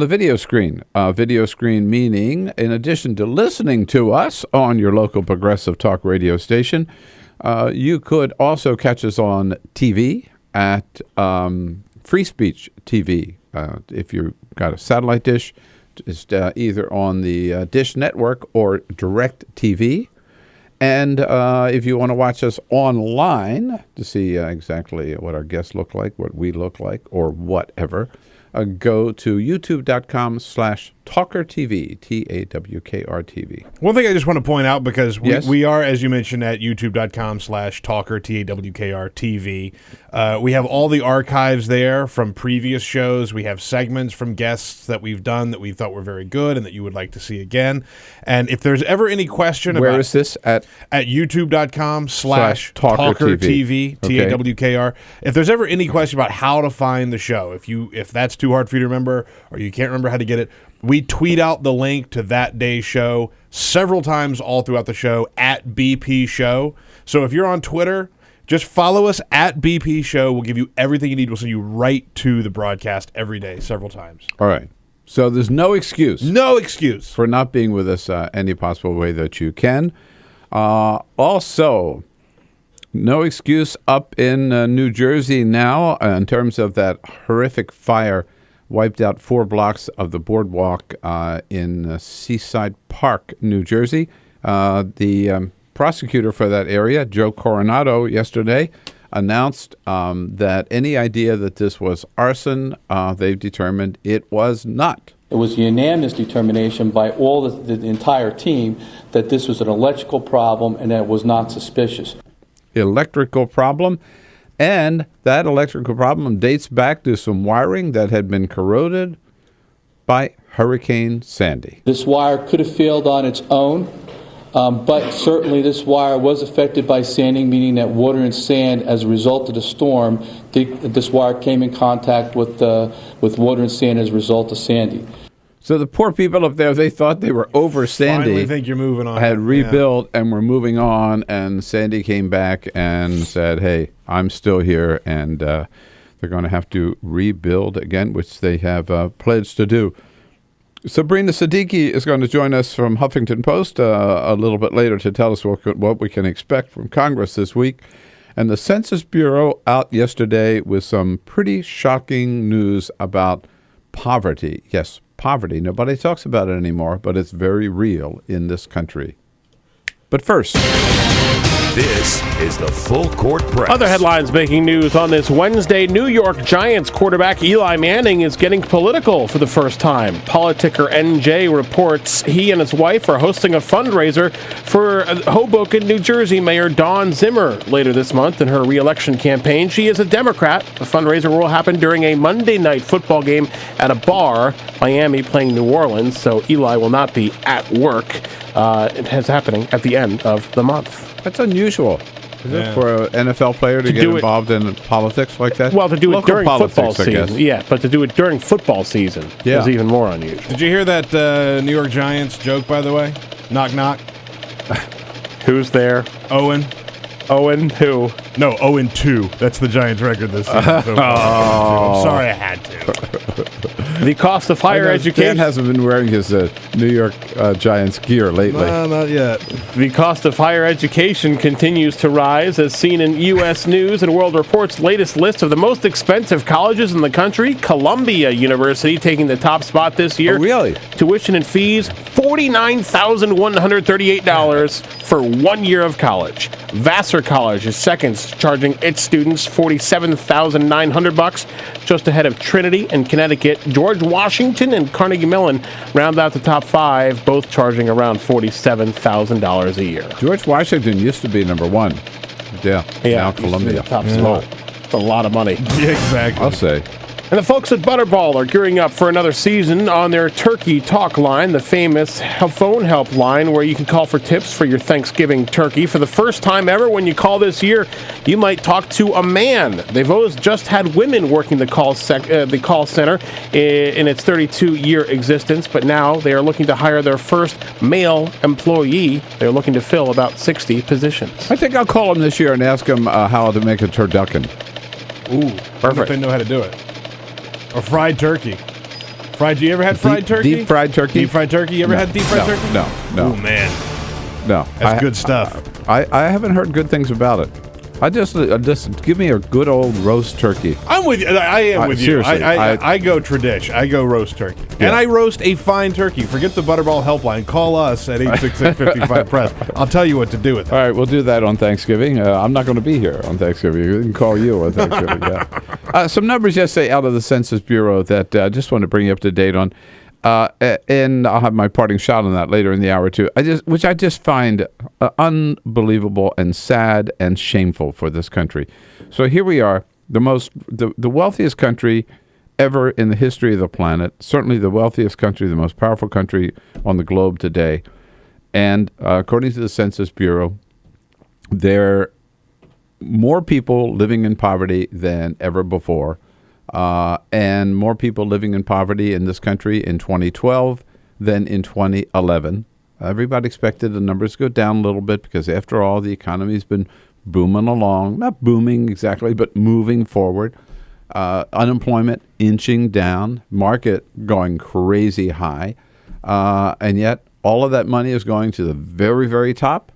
video screen. Video screen meaning, in addition to listening to us on your local progressive talk radio station, you could also catch us on TV at Free Speech TV. If you've got a satellite dish, it's either on the Dish Network or Direct TV. And if you want to watch us online to see exactly what our guests look like, what we look like, or whatever, go to youtube.com/TawkrTV, TawkrTV. One thing I just want to point out, because we are, as you mentioned, at youtube.com/Talker, TawkrTV. We have all the archives there from previous shows. We have segments from guests that we've done that we thought were very good and that you would like to see again. And if there's ever any question Where is this? At youtube.com/TawkrTV, TAWKR. If there's ever any question about how to find the show, if that's too hard for you to remember or you can't remember how to get it, we tweet out the link to that day's show several times all throughout the show at BP Show. So if you're on Twitter, just follow us at BP Show. We'll give you everything you need. We'll send you right to the broadcast every day, several times. All right. So there's no excuse. No excuse. For not being with us any possible way that you can. Also, no excuse up in New Jersey now in terms of that horrific fire wiped out 4 blocks of the boardwalk in Seaside Park, New Jersey. The prosecutor for that area, Joe Coronado, yesterday announced that any idea that this was arson, they've determined it was not. It was a unanimous determination by all the entire team that this was an electrical problem and that it was not suspicious. Electrical problem, and that electrical problem dates back to some wiring that had been corroded by Hurricane Sandy. This wire could have failed on its own, but certainly this wire was affected by sanding, meaning that water and sand, as a result of the storm, this wire came in contact with water and sand as a result of Sandy. So the poor people up there, they thought they were over Sandy. Finally think you're moving on. Had rebuilt and were moving on, and Sandy came back and said, hey, I'm still here, and they're They're going to have to rebuild again, which they have pledged to do. Sabrina Siddiqui is going to join us from Huffington Post a little bit later to tell us what we can expect from Congress this week. And the Census Bureau out yesterday with some pretty shocking news about poverty. Yes, poverty. Nobody talks about it anymore, but it's very real in this country. But first, this is the Full Court Press. Other headlines making news on this Wednesday. New York Giants quarterback Eli Manning is getting political for the first time. Politicker NJ reports he and his wife are hosting a fundraiser for Hoboken, New Jersey Mayor Dawn Zimmer later this month in her re-election campaign. She is a Democrat. The fundraiser will happen during a Monday night football game at a bar, Miami playing New Orleans, so Eli will not be at work. It is happening at the end of the month. That's unusual. Is it for an NFL player to get involved in politics like that? Well, to do it Local during politics, football I season. guess. Yeah, but to do it during football season is even more unusual. Did you hear that New York Giants joke, by the way? Knock, knock. Who's there? Owen. Owen who? No, 0-2. That's the Giants' record this season. So I'm sorry I had to. The cost of higher education. Dan hasn't been wearing his New York Giants gear lately. No, not yet. The cost of higher education continues to rise, as seen in U.S. News and World Report's latest list of the most expensive colleges in the country. Columbia University taking the top spot this year. Oh, really? Tuition and fees, $49,138 for 1 year of college. Vassar College is second, charging its students $47,900, just ahead of Trinity and Connecticut. George Washington and Carnegie Mellon round out the top five, both charging around $47,000 a year. George Washington used to be number one. Yeah. Now Columbia. Top spot. It's a lot of money. Yeah, exactly. I'll say. And the folks at Butterball are gearing up for another season on their Turkey Talk line, the famous phone help line where you can call for tips for your Thanksgiving turkey. For the first time ever, when you call this year, you might talk to a man. They've always just had women working the call center in its 32-year existence, but now they are looking to hire their first male employee. They're looking to fill about 60 positions. I think I'll call him this year and ask him how to make a turducken. Ooh, perfect. If they know how to do it. Or fried turkey. Fried? You ever had fried turkey? Deep fried turkey? Deep fried turkey? You ever had deep fried turkey? No. Oh, man. No. That's good stuff. I haven't heard good things about it. I just give me a good old roast turkey. I'm with you. I am with you. Seriously, I go tradish. I go roast turkey. Yeah. And I roast a fine turkey. Forget the Butterball helpline. Call us at 866-55-PRESS. I'll tell you what to do with it. All right, we'll do that on Thanksgiving. I'm not going to be here on Thanksgiving. We can call you on Thanksgiving, yeah. Some numbers yesterday out of the Census Bureau that I just want to bring you up to date on. And I'll have my parting shot on that later in the hour, too, which I just find unbelievable and sad and shameful for this country. So here we are, the wealthiest country ever in the history of the planet, certainly the wealthiest country, the most powerful country on the globe today. And according to the Census Bureau, there are more people living in poverty than ever before. And more people living in poverty in this country in 2012 than in 2011. Everybody expected the numbers to go down a little bit because, after all, the economy's been booming along. Not booming exactly, but moving forward. Unemployment inching down. Market going crazy high. And yet, all of that money is going to the very, very top.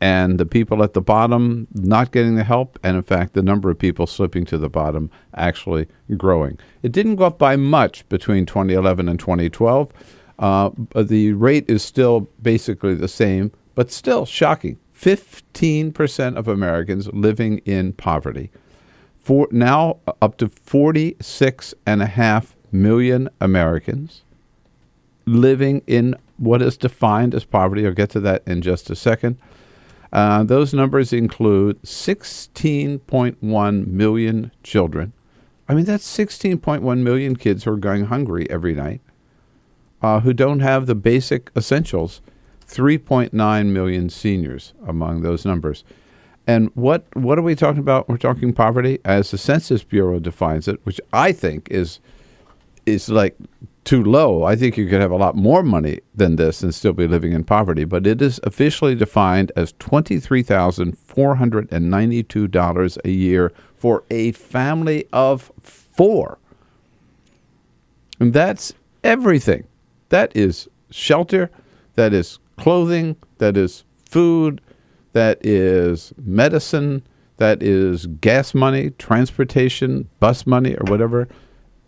And the people at the bottom not getting the help, and in fact, the number of people slipping to the bottom actually growing. It didn't go up by much between 2011 and 2012. The rate is still basically the same, but still shocking. 15% of Americans living in poverty. Now up to 46.5 million Americans living in what is defined as poverty. I'll get to that in just a second. Those numbers include 16.1 million children. I mean, that's 16.1 million kids who are going hungry every night, who don't have the basic essentials. 3.9 million seniors among those numbers. And what are we talking about? We're talking poverty as the Census Bureau defines it, which I think is like too low. I think you could have a lot more money than this and still be living in poverty. But it is officially defined as $23,492 a year for a family of 4. And that's everything. That is shelter, that is clothing, that is food, that is medicine, that is gas money, transportation, bus money, or whatever.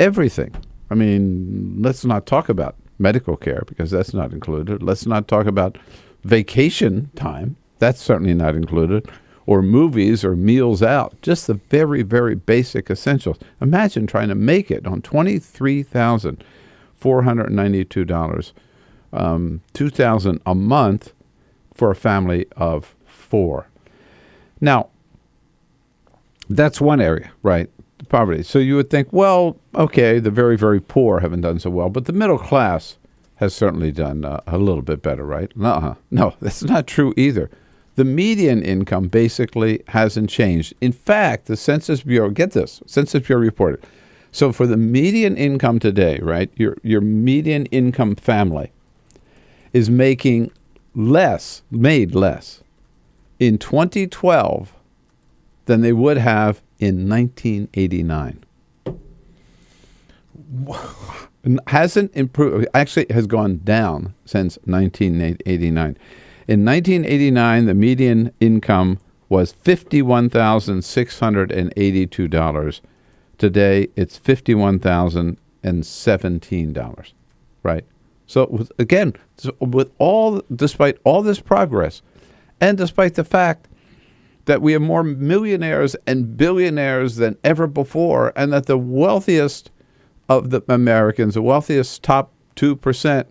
Everything. I mean, let's not talk about medical care because that's not included. Let's not talk about vacation time. That's certainly not included. Or movies or meals out. Just the very, very basic essentials. Imagine trying to make it on $23,492, $2,000 a month for a family of 4. Now, that's one area, right? Poverty. So you would think, well, okay, the very, very poor haven't done so well, but the middle class has certainly done a little bit better, right? No, that's not true either. The median income basically hasn't changed. In fact, the Census Bureau, get this, Census Bureau reported. So for the median income today, right, your median income family is made less in 2012 than they would have in 1989. Hasn't improved. Actually, has gone down since 1989. In 1989, the median income was $51,682. Today, it's $51,017. Right. So again, despite all this progress, and despite the fact that we have more millionaires and billionaires than ever before, and that the wealthiest of the Americans, the wealthiest top 2%,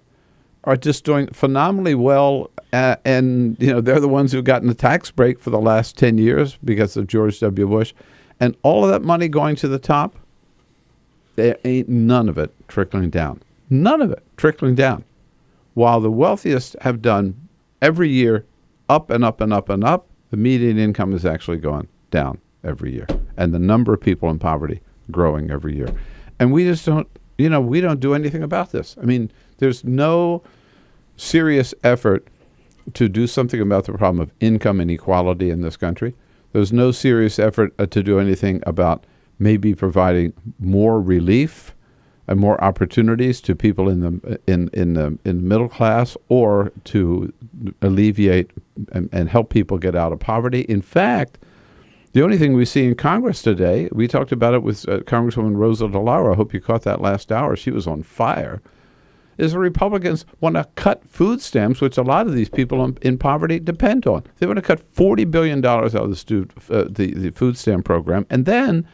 are just doing phenomenally well, and they're the ones who've gotten the tax break for the last 10 years because of George W. Bush, and all of that money going to the top, there ain't none of it trickling down. None of it trickling down. While the wealthiest have done every year up and up and up and up, the median income is actually going down every year, and the number of people in poverty growing every year. And we just don't, we don't do anything about this. I mean, there's no serious effort to do something about the problem of income inequality in this country. There's no serious effort to do anything about maybe providing more relief and more opportunities to people in the middle class, or to alleviate and help people get out of poverty. In fact, the only thing we see in Congress today, we talked about it with Congresswoman Rosa DeLauro. I hope you caught that last hour. She was on fire. Is the Republicans want to cut food stamps, which a lot of these people in poverty depend on. They want to cut $40 billion out of the food stamp program, and then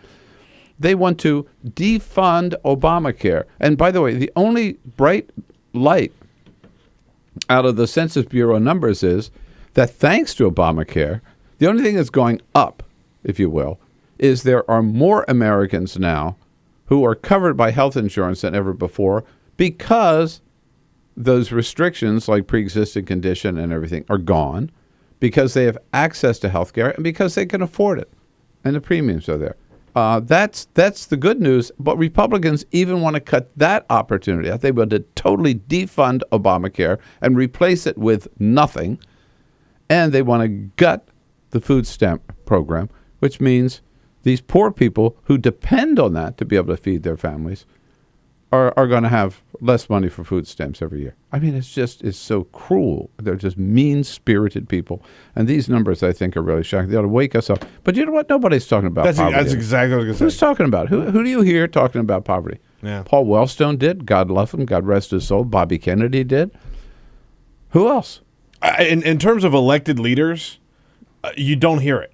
they want to defund Obamacare. And by the way, the only bright light out of the Census Bureau numbers is that thanks to Obamacare, the only thing that's going up, if you will, is there are more Americans now who are covered by health insurance than ever before, because those restrictions like pre-existing condition and everything are gone, because they have access to health care and because they can afford it, and the premiums are there. That's the good news, but Republicans even want to cut that opportunity. They want to totally defund Obamacare and replace it with nothing, and they want to gut the food stamp program, which means these poor people who depend on that to be able to feed their families are going to have less money for food stamps every year. I mean, it's so cruel. They're just mean-spirited people. And these numbers, I think, are really shocking. They ought to wake us up. But you know what? Nobody's talking about poverty. That's exactly what I was going to say. Who's talking about it? Who do you hear talking about poverty? Yeah. Paul Wellstone did. God love him. God rest his soul. Bobby Kennedy did. Who else? In terms of elected leaders, you don't hear it.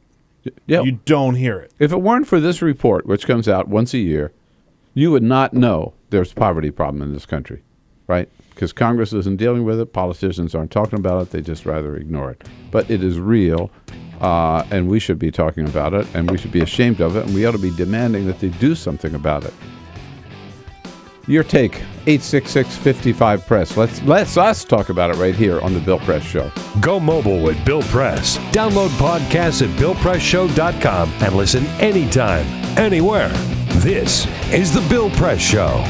Yeah. You don't hear it. If it weren't for this report, which comes out once a year, you would not know there's a poverty problem in this country, right? Because Congress isn't dealing with it. Politicians aren't talking about it. They just rather ignore it. But it is real, and we should be talking about it, and we should be ashamed of it, and we ought to be demanding that they do something about it. Your take, 866-55-PRESS. Let's us talk about it right here on the Bill Press Show. Go mobile with Bill Press. Download podcasts at BillPressShow.com and listen anytime, anywhere. This is the Bill Press Show.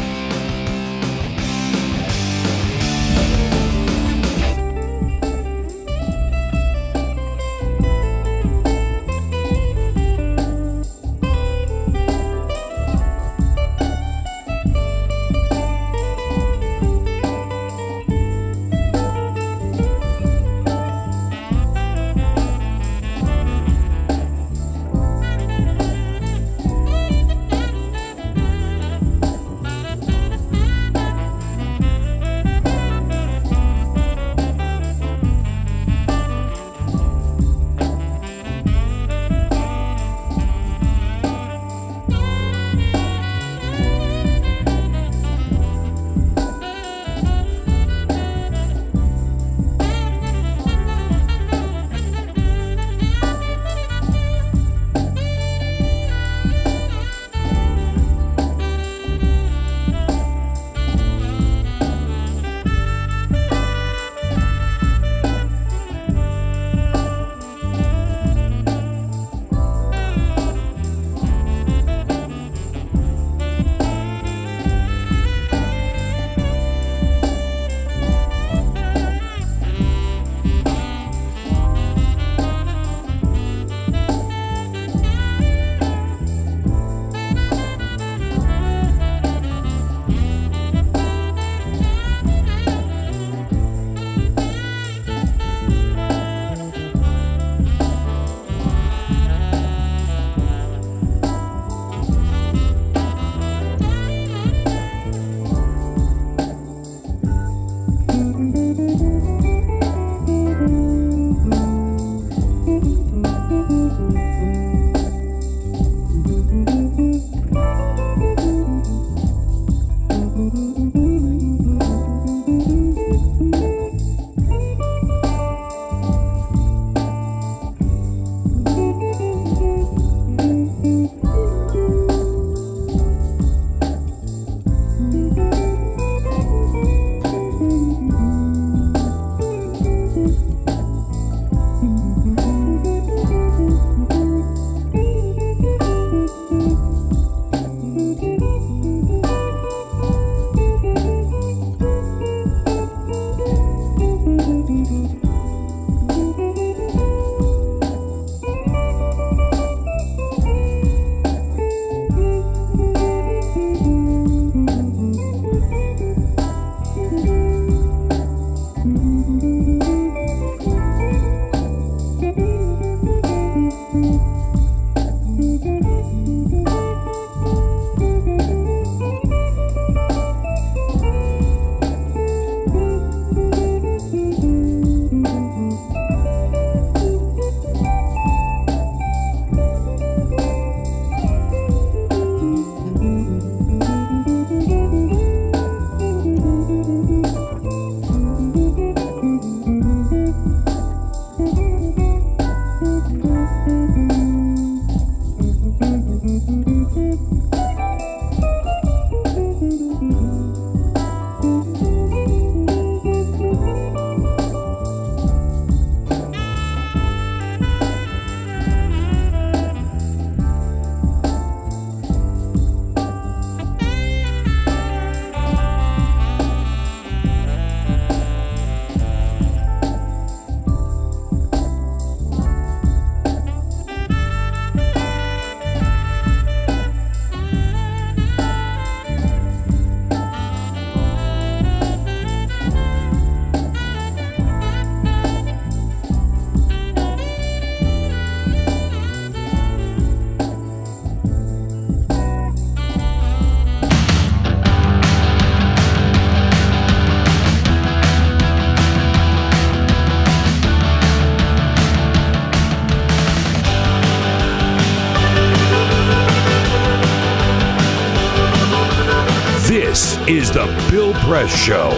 This is the Bill Press Show.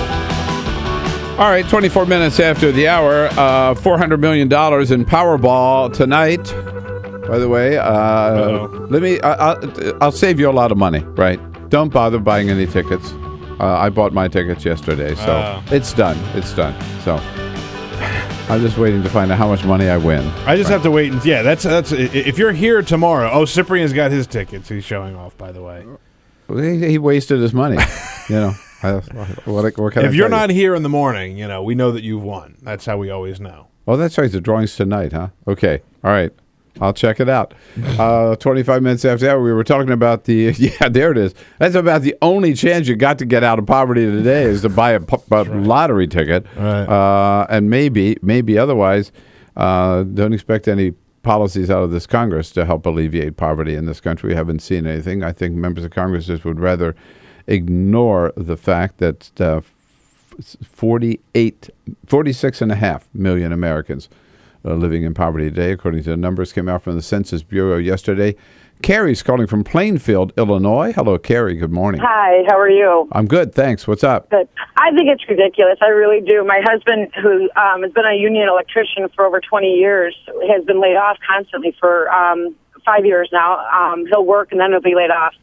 All right, 24 minutes after the hour, $400 million in Powerball tonight. By the way, I'll save you a lot of money, right? Don't bother buying any tickets. I bought my tickets yesterday, so it's done. It's done. So I'm just waiting to find out how much money I win. I just have to wait. And that's if you're here tomorrow. Oh, Cyprian's got his tickets. He's showing off, by the way. He wasted his money, you know. What can if you're not here in the morning, you know, we know that you've won. That's how we always know. Oh, that's right. The drawing's tonight, huh? Okay. All right. I'll check it out. 25 minutes after that, we were talking about yeah, there it is. That's about the only chance you got to get out of poverty today is to buy a lottery ticket. Right. And maybe otherwise, don't expect any policies out of this Congress to help alleviate poverty in this country. We haven't seen anything. I think members of Congress just would rather ignore the fact that 46.5 million Americans living in poverty today, according to the numbers came out from the Census Bureau yesterday. Carrie's calling from Plainfield, Illinois. Hello, Carrie. Good morning. Hi, how are you? I'm good, thanks. What's up? Good. I think it's ridiculous. I really do. My husband, who has been a union electrician for over 20 years, has been laid off constantly for 5 years now. He'll work and then he'll be laid off.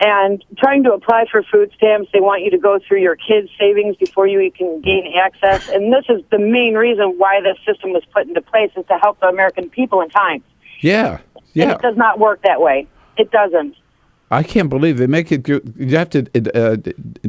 And trying to apply for food stamps, they want you to go through your kids' savings before you can gain access. And this is the main reason why this system was put into place, is to help the American people in times. Yeah. And it does not work that way. It doesn't. I can't believe they make it. You have to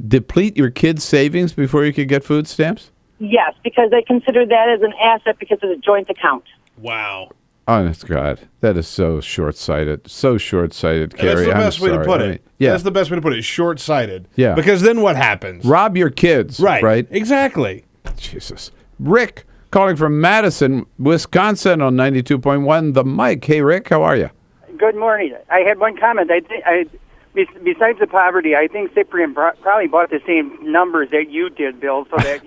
deplete your kids' savings before you can get food stamps? Yes, because they consider that as an asset because it's a joint account. Wow. Honest God, that is so short-sighted. So short-sighted, Carrie. That's the best way to put it. Yeah. That's the best way to put it. Short-sighted. Yeah. Because then what happens? Rob your kids. Right? Exactly. Jesus. Rick, calling from Madison, Wisconsin on 92.1 The Mic. Hey, Rick, how are you? Good morning. I had one comment. Besides the poverty, I think Cyprian probably bought the same numbers that you did, Bill, so that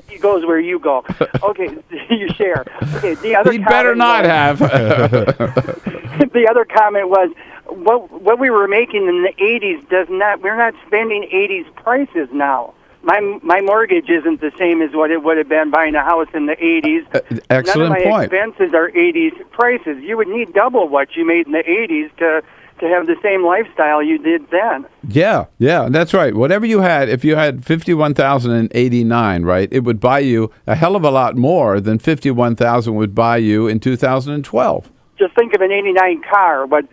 he goes where you go. Okay, you share. Okay, the other he better not have. The other comment was, what we were making in the 80s does not. We're not spending 80s prices now. My mortgage isn't the same as what it would have been buying a house in the 80s. Excellent point. None of my point. expenses are 80s prices. You would need double what you made in the 80s to have the same lifestyle you did then. Yeah, that's right. Whatever you had, if you had $51,089, right, it would buy you a hell of a lot more than $51,000 would buy you in 2012. Just think of an 89 car, what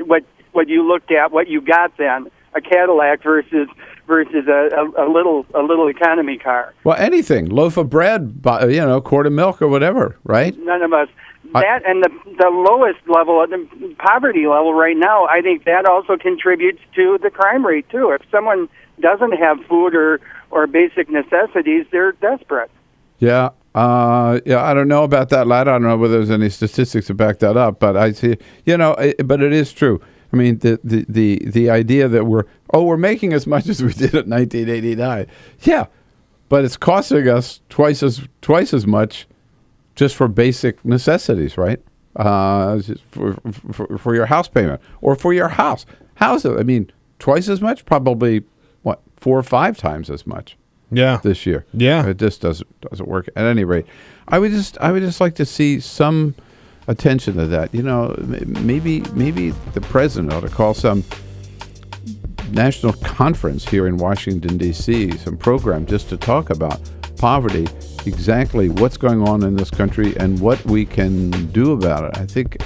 you looked at, what you got then, a Cadillac versus a little economy car. Well, anything, loaf of bread, quart of milk or whatever, right? None of us. That and the lowest level, the poverty level right now, I think that also contributes to the crime rate too. If someone doesn't have food or basic necessities, they're desperate. Yeah. I don't know about that, lad. I don't know whether there's any statistics to back that up, but I see, but it is true. I mean, the idea that we're making as much as we did in 1989. Yeah, but it's costing us twice as much just for basic necessities, right? For your house payment or for your house. I mean, twice as much? Probably, 4 or 5 times as much. Yeah. This year. Yeah. It just doesn't work. At any rate, I would just like to see some attention to that. Maybe the president ought to call some national conference here in Washington, D.C., some program just to talk about poverty, exactly what's going on in this country and what we can do about it.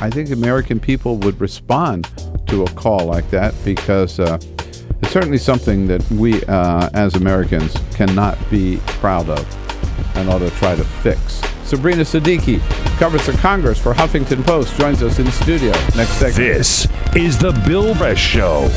I think American people would respond to a call like that because it's certainly something that we as Americans cannot be proud of and ought to try to fix. Sabrina Siddiqui covers the Congress for Huffington Post, joins us in studio. Next segment. This is the Bill Press Show.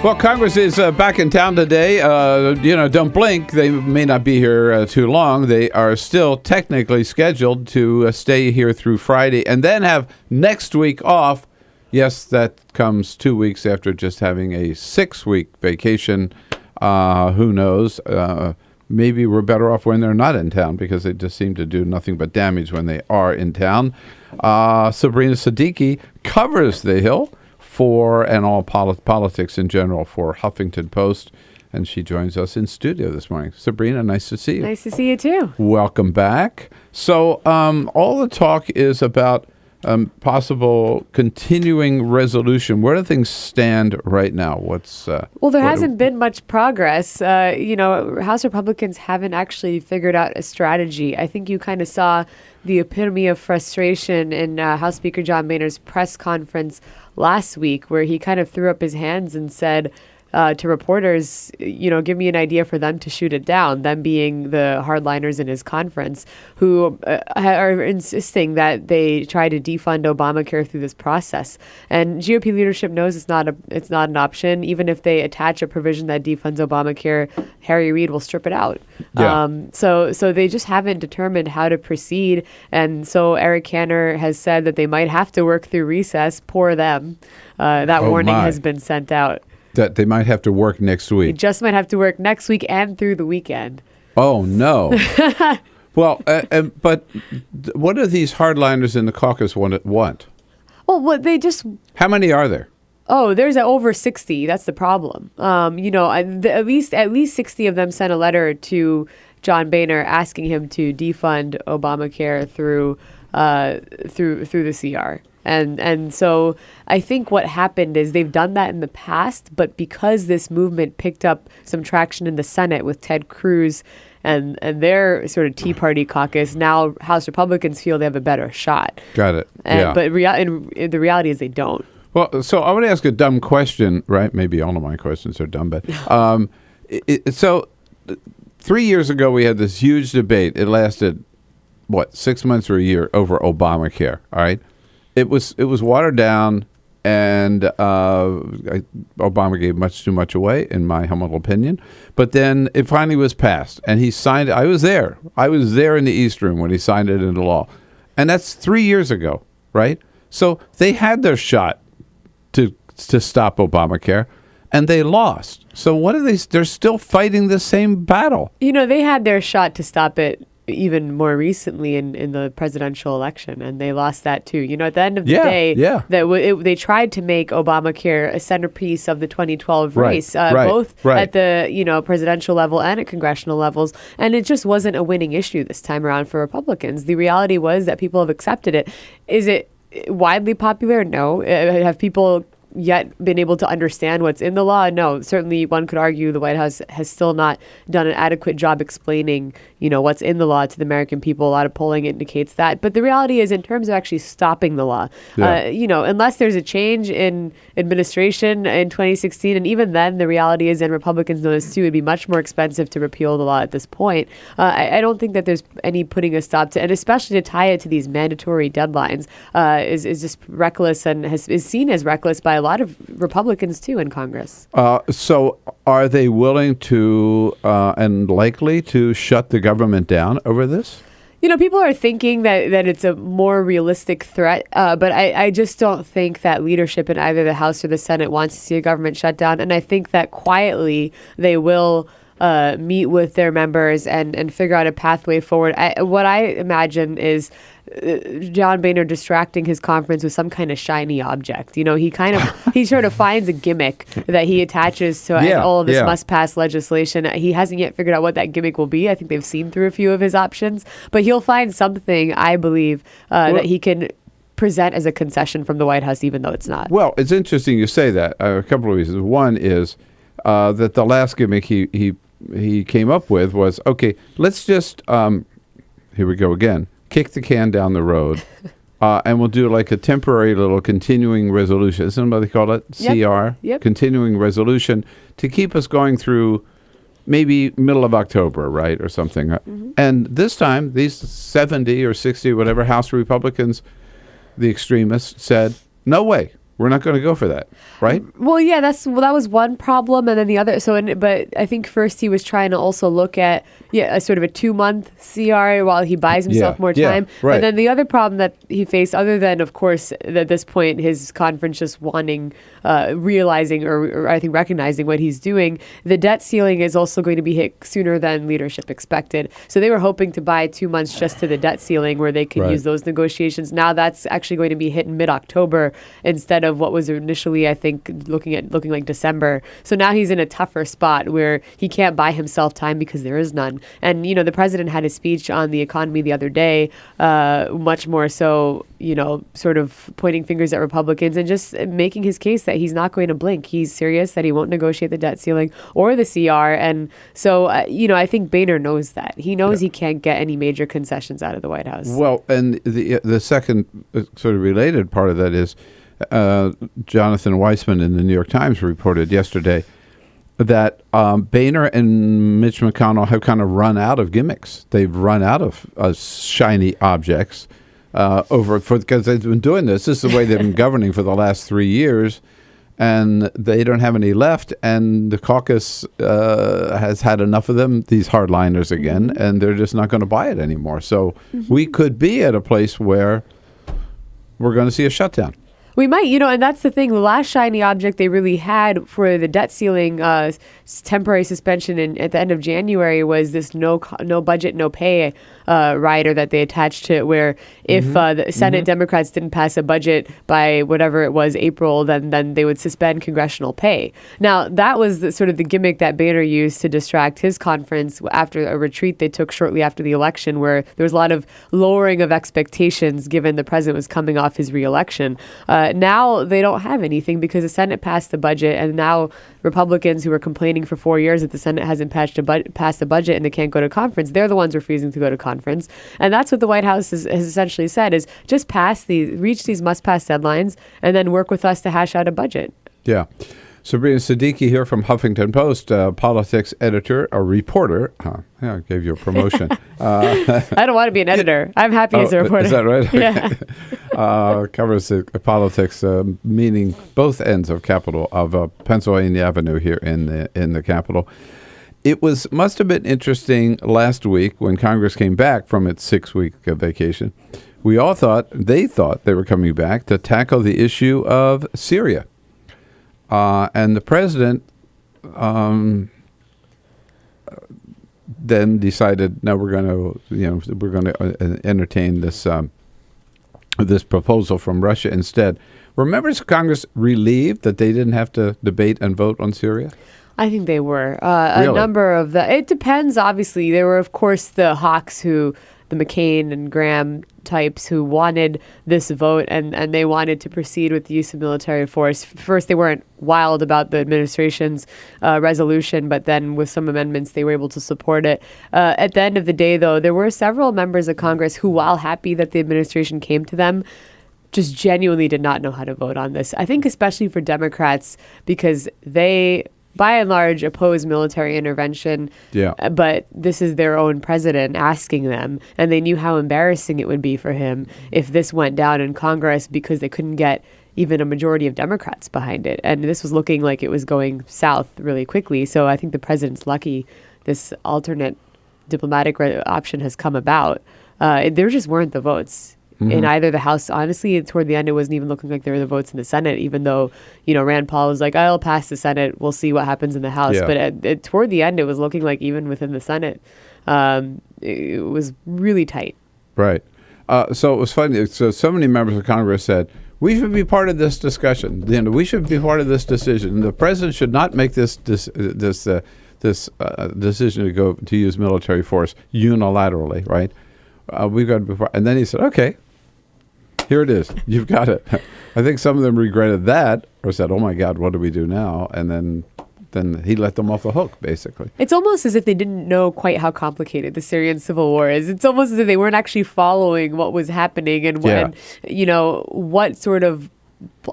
Well, Congress is back in town today. Don't blink. They may not be here too long. They are still technically scheduled to stay here through Friday and then have next week off. Yes, that comes 2 weeks after just having a 6-week vacation. Who knows? Maybe we're better off when they're not in town because they just seem to do nothing but damage when they are in town. Sabrina Siddiqui covers the Hill and all politics in general for Huffington Post, and she joins us in studio this morning. Sabrina, nice to see you. Nice to see you too. Welcome back. So all the talk is about possible continuing resolution. Where do things stand right now? Well, there hasn't been much progress. House Republicans haven't actually figured out a strategy. I think you kind of saw the epitome of frustration in House Speaker John Boehner's press conference last week, where he kind of threw up his hands and said to reporters, give me an idea for them to shoot it down, them being the hardliners in his conference, who are insisting that they try to defund Obamacare through this process. And GOP leadership knows it's not an option. Even if they attach a provision that defunds Obamacare, Harry Reid will strip it out. Yeah. So they just haven't determined how to proceed. And so Eric Cantor has said that they might have to work through recess. Poor them. That warning has been sent out. That they might have to work next week. They just might have to work next week and through the weekend. Oh, no. Well, but what do these hardliners in the caucus want? Well, they just... How many are there? Oh, there's over 60. That's the problem. At least 60 of them sent a letter to John Boehner asking him to defund Obamacare through the CR. And so I think what happened is they've done that in the past, but because this movement picked up some traction in the Senate with Ted Cruz and their sort of Tea Party caucus. Now House Republicans feel they have a better shot. Got it. But the reality is they don't. Well, so I want to ask a dumb question, right? Maybe all of my questions are dumb, but so 3 years ago we had this huge debate. It lasted, 6 months or a year over Obamacare. All right, it was watered down, and Obama gave much too much away, in my humble opinion. But then it finally was passed, and he signed it. I was there. I was there in the East Room when he signed it into law, and that's 3 years ago, right? So they had their shot to stop Obamacare, and they lost. So what are they? They're still fighting the same battle. They had their shot to stop it even more recently in the presidential election, and they lost that too. At the end of the day, they tried to make Obamacare a centerpiece of the 2012 race, both at the presidential level and at congressional levels, and it just wasn't a winning issue this time around for Republicans. The reality was that people have accepted it. Is it widely popular? No. Have people yet been able to understand what's in the law? No. Certainly one could argue the White House has still not done an adequate job explaining, what's in the law to the American people. A lot of polling indicates that. But the reality is, in terms of actually stopping the law, unless there's a change in administration in 2016, and even then, the reality is, and Republicans know this too, it'd be much more expensive to repeal the law at this point. I don't think that there's any putting a stop to, and especially to tie it to these mandatory deadlines, is just reckless, and is seen as reckless by a lot of Republicans too in Congress. So are they willing to and likely to shut the government down over this? People are thinking that it's a more realistic threat, but I just don't think that leadership in either the House or the Senate wants to see a government shutdown. And I think that quietly they will meet with their members and figure out a pathway forward. What I imagine is John Boehner distracting his conference with some kind of shiny object. He sort of finds a gimmick that he attaches to all of this must-pass legislation. He hasn't yet figured out what that gimmick will be. I think they've seen through a few of his options, but he'll find something, I believe, that he can present as a concession from the White House, even though it's not. Well, it's interesting you say that. A couple of reasons. One is that the last gimmick he came up with was, okay, let's just, here we go again, kick the can down the road, and we'll do like a temporary little continuing resolution. Isn't that what they call it? CR? Yep. Continuing resolution to keep us going through maybe middle of October, right, or something. Mm-hmm. And this time, these 70 or 60, whatever, House Republicans, the extremists, said, no way. We're not going to go for that, right? Well, yeah, that was one problem, and then the other. But I think first he was trying to also look at a sort of a 2-month CR while he buys himself more time. Right. And then the other problem that he faced, other than of course at this point his conference just wanting, realizing or I think recognizing what he's doing, the debt ceiling is also going to be hit sooner than leadership expected. So they were hoping to buy 2 months just to the debt ceiling where they could use those negotiations. Now that's actually going to be hit in mid-October instead of what was initially, I think, looking like December. So now he's in a tougher spot where he can't buy himself time because there is none. And, the president had a speech on the economy the other day, much more so, sort of pointing fingers at Republicans and just making his case that he's not going to blink. He's serious that he won't negotiate the debt ceiling or the CR. And so, I think Boehner knows that. He knows he can't get any major concessions out of the White House. Well, and the second sort of related part of that is Jonathan Weissman in the New York Times reported yesterday that Boehner and Mitch McConnell have kind of run out of gimmicks. They've run out of shiny objects because they've been doing this. This is the way they've been governing for the last 3 years, and they don't have any left. And the caucus has had enough of them, these hardliners again, and they're just not going to buy it anymore. So we could be at a place where we're going to see a shutdown. We might, and that's the thing. The last shiny object they really had for the debt ceiling temporary suspension at the end of January was this no budget, no pay rider that they attached to it, where if the Senate Democrats didn't pass a budget by whatever it was, April, then they would suspend congressional pay. Now, that was sort of the gimmick that Boehner used to distract his conference after a retreat they took shortly after the election, where there was a lot of lowering of expectations given the president was coming off his reelection. Now they don't have anything because the Senate passed the budget, and now Republicans who were complaining for 4 years that the Senate hasn't passed the budget and they can't go to conference, they're the ones refusing to go to conference. And that's what the White House has essentially said is just reach these must-pass deadlines and then work with us to hash out a budget. Yeah. Sabrina Siddiqui here from Huffington Post, politics editor, a reporter. Yeah, I gave you a promotion. I don't want to be an editor. I'm happy as a reporter. Is that right? Yeah. Covers politics, meaning both ends of Pennsylvania Avenue here in the Capitol. It must have been interesting last week when Congress came back from its 6-week vacation. We all thought they were coming back to tackle the issue of Syria. And the president then decided, no, we're going to entertain this this proposal from Russia instead. Were members of Congress relieved that they didn't have to debate and vote on Syria? I think they were. Really? A number of it depends, obviously. There were, of course, the hawks the McCain and Graham types who wanted this vote and they wanted to proceed with the use of military force. First, they weren't wild about the administration's resolution, but then with some amendments, they were able to support it. At the end of the day, though, there were several members of Congress who, while happy that the administration came to them, just genuinely did not know how to vote on this. I think especially for Democrats, because they, by and large, oppose military intervention. Yeah. But this is their own president asking them, and they knew how embarrassing it would be for him if this went down in Congress because they couldn't get even a majority of Democrats behind it. And this was looking like it was going south really quickly. So I think the president's lucky this alternate diplomatic option has come about. There just weren't the votes. In either the House. Honestly, toward the end, it wasn't even looking like there were the votes in the Senate, even though, Rand Paul was like, I'll pass the Senate. We'll see what happens in the House. Yeah. But toward the end, it was looking like even within the Senate, it was really tight. Right. So it was funny. So many members of Congress said, we should be part of this discussion. We should be part of this decision. The president should not make this decision to use military force unilaterally, right? We've got to be part. And then he said, okay. Here it is. You've got it. I think some of them regretted that or said, oh, my God, what do we do now? And then he let them off the hook, basically. It's almost as if they didn't know quite how complicated the Syrian civil war is. It's almost as if they weren't actually following what was happening and what sort of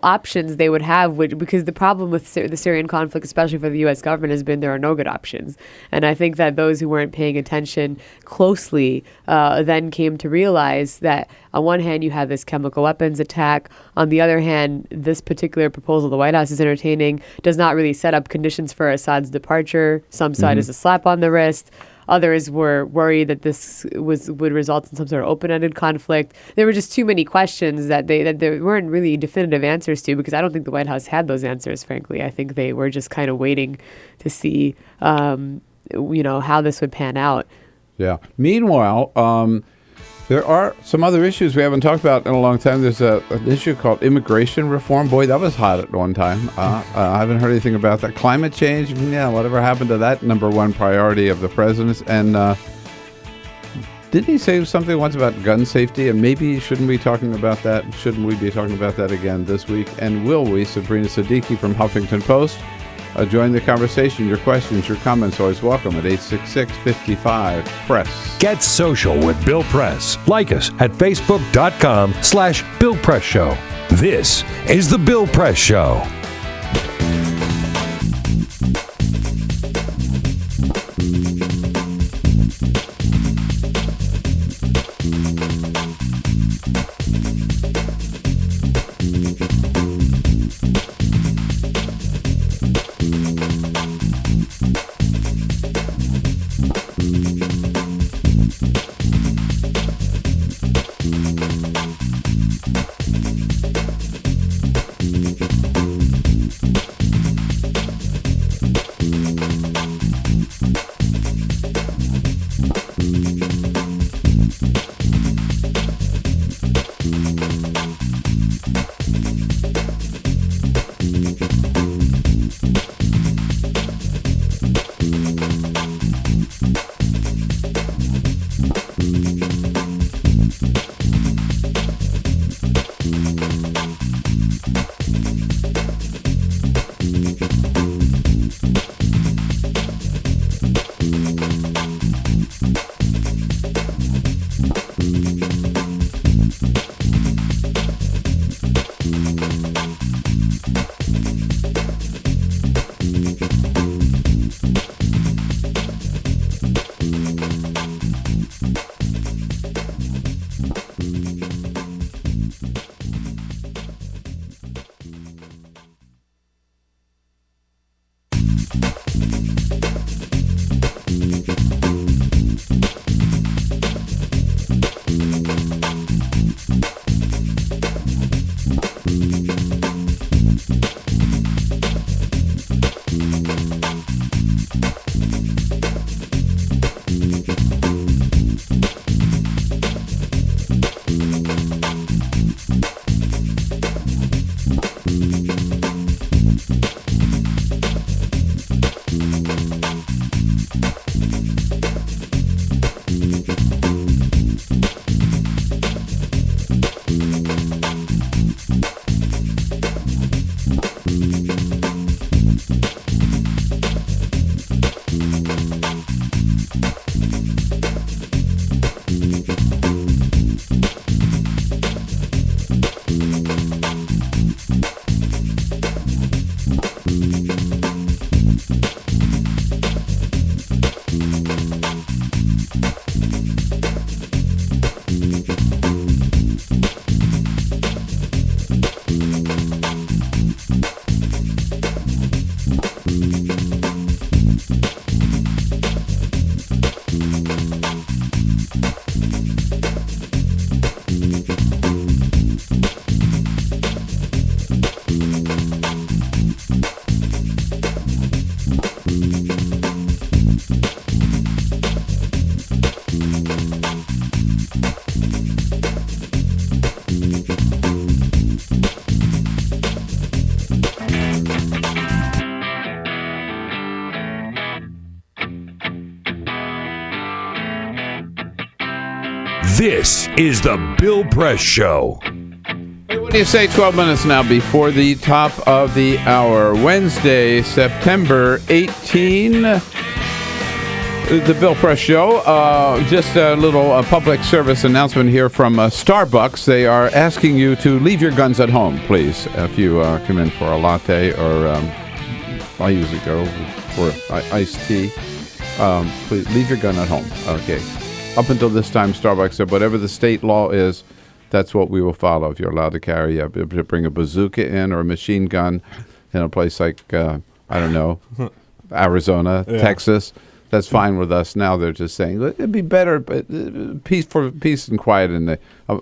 options they would have, because the problem with the Syrian conflict, especially for the U.S. government, has been there are no good options. And I think that those who weren't paying attention closely then came to realize that on one hand, you have this chemical weapons attack. On the other hand, this particular proposal the White House is entertaining does not really set up conditions for Assad's departure. Some side is a slap on the wrist. Others were worried that this would result in some sort of open-ended conflict. There were just too many questions that there weren't really definitive answers to, because I don't think the White House had those answers, frankly. I think they were just kind of waiting to see, how this would pan out. Yeah. Meanwhile, there are some other issues we haven't talked about in a long time. There's an issue called immigration reform. Boy, that was hot at one time. I haven't heard anything about that. Climate change, whatever happened to that number one priority of the president's? And didn't he say something once about gun safety? And maybe shouldn't we be talking about that? Shouldn't we be talking about that again this week? And will we? Sabrina Siddiqui from Huffington Post. Join the conversation. Your questions, your comments, always welcome at 866-55-PRESS. Get social with Bill Press. Like us at facebook.com/Bill Press Show. This is The Bill Press Show. This is the Bill Press Show. What do you say 12 minutes now before the top of the hour? Wednesday, September 18. The Bill Press Show. Just a little public service announcement here from Starbucks. They are asking you to leave your guns at home, please. If you come in for a latte or I usually go for iced tea. Please leave your gun at home. Okay. Up until this time, Starbucks said whatever the state law is, that's what we will follow. If you're allowed to carry, to bring a bazooka in or a machine gun in a place like, I don't know, Arizona, Texas, that's fine with us. Now they're just saying it'd be better, but peace and quiet, and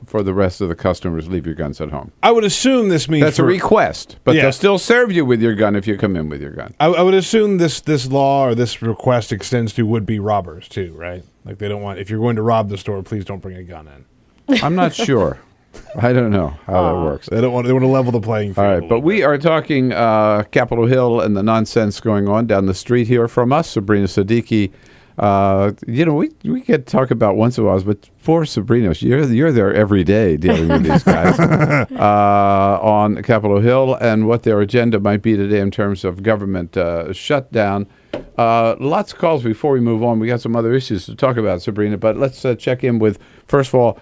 for the rest of the customers, leave your guns at home. I would assume this means that's a request, but they'll still serve you with your gun if you come in with your gun. I would assume this law or this request extends to would-be robbers too, right? Like they don't want, if you're going to rob the store, please don't bring a gun in. I'm not sure. I don't know how that works. They want to level the playing field. All right, but we are talking Capitol Hill and the nonsense going on down the street here from us. Sabrina Siddiqui. We get to talk about once in a while, but poor Sabrina, you're there every day dealing with these guys on Capitol Hill and what their agenda might be today in terms of government shutdown. Lots of calls before we move on. We got some other issues to talk about, Sabrina, but let's check in with, first of all,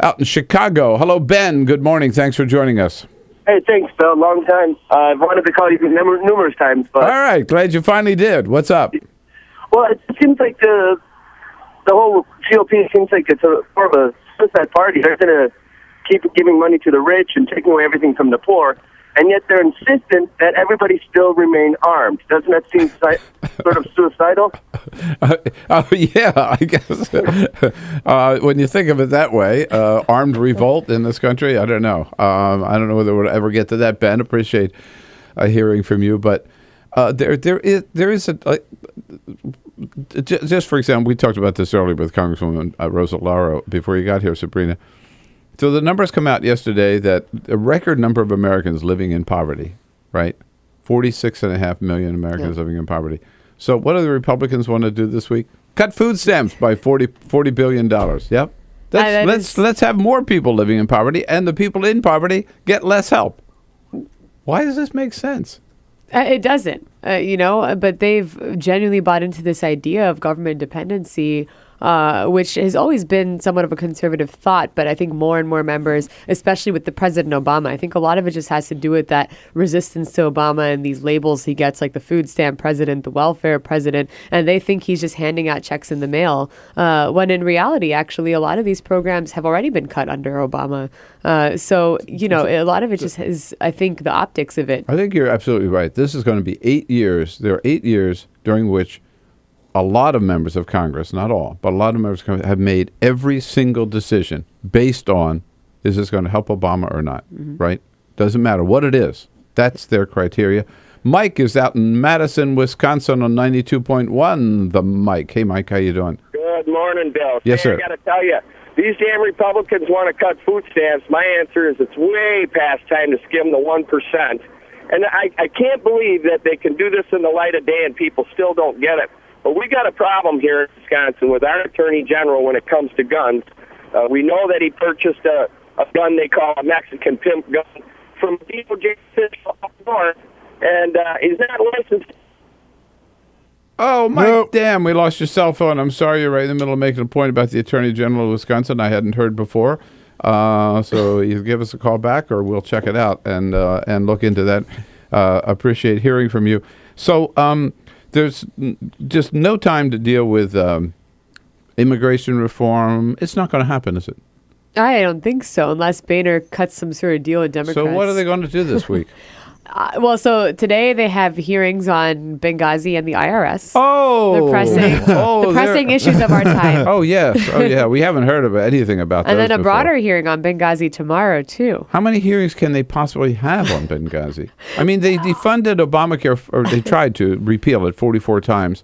out in Chicago. Hello, Ben. Good morning. Thanks for joining us. Hey, thanks, Bill. Long time. I've wanted to call you numerous times. But all right. Glad you finally did. What's up? Well, it seems like the whole GOP seems like it's more of a suicide party. They're going to keep giving money to the rich and taking away everything from the poor, and yet they're insistent that everybody still remain armed. Doesn't that seem sort of suicidal? Yeah, I guess. When you think of it that way, armed revolt in this country, I don't know. I don't know whether we'll ever get to that, Ben. Appreciate hearing from you, but there is a just for example, we talked about this earlier with Congresswoman Rosa DeLauro before you got here, Sabrina. So the numbers come out yesterday that a record number of Americans living in poverty, right? 46.5 million Americans living in poverty. So what do the Republicans want to do this week? Cut food stamps by $40 billion. Yep. Let's have more people living in poverty, and the people in poverty get less help. Why does this make sense? It doesn't, but they've genuinely bought into this idea of government dependency, which has always been somewhat of a conservative thought. But I think more and more members, especially with the President Obama, I think a lot of it just has to do with that resistance to Obama and these labels he gets, like the food stamp president, the welfare president, and they think he's just handing out checks in the mail, when in reality, actually, a lot of these programs have already been cut under Obama. So, a lot of it just is, I think, the optics of it. I think you're absolutely right. This is going to be 8 years. There are 8 years during which a lot of members of Congress, not all, but a lot of members of Congress have made every single decision based on, is this going to help Obama or not, right? Doesn't matter what it is. That's their criteria. Mike is out in Madison, Wisconsin on 92.1, the Mike. Hey, Mike, how you doing? Good morning, Bill. Yes, sir. I got to tell you, these damn Republicans want to cut food stamps. My answer is it's way past time to skim the 1%. And I can't believe that they can do this in the light of day and people still don't get it. But we got a problem here in Wisconsin with our Attorney General when it comes to guns. We know that he purchased a gun they call a Mexican pimp gun from DOJ official up north, and he's not licensed. Oh, Mike, damn, we lost your cell phone. I'm sorry, you're right in the middle of making a point about the Attorney General of Wisconsin I hadn't heard before. So you give us a call back or we'll check it out and look into that. Appreciate hearing from you. So there's just no time to deal with immigration reform. It's not going to happen, is it? I don't think so, unless Boehner cuts some sort of deal with Democrats. So what are they going to do this week? So today they have hearings on Benghazi and the IRS. Oh, the pressing issues of our time. Oh yes, we haven't heard of anything about that. And then a before. broader hearing on Benghazi tomorrow too. How many hearings can they possibly have on Benghazi? I mean, they defunded Obamacare, or they tried to repeal it 44 times.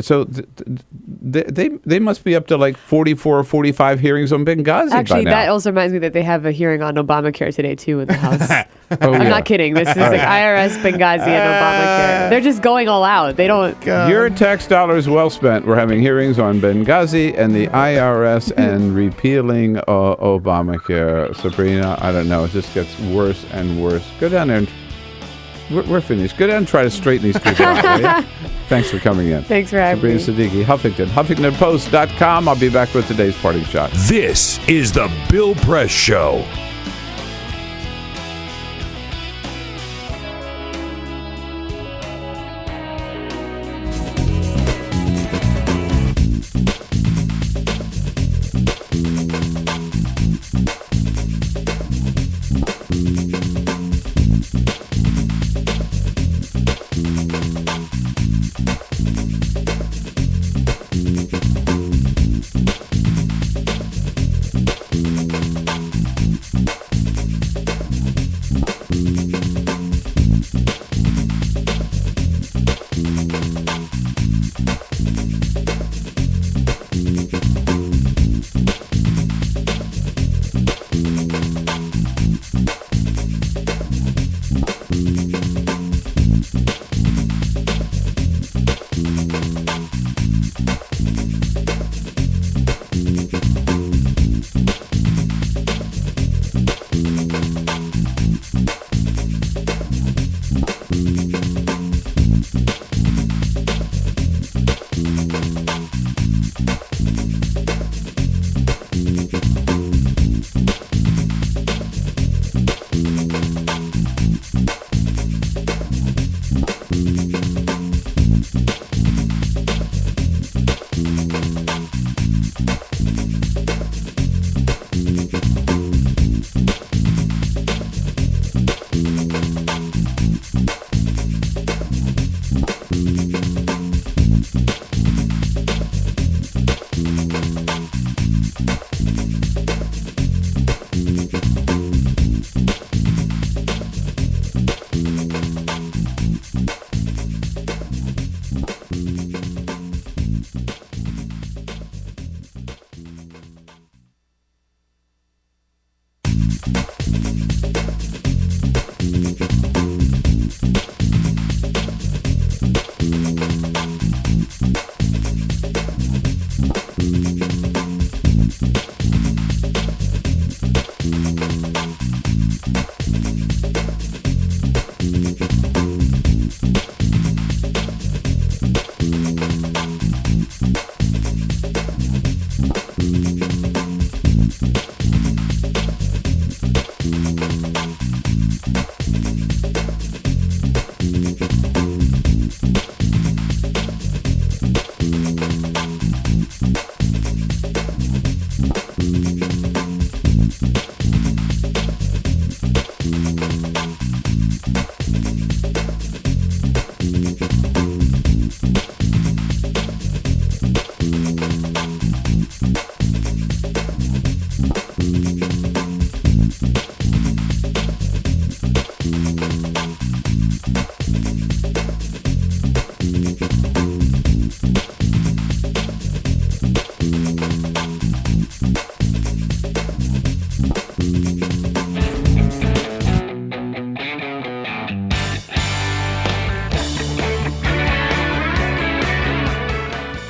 So they must be up to like 44 or 45 hearings on Benghazi. Actually, by now. that also reminds me that they have a hearing on Obamacare today too in the House. Oh, I'm yeah. not kidding. This is like IRS, Benghazi, and Obamacare. They're just going all out. They don't. Your tax dollars well spent. We're having hearings on Benghazi and the IRS and repealing Obamacare. Sabrina, I don't know. It just gets worse and worse. Go down there and we're finished. Go down and try to straighten these people out. Will you? Thanks for coming in. Thanks for having me. Sabrina Siddiqui, Huffington, HuffingtonPost.com. I'll be back with today's parting shot. This is the Bill Press Show.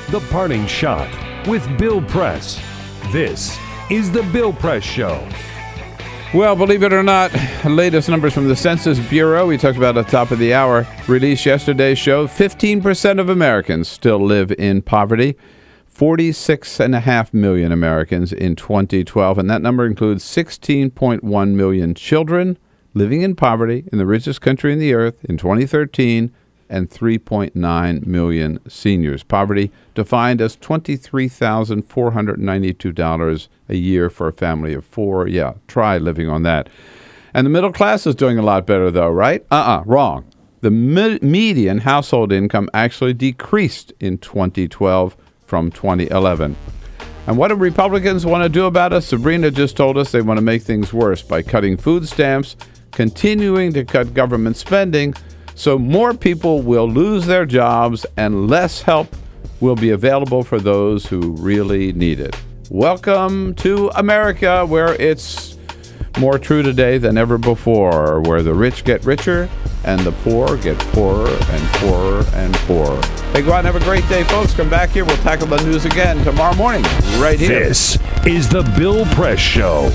The Parting Shot with Bill Press. This is the Bill Press Show. Well, believe it or not, latest numbers from the Census Bureau, we talked about at the top of the hour, released yesterday, show 15% of Americans still live in poverty. 46.5 million Americans in 2012, and that number includes 16.1 million children living in poverty in the richest country in the earth in 2013, and 3.9 million seniors. Poverty defined as $23,492 a year for a family of four. Yeah, try living on that. And the middle class is doing a lot better, though, right? Wrong. The median household income actually decreased in 2012 from 2011. And what do Republicans want to do about it? Sabrina just told us they want to make things worse by cutting food stamps, continuing to cut government spending, so more people will lose their jobs and less help will be available for those who really need it. Welcome to America, where it's more true today than ever before, where the rich get richer and the poor get poorer and poorer and poorer. Hey, go out and have a great day, folks. Come back here. We'll tackle the news again tomorrow morning, right here. This is the Bill Press Show.